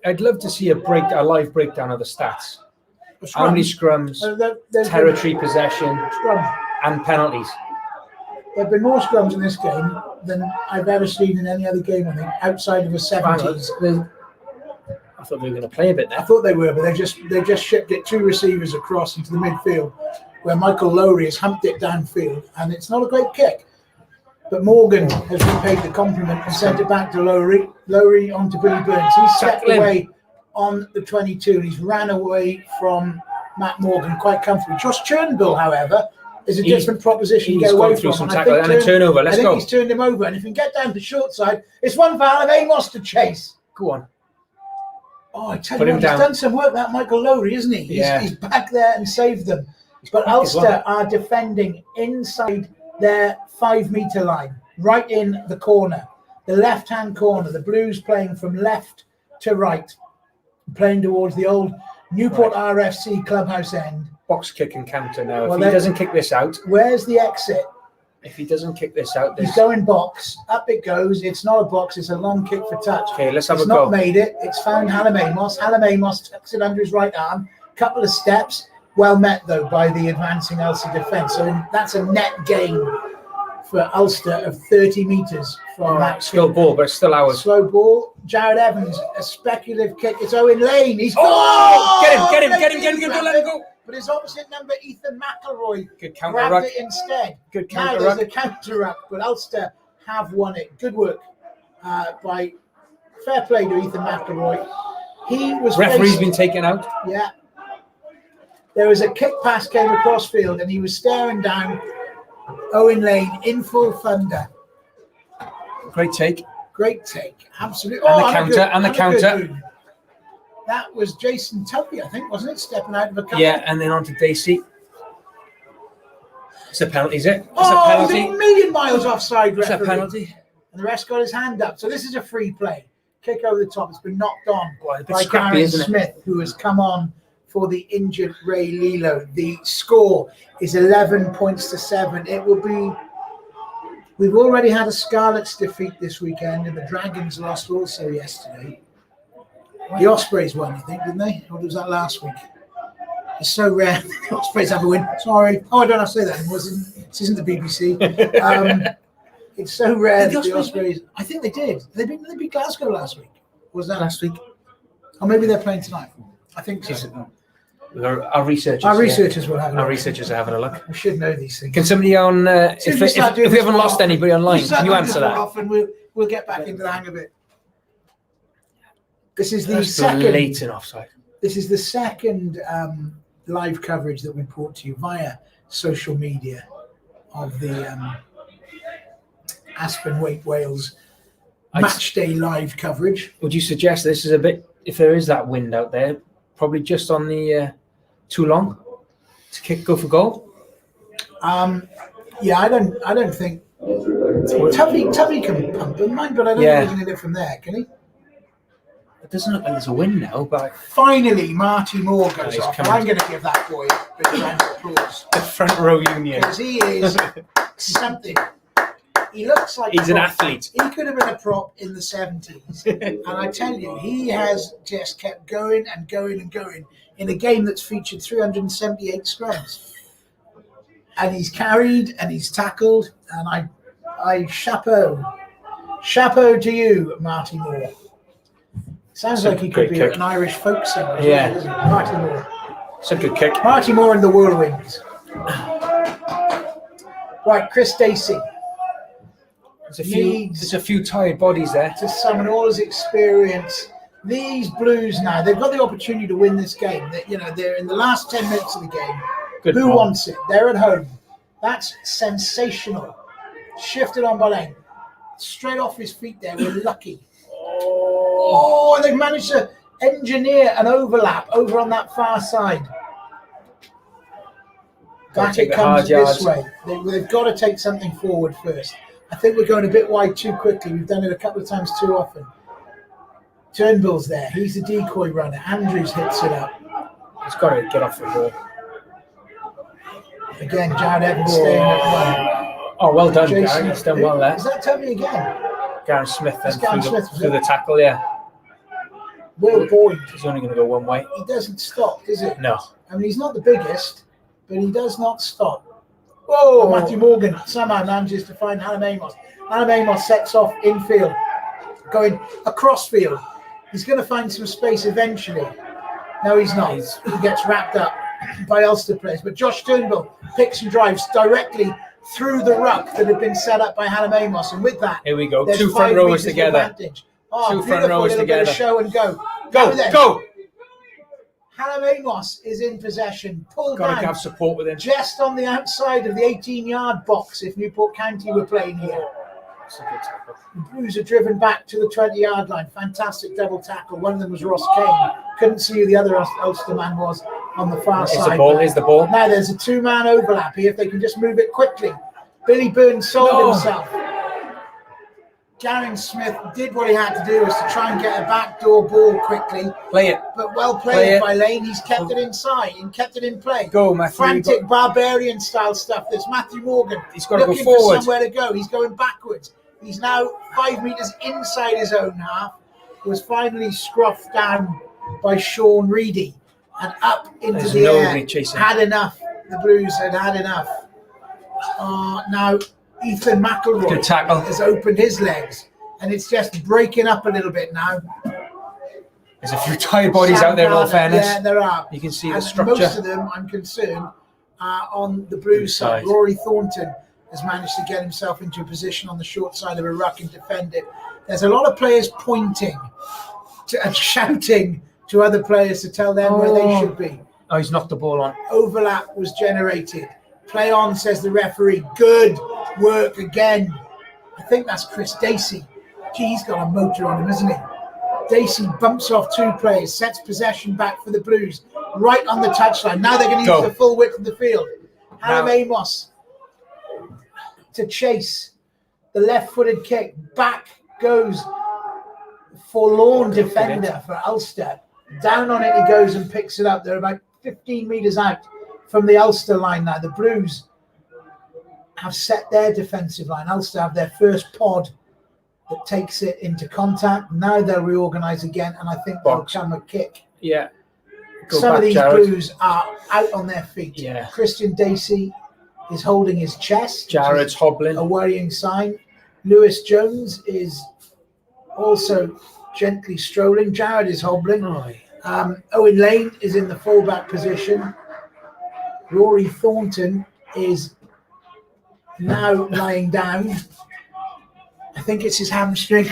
I'd love to see a live breakdown of the stats. How many scrums,
There's
territory possession,
been scrum.
and penalties.
There have been more scrums in this game than I've ever seen in any other game, I think, outside of the 70s.
I thought they were going to play a bit
I
there.
thought they were, but they just shipped it 2 receivers across into the midfield, where Michael Lowry has humped it downfield, and it's not a great kick. But Morgan has repaid the compliment and sent it back to Lowry. Lowry on to Billy Burns. He's stepped
Tackle him.
away on the 22, and he's ran away from Matt Morgan quite comfortably. Josh Turnbull, however, is a different proposition to
He's
get away
gone through
from.
some
And I
tackle
think
and a turnover. Let's
I think
go.
he's turned him over, and if he can get down to short side, it's one foul of Amos to chase.
Go on.
Oh, I tell
Put
you
him
what, he's
down.
done some work, that Michael Lowry, isn't he?
Yeah.
He's back there and saved them. But
quick as
Ulster
well.
are defending inside their 5-metre line, right in the corner, the left-hand corner. The Blues playing from left to right, playing towards the old Newport RFC clubhouse end.
Box kick and counter now.
Well,
If he doesn't kick this out,
Where's the exit?
there's
He's going box. Up it goes. It's not a box. It's a long kick for touch.
Okay, let's have
It's
a
not
go.
made it. It's found Hallam Amos. Hallam Amos tucks it under his right arm. Couple of steps. Well met, though, by the advancing Ulster defence. So that's a net gain for Ulster of 30 metres from that.
Slow ball, but it's still ours.
Slow ball. Jared Evans, a speculative kick. It's Owen Lane. He's
Oh! Get him! Let him go.
But his opposite number, Ethan McElroy,
Good counter
grabbed
ruck.
it instead.
Good
Now
counter
there's
ruck.
a counter ruck, but Ulster have won it. Good work by fair play to Ethan McElroy. He was
Referee's
faced-
been taken out.
Yeah. There was a kick pass came across field, and he was staring down Owen Lane in full thunder.
Great take.
Great take, absolutely.
And the
a
counter,
good-
and the
a good
counter.
move. That was Jason Tuppy, I think, wasn't it? Stepping out of a couple.
Yeah, and then on to Dacey. It's a penalty, is it? It's a
Oh, he's a
penalty.
million miles offside,
It's a
referee.
penalty.
And the rest got his hand up. So this is a free play. Kick over the top. It's been knocked on
Boy, a bit
by
scrappy,
Garen
isn't it?
Smith, who has come on for the injured Ray Lilo. The score is 11 points to 7. It will be... We've already had a Scarlets defeat this weekend, and the Dragons lost also yesterday. The Ospreys won, I think, didn't they? Or was that last week? It's so rare the Ospreys have a win. Sorry. Oh, I don't have to say that anymore. This isn't the BBC. It's so rare
Did
that
the
the
Ospreys
Ospreys... I think they did. They beat Glasgow last week. Was that?
Last week.
Or maybe they're playing tonight. I think so.
Our researchers.
Our
yeah.
researchers will have a look.
Our researchers are having a look.
We should know these things.
Can somebody on, if
Soon as we start doing
we
this
haven't
more
lost
often-
anybody online,
we start
can you
doing
answer
this more
that?
often, we'll get back into the hang of it. This is the
That's
second.
blatant offside.
This is the second live coverage that we brought to you via social media of the Aspen Waite Wales Matchday live coverage.
Would you suggest this is a bit, if there is that wind out there, probably just on the too long to go for goal?
Yeah, I don't think Tubby can pump him, mind, but I don't think he can hit it from there, can he?
It doesn't look like there's a wind now, but
finally Marty Moore goes
he's
off.
coming.
I'm going to give that boy a big round of applause
the front row union.
because he is something. He looks like
He's an athlete.
He could have been a prop in the 70s, and I tell you, he has just kept going and going and going in a game that's featured 378 scrums. And he's carried and he's tackled, and I chapeau to you, Marty Moore. Sounds like he could be
kick.
an Irish folk singer. As
Yeah.
well, doesn't he? Marty Moore.
It's a good kick.
Marty Moore and the Whirlwinds. Right, Chris Dacey
There's a few tired bodies there.
to summon all his experience. These Blues now, they've got the opportunity to win this game. They're in the last 10 minutes of the game.
Good
Who
ball.
wants it? They're at home. That's sensational. Shifted on by Lane. Straight off his feet there. We're lucky. Oh, and they've managed to engineer an overlap over on that far side.
Gotta
Back
take
it
the
comes
hard
this
yards.
way. They've got to take something forward first. I think we're going a bit wide too quickly. We've done it a couple of times too often. Turnbull's there. He's the decoy runner. Andrews hits it up.
He's got to get off the ball.
Again, Jared Evans staying at one.
Oh, well done,
Jason,
Gary. He's done well there.
Is that Toby again?
Gary Smith then
That's Gary
through,
Smith,
the,
is
through
it?
the tackle, yeah.
Will Boyd.
He's only going to go one way.
He doesn't stop, does it?
No.
I mean, he's not the biggest, but he does not stop. Oh, Matthew Morgan somehow manages to find Hannah Amos. Hannah Amos sets off infield, going across field. He's going to find some space eventually. No, he's not. He gets wrapped up by Ulster players. But Josh Turnbull picks and drives directly through the ruck that had been set up by Hannah Amos. And with that,
Here we go.
there's
2 front
5
rowers
meters
together.
advantage. Oh,
2 front
beautiful
rowers
little bit of
together.
show and go.
Go,
Now then,
go!
Hannah Amos is in possession. Pulled
Got to
down
have support with him.
just on the outside of the 18-yard box if Newport County were playing here.
That's a good tackle.
The Blues are driven back to the 20-yard line. Fantastic double tackle. One of them was Ross Kane. Couldn't see who the other Ulster man was on the far
Here's
side.
the ball. Here's the ball.
Now there's a 2-man overlap here if they can just move it quickly. Billy Burns sold himself. Garen Smith did what he had to do, was to try and get a backdoor ball quickly.
Play it.
But well
Play
played
it.
by Lane. He's kept it inside and kept it in play.
Go, Matthew.
Frantic barbarian style stuff. There's Matthew Morgan.
He's got to go
looking
forward.
for somewhere to go. He's going backwards. He's now 5 meters inside his own half. Was finally scruffed down by Sean Reedy and up into
There's
the
nobody
air.
chasing.
Had enough. The Blues had enough. Now Ethan McElroy
Good tackle.
has opened his legs, and it's just breaking up a little bit now.
There's a few tired bodies out there, in all fairness.
Yeah, there are.
You can see the
And
structure.
most of them, I'm concerned, are on the Blues side. Rory Thornton has managed to get himself into a position on the short side of a ruck and defend it. There's a lot of players pointing and shouting to other players to tell them where they should be.
Oh, he's knocked the ball on.
Overlap was generated. Play on, says the referee. Good work again. I think that's Chris Dacey. Gee, he's got a motor on him, hasn't he? Dacey bumps off 2 players, sets possession back for the Blues, right on the touchline. Now they're going to use the full width of the field. Hannah Amos to chase the left-footed kick. Back goes forlorn defender for Ulster. Down on it he goes and picks it up. They're about 15 meters out from the Ulster line now. The Blues have set their defensive line. Ulster have their first pod that takes it into contact. Now they'll reorganise again, and I think they'll come a kick.
Yeah. Go
Some
back,
of these
Jared.
Blues are out on their feet.
Yeah.
Christian Dacey is holding his chest.
Jared's hobbling.
A worrying sign. Lewis Jones is also gently strolling. Jared is hobbling. Owen Lane is in the fullback position. Rory Thornton is now lying down. I think it's his hamstring.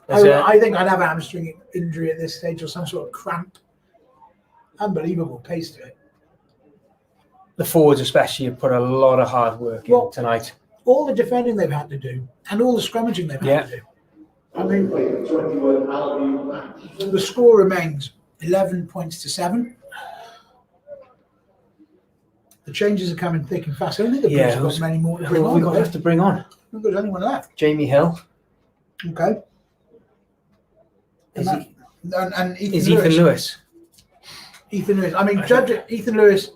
I think I'd have a hamstring injury at this stage, or some sort of cramp. unbelievable pace to it.
The forwards especially have put a lot of hard work in tonight.
All the defending they've had to do, and all the scrummaging they've had to do. I mean, the score remains 11 points to 7. The changes are coming thick and fast. I don't think the Blues have got many more to bring on.
We're going to have to bring on.
I don't think there's anyone left.
Jamie Hill.
Okay.
Is
And
Ethan Lewis.
Ethan Lewis. I mean, judge Ethan Lewis.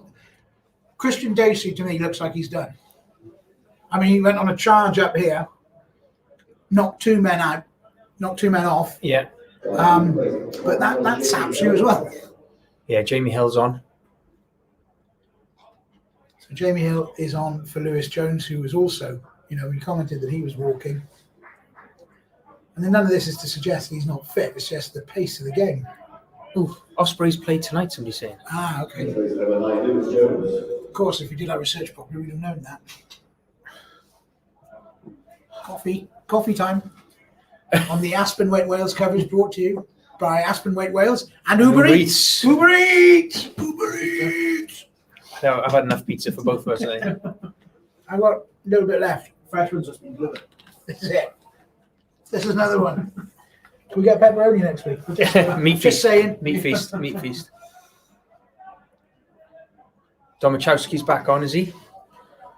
Christian Dacey to me looks like he's done. I mean, he went on a charge up here, knocked 2 men out, knocked 2 men off.
Yeah.
But that saps you as well.
Yeah, Jamie Hill's on.
So Jamie Hill is on for Lewis Jones, who was also, he commented that he was walking. And then none of this is to suggest he's not fit. It's just the pace of the game.
Ooh, Ospreys played tonight, somebody's saying.
Ah, okay. Of course, if we did our research properly, we'd have known that. Coffee time on the Aspen Waite Wales coverage brought to you by Aspen Waite Wales and Uber Eats. Uber Eats.
No, I've had enough pizza for both of us.
I've got a little bit left. Fresh one's just been delivered. This is it. This is another one. Can we get pepperoni next week?
Meat feast. Meat feast. Domachowski's back on, is he?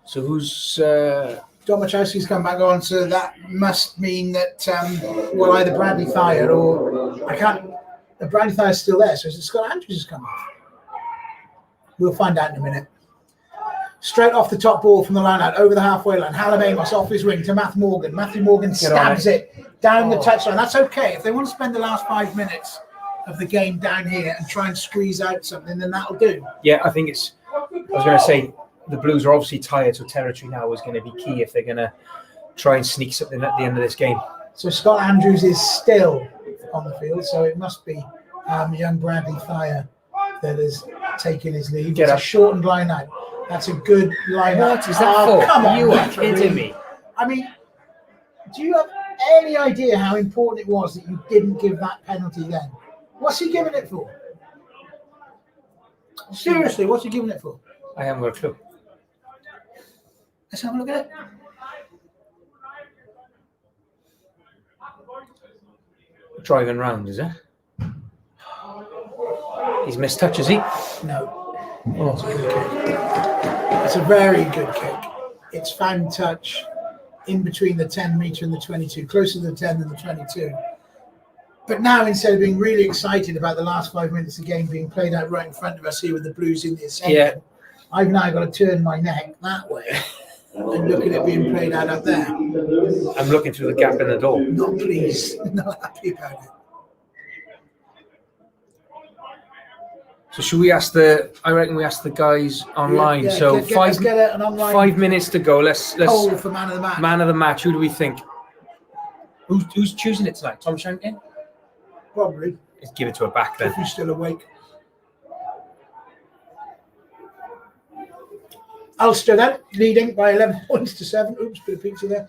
So who's...
Domachowski's come back on, so that must mean that, either Bradley Thayer or... Bradley Thayer's still there, so Scott Andrews has come off. We'll find out in a minute. Straight off the top ball from the line out, over the halfway line. Hallam Amos off his wing to Matthew Morgan. Matthew Morgan stabs it down the touchline. That's okay. If they want to spend the last 5 minutes of the game down here and try and squeeze out something, then that'll do.
Yeah, I think it's... I was going to say, the Blues are obviously tired, so territory now is going to be key if they're going to try and sneak something at the end of this game.
So Scott Andrews is still on the field, so it must be young Bradley Thayer that has taken his lead. It's a shortened line out. That's a good line out.
What is that for?
Come on,
you are kidding me.
I mean, do you have any idea how important it was that you didn't give that penalty then? What's he giving it for? Seriously, what's he giving it for?
I haven't got a clue.
Let's have a look at it.
Driving round, is it? He's missed touch, is he?
No.
Oh.
It's a good kick. It's a very good kick. It's found touch in between the 10 metre and the 22, closer to the 10 than the 22. But now, instead of being really excited about the last 5 minutes of the game being played out right in front of us here with the Blues in the ascendant, I've now got to turn my neck that way and look at it being played out up there.
I'm looking through the gap in the door.
Not pleased, not happy about it.
So should we ask I reckon we ask the guys online.
Yeah,
so
let's get an online
5 minutes to go. Let's
poll for man of the match.
Man of the match. Who do we think? Who's choosing it tonight? Tom Shankin?
Probably.
Let's give it to a back then.
If he's still awake. Ulster then, leading by 11 points to 7. Oops, bit of pizza there.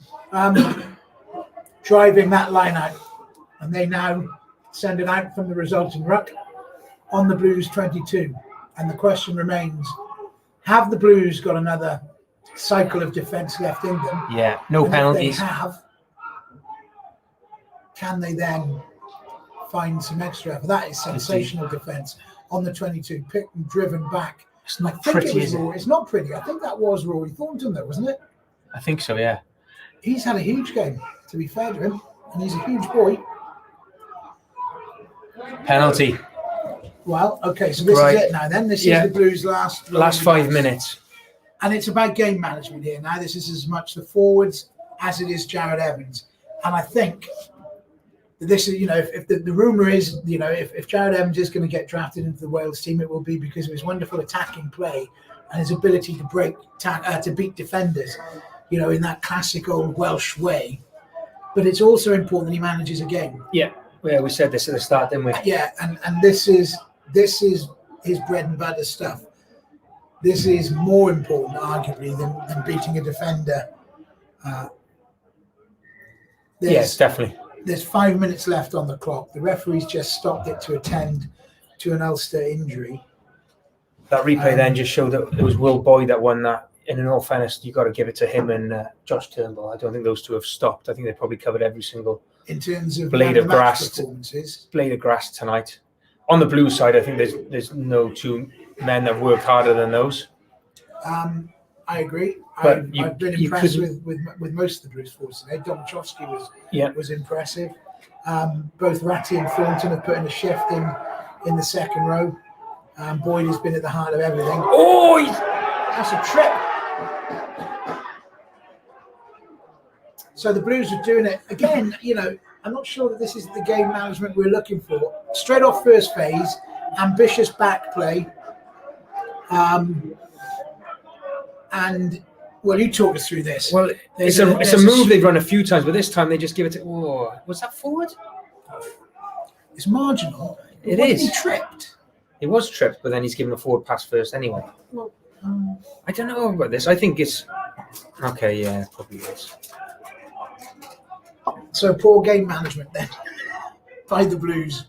Driving that line out. And they now send it out from the resulting ruck on the Blues 22. And the question remains, have the Blues got another cycle of defence left in them?
Yeah, no
and
penalties.
If they have, can they then find some extra? That is sensational defence on the 22, picked and driven back.
It's not pretty, is it?
It's not pretty. I think that was Rory Thornton, though, wasn't it?
I think so, yeah.
He's had a huge game, to be fair to him, and he's a huge boy.
Penalty.
Well, okay, so this is it now then. This is the Blues' last
5 minutes.
And it's about game management here now. This is as much the forwards as it is Jared Evans. And I think this is, if the rumour is, if Jared Evans is going to get drafted into the Wales team, it will be because of his wonderful attacking play and his ability to beat defenders, in that classic old Welsh way. But it's also important that he manages a game.
Yeah, we said this at the start, didn't we?
Yeah, and this is his bread and butter stuff. This is more important, arguably, than beating a defender.
Yes, definitely.
There's 5 minutes left on the clock. The referee's just stopped it to attend to an Ulster injury.
That replay then just showed that it was Will Boyd that won that. And in all fairness, you got to give it to him and Josh Turnbull. I don't think those two have stopped. I think they probably covered every single
in terms of
blade of grass
performances.
Blade of grass tonight. On the Blues side, I think there's no two men that worked harder than those.
I agree.
But
I've been impressed with most of the Blues force today. Domachowski was impressive. Both Ratty and Thornton have put in a shift in the second row. Boyd has been at the heart of everything.
Oh,
that's a trip. So the Blues are doing it again. You know, I'm not sure that this is the game management we're looking for. Straight off first phase, ambitious back play. And well, you talk us through this.
Well, it's a move they've run a few times, but this time they just give it to. Oh, was that forward?
It's marginal.
It is. He tripped. He was tripped, but then he's given a forward pass first anyway. Well, I don't know about this. I think it's okay. Yeah, it probably is.
So poor game management then by the Blues.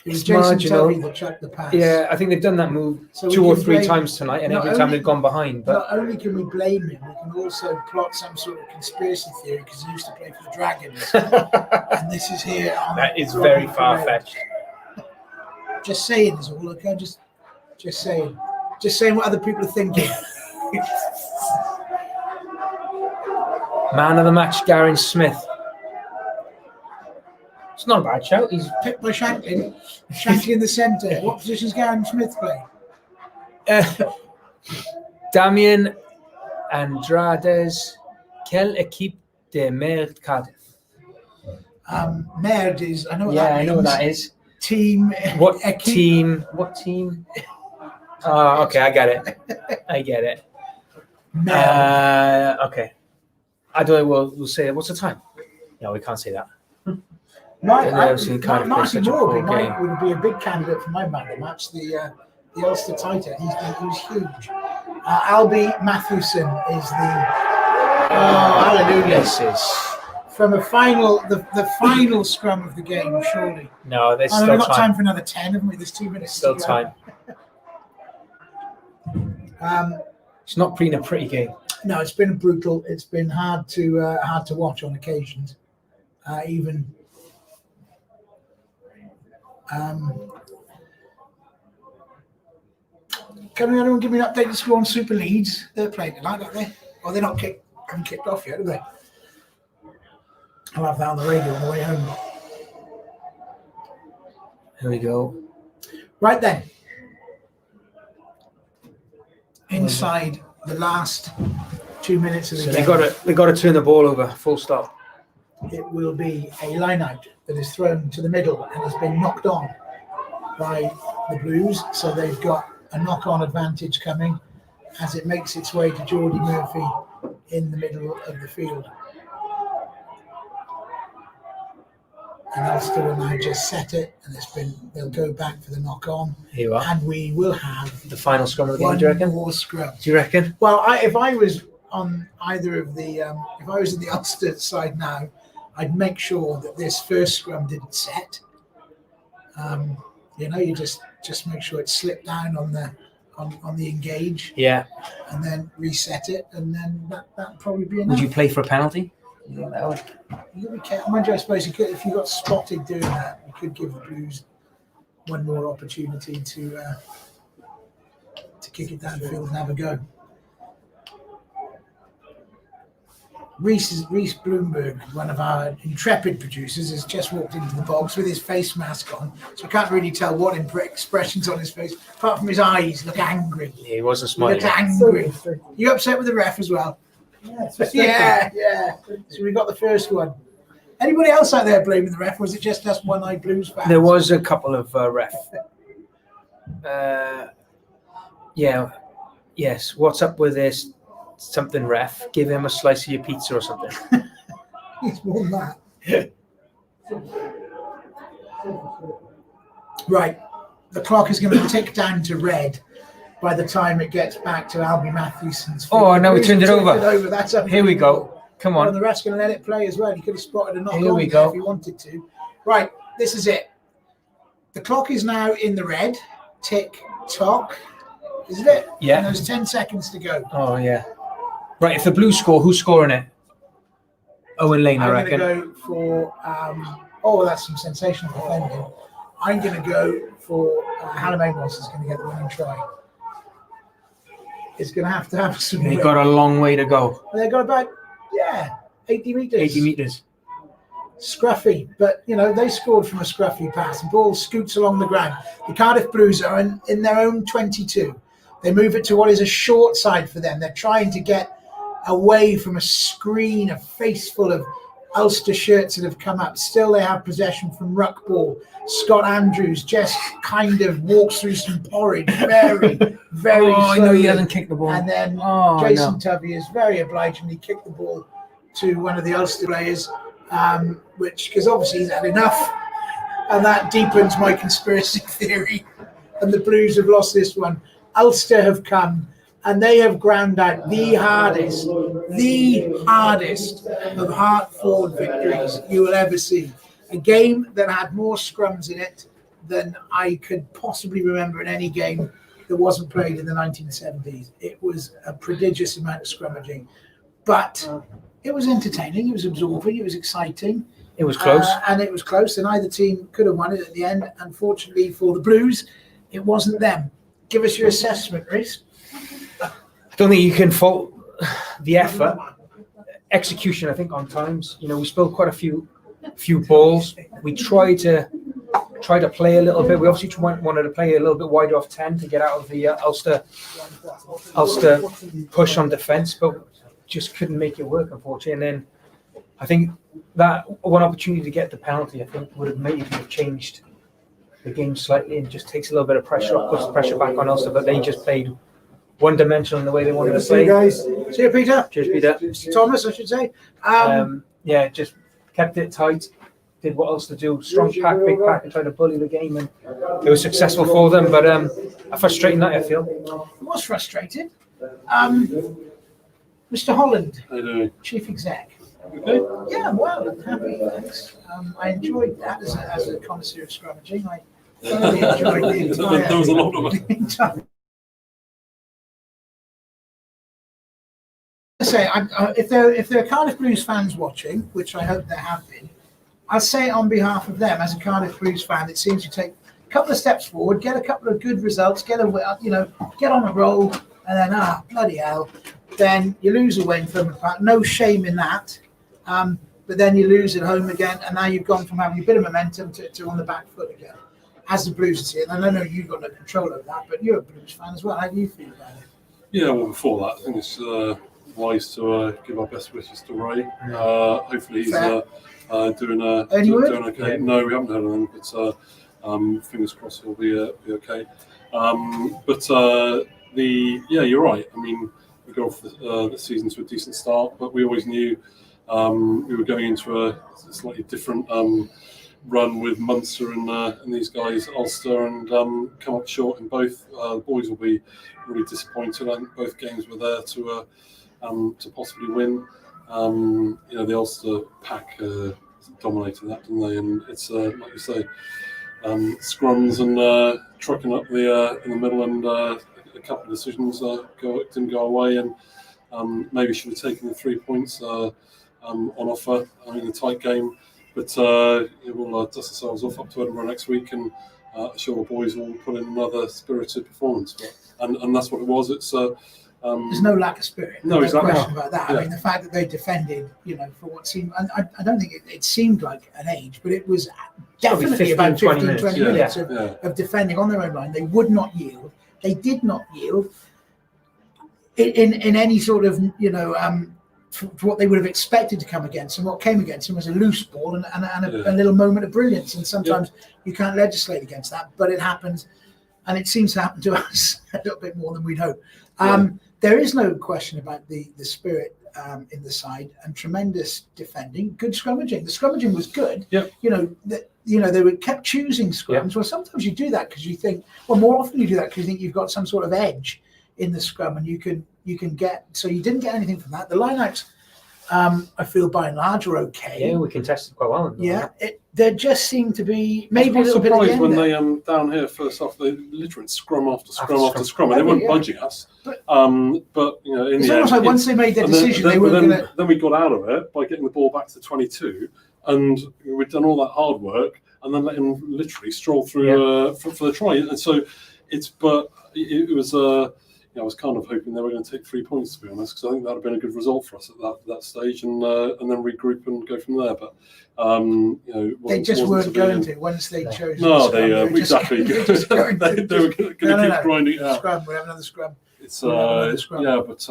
It was Jason Terry that chucked the pass.
Yeah, I think they've done that move 2 or 3 times tonight, and every time they've gone behind. But
not only can we blame him, we can also plot some sort of conspiracy theory because he used to play for the Dragons, and this is here.
That is very far-fetched.
Just saying is all. Okay, just saying what other people are thinking.
Man of the match, Garen Smith. It's not a bad shout. He's
picked by Shanklin. Shanklin in the centre. What position's Garen Smith play?
Damien Andrades. Quelle équipe de merde Cardiff?
Merde is. I know what
that means.
I
know what that is.
Team.
What team? What team? Oh, okay, I get it. Okay. I don't know. We'll say it. What's the time? No, we can't say that.
Marty Morgan would be a big candidate for my man of the match. The Ulster tight end. He was huge. Albie Mathewson is the. Oh, hallelujah!
This is
from the final scrum of the game. Surely.
No, there's still
time. We've got
time
for another 10, haven't we? There's 2 minutes.
Still time. It's not been a pretty game.
No, it's been brutal. It's been hard to watch on occasions. Even. Can anyone give me an update to score on Super Leeds? They're playing tonight, aren't they? Or they're not haven't kicked off yet, have they? I'll have that on the radio on the way home.
Here we go.
Right then. Inside the last 2 minutes of the game.
They got to turn the ball over. Full stop.
It will be a line out that is thrown to the middle and has been knocked on by the Blues. So they've got a knock-on advantage coming as it makes its way to Geordie Murphy in the middle of the field. And Ulster will now just set it, and they'll go back for the knock-on.
Here you are.
And we will have
the final scrum of the game, do you reckon?
More scrum.
Do you reckon?
Well, if I was on either of the, if I was in the Ulster side now, I'd make sure that this first scrum didn't set. You just make sure it slipped down on the engage.
Yeah.
And then reset it, and then that'd probably be enough.
Would you play for a penalty? Yeah, that would.
You could be careful. Mind you, I suppose you could, if you got spotted doing that, you could give the Blues one more opportunity to kick it down the field and have a go. Rhys Bloomberg, one of our intrepid producers, has just walked into the box with his face mask on, so I can't really tell what expressions on his face, apart from his eyes look angry.
Yeah, he wasn't smiling.
He looked angry. You upset with the ref as well? Yeah. So we got the first one. Anybody else out there blaming the ref, or was it just us one-eyed Blues fans?
There was a couple of ref. Yeah. Yes. What's up with this? Something ref, give him a slice of your pizza or something.
He's more than that. Right, the clock is going to tick down to red by the time it gets back to Albie Mathewson's field.
Oh, now we turned it over.
That's
here we go. Come on.
And the ref's going to let it play as well. He could have spotted a knock
here
on
we
there
go.
If he wanted to. Right, this is it. The clock is now in the red. Tick tock. Isn't it?
Yeah.
And there's 10 seconds to go.
Oh, yeah. Right, if the Blues score, who's scoring it? Owen Lane, I
I'm going to
reckon.
go for, that's some sensational defending. I'm going to go for Hannah Amos is going to get the winning try. It's going to have some.
They've got a long way to go.
They've got about, 80 metres.
80 metres.
Scruffy, but they scored from a scruffy pass. The ball scoots along the ground. The Cardiff Blues are in their own 22. They move it to what is a short side for them. They're trying to get away from a screen, a face full of Ulster shirts that have come up. Still, they have possession from ruck ball. Scott Andrews just kind of walks through some porridge very, very slowly.
I know he hasn't kicked the ball.
And then Jason Tubby is very obligingly kicked the ball to one of the Ulster players, because obviously he's had enough. And that deepens my conspiracy theory. And the Blues have lost this one. Ulster have come and they have ground out the hardest of hard-fought victories you will ever see. A game that had more scrums in it than I could possibly remember in any game that wasn't played in the 1970s. It was a prodigious amount of scrummaging, but it was entertaining, it was absorbing, it was exciting.
It was close.
And it was close, and either team could have won it at the end. Unfortunately for the Blues, it wasn't them. Give us your assessment, Rhys.
I don't think you can fault the effort. Execution, I think, on times. We spilled quite a few balls. We tried to play a little bit. We obviously wanted to play a little bit wider off 10 to get out of the Ulster push on defence, but just couldn't make it work, unfortunately. And then I think that one opportunity to get the penalty, I think, would have maybe changed the game slightly and just takes a little bit of pressure off, puts the pressure back on Ulster, but they just played one-dimensional in the way they wanted to play.
See you guys. See you, Peter.
Cheers, Peter.
Thomas, I should say.
Just kept it tight, did what Ulster do, strong pack, big pack, and tried to bully the game, and it was successful for them, but a frustrating night, I feel.
It was frustrating. Mr. Holland,
How you doing?
Chief Exec.
Okay.
Yeah, well, I'm happy, thanks. I enjoyed that as a connoisseur of scrummaging. I thoroughly enjoyed the entire...
There was a lot of it.
If there are Cardiff Blues fans watching, which I hope there have been, I'll say on behalf of them, as a Cardiff Blues fan, it seems to take a couple of steps forward, get a couple of good results, get on a roll, and then bloody hell, then you lose away from the no shame in that. But then you lose at home again, and now you've gone from having a bit of momentum to on the back foot again, as the Blues see it. And I know you've got no control over that, but you're a Blues fan as well. How do you feel about it?
Yeah, well, before that, I think it's wise to give our best wishes to Ray. Hopefully he's doing okay. No, we haven't heard anything, but fingers crossed he'll be okay. You're right. I mean, we got off the season to a decent start, but we always knew we were going into a slightly different run with Munster and these guys, Ulster, and come up short in both. The boys will be really disappointed. I think both games were there to possibly win. The Ulster pack dominated that, didn't they? And it's like you say, scrums and trucking up in the middle, and a couple of decisions didn't go away, and maybe should have taken the 3 points on offer in a tight game. But we'll dust ourselves off up to Edinburgh next week, and I'm sure the boys will put in another spirited performance. And that's what it was. It's
there's no lack of spirit.
No, exactly.
Question about that. Yeah. I mean, the fact that they defended, for what seemed, I don't think it seemed like an age, but it was definitely about 15, 20 minutes of defending on their own line. They would not yield. They did not yield in any sort of, for what they would have expected to come against them. What came against them was a loose ball and a little moment of brilliance. And sometimes you can't legislate against that, but it happens. And it seems to happen to us a little bit more than we'd hope. There is no question about the spirit in the side, and tremendous defending, good scrummaging. The scrummaging was good. Yep. They were kept choosing scrums. Yep. Well, sometimes you do that because you think, more often you do that because you think you've got some sort of edge in the scrum, and you can get. So you didn't get anything from that. The lineouts, I feel by and large are okay.
Yeah, we contested quite well.
Yeah, there just seemed to be
I
maybe a
was
little bit at the
surprised when
end
they down here first off they literally scrum after scrum
After
after
scrum.
scrum, and they weren't
Yeah.
budging us.
But-
But you know, in
It's
the
almost
end,
like once they made their
and
decision,
then,
they weren't
but
going
then,
to.
then we got out of it by getting the ball back to 22, and we'd done all that hard work, and then let him literally stroll through for the try. And so it was. I was kind of hoping they were going to take 3 points, to be honest, because I think that would have been a good result for us at that stage, and then regroup and go from there. But
They just weren't
to be
going
in-
to once they chose.
No,
the
they
scrum, were just-
exactly.
they were just going
they
to-
were going to keep grinding it out.
Scrum. We have another scrum.
It's
We'll have another scrum.
yeah, but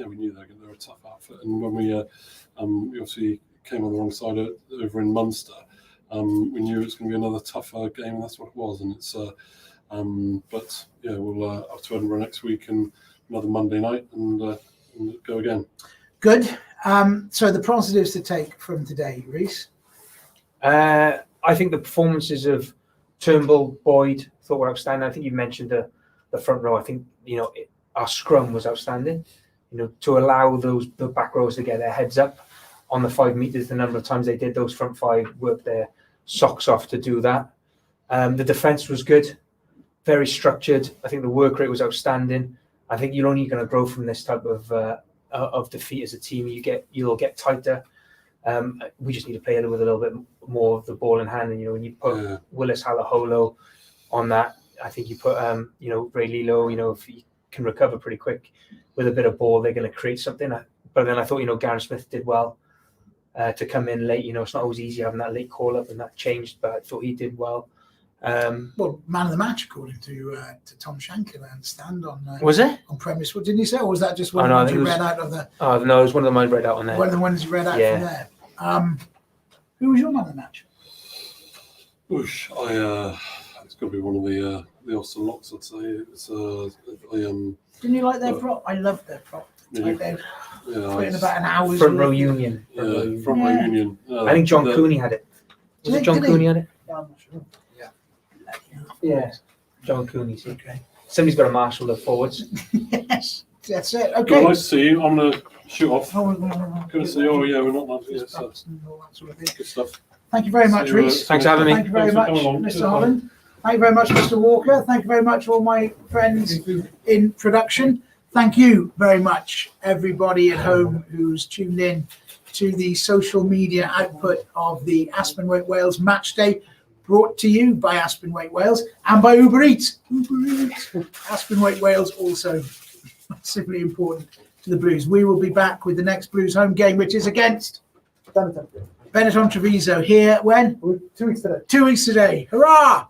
we knew they were a tough outfit, and when we obviously came on the wrong side over in Munster, we knew it was going to be another tougher game, and that's what it was. And it's but yeah, we'll up to Edinburgh next week and another Monday night and go again.
Good. So the positives to take from today, Rhys.
I think the performances of Turnbull, Boyd, thought were outstanding. I think you mentioned the front row. I think our scrum was outstanding. To allow the back rows to get their heads up on the 5 meters, the number of times they did, those front five worked their socks off to do that. The defence was good, very structured. I think the work rate was outstanding. I think you're only going to grow from this type of defeat as a team. You'll get tighter. We just need to play with a little bit more of the ball in hand. And when you put Willis Halaholo on that, I think you put Ray Lilo. If he can recover pretty quick with a bit of ball, they're going to create something. But then I thought Gareth Smith did well to come in late. It's not always easy having that late call up and that changed, but I thought he did well.
Well, man of the match according to Tom Shanklin, I understand
Was it
on premise. What didn't he say, or was that just one
no,
of
I
the ones
think
you
it
read out of the?
Oh no, it was one of them I read out on there.
One of the ones you read out
Yeah.
from there. Who was your man of the match?
Whoosh, it's got to be one of the Ulster locks, I'd say. It's
Didn't you like their prop? I loved their prop.
Yeah.
Like they
yeah,
put in about an hour's
Front row
worth.
union.
front row
Yeah.
union.
I think John Cooney had it. Was it John
Did he?
Cooney had it?
Yeah, I'm not sure. Yeah.
Yeah. John Cooney. See.
Okay.
Somebody's got to marshal the forwards.
Yes, that's it.
Well,
Okay.
nice to see you. I'm going to shoot off.
Oh, no.
Good to see you. Oh, yeah, we're not nice.
Just
Yes,
props and all that sort of thing.
good stuff.
Thank you very much,
See you,
Rhys.
Thanks for having me.
Thank you very
Thanks for
much,
coming along.
Mr.
Cheers,
Holland. Thank you very much, Mr. Walker. Thank you very much, all my friends in production. Thank you very much, everybody at home who's tuned in to the social media output of the Aspen Waite Wales Match Day, brought to you by Aspen Waite Wales and by Uber Eats. Aspen Waite Wales also massively important to the Blues. We will be back with the next Blues home game, which is against Benetton Treviso here when?
2 weeks today.
2 weeks today. Hurrah!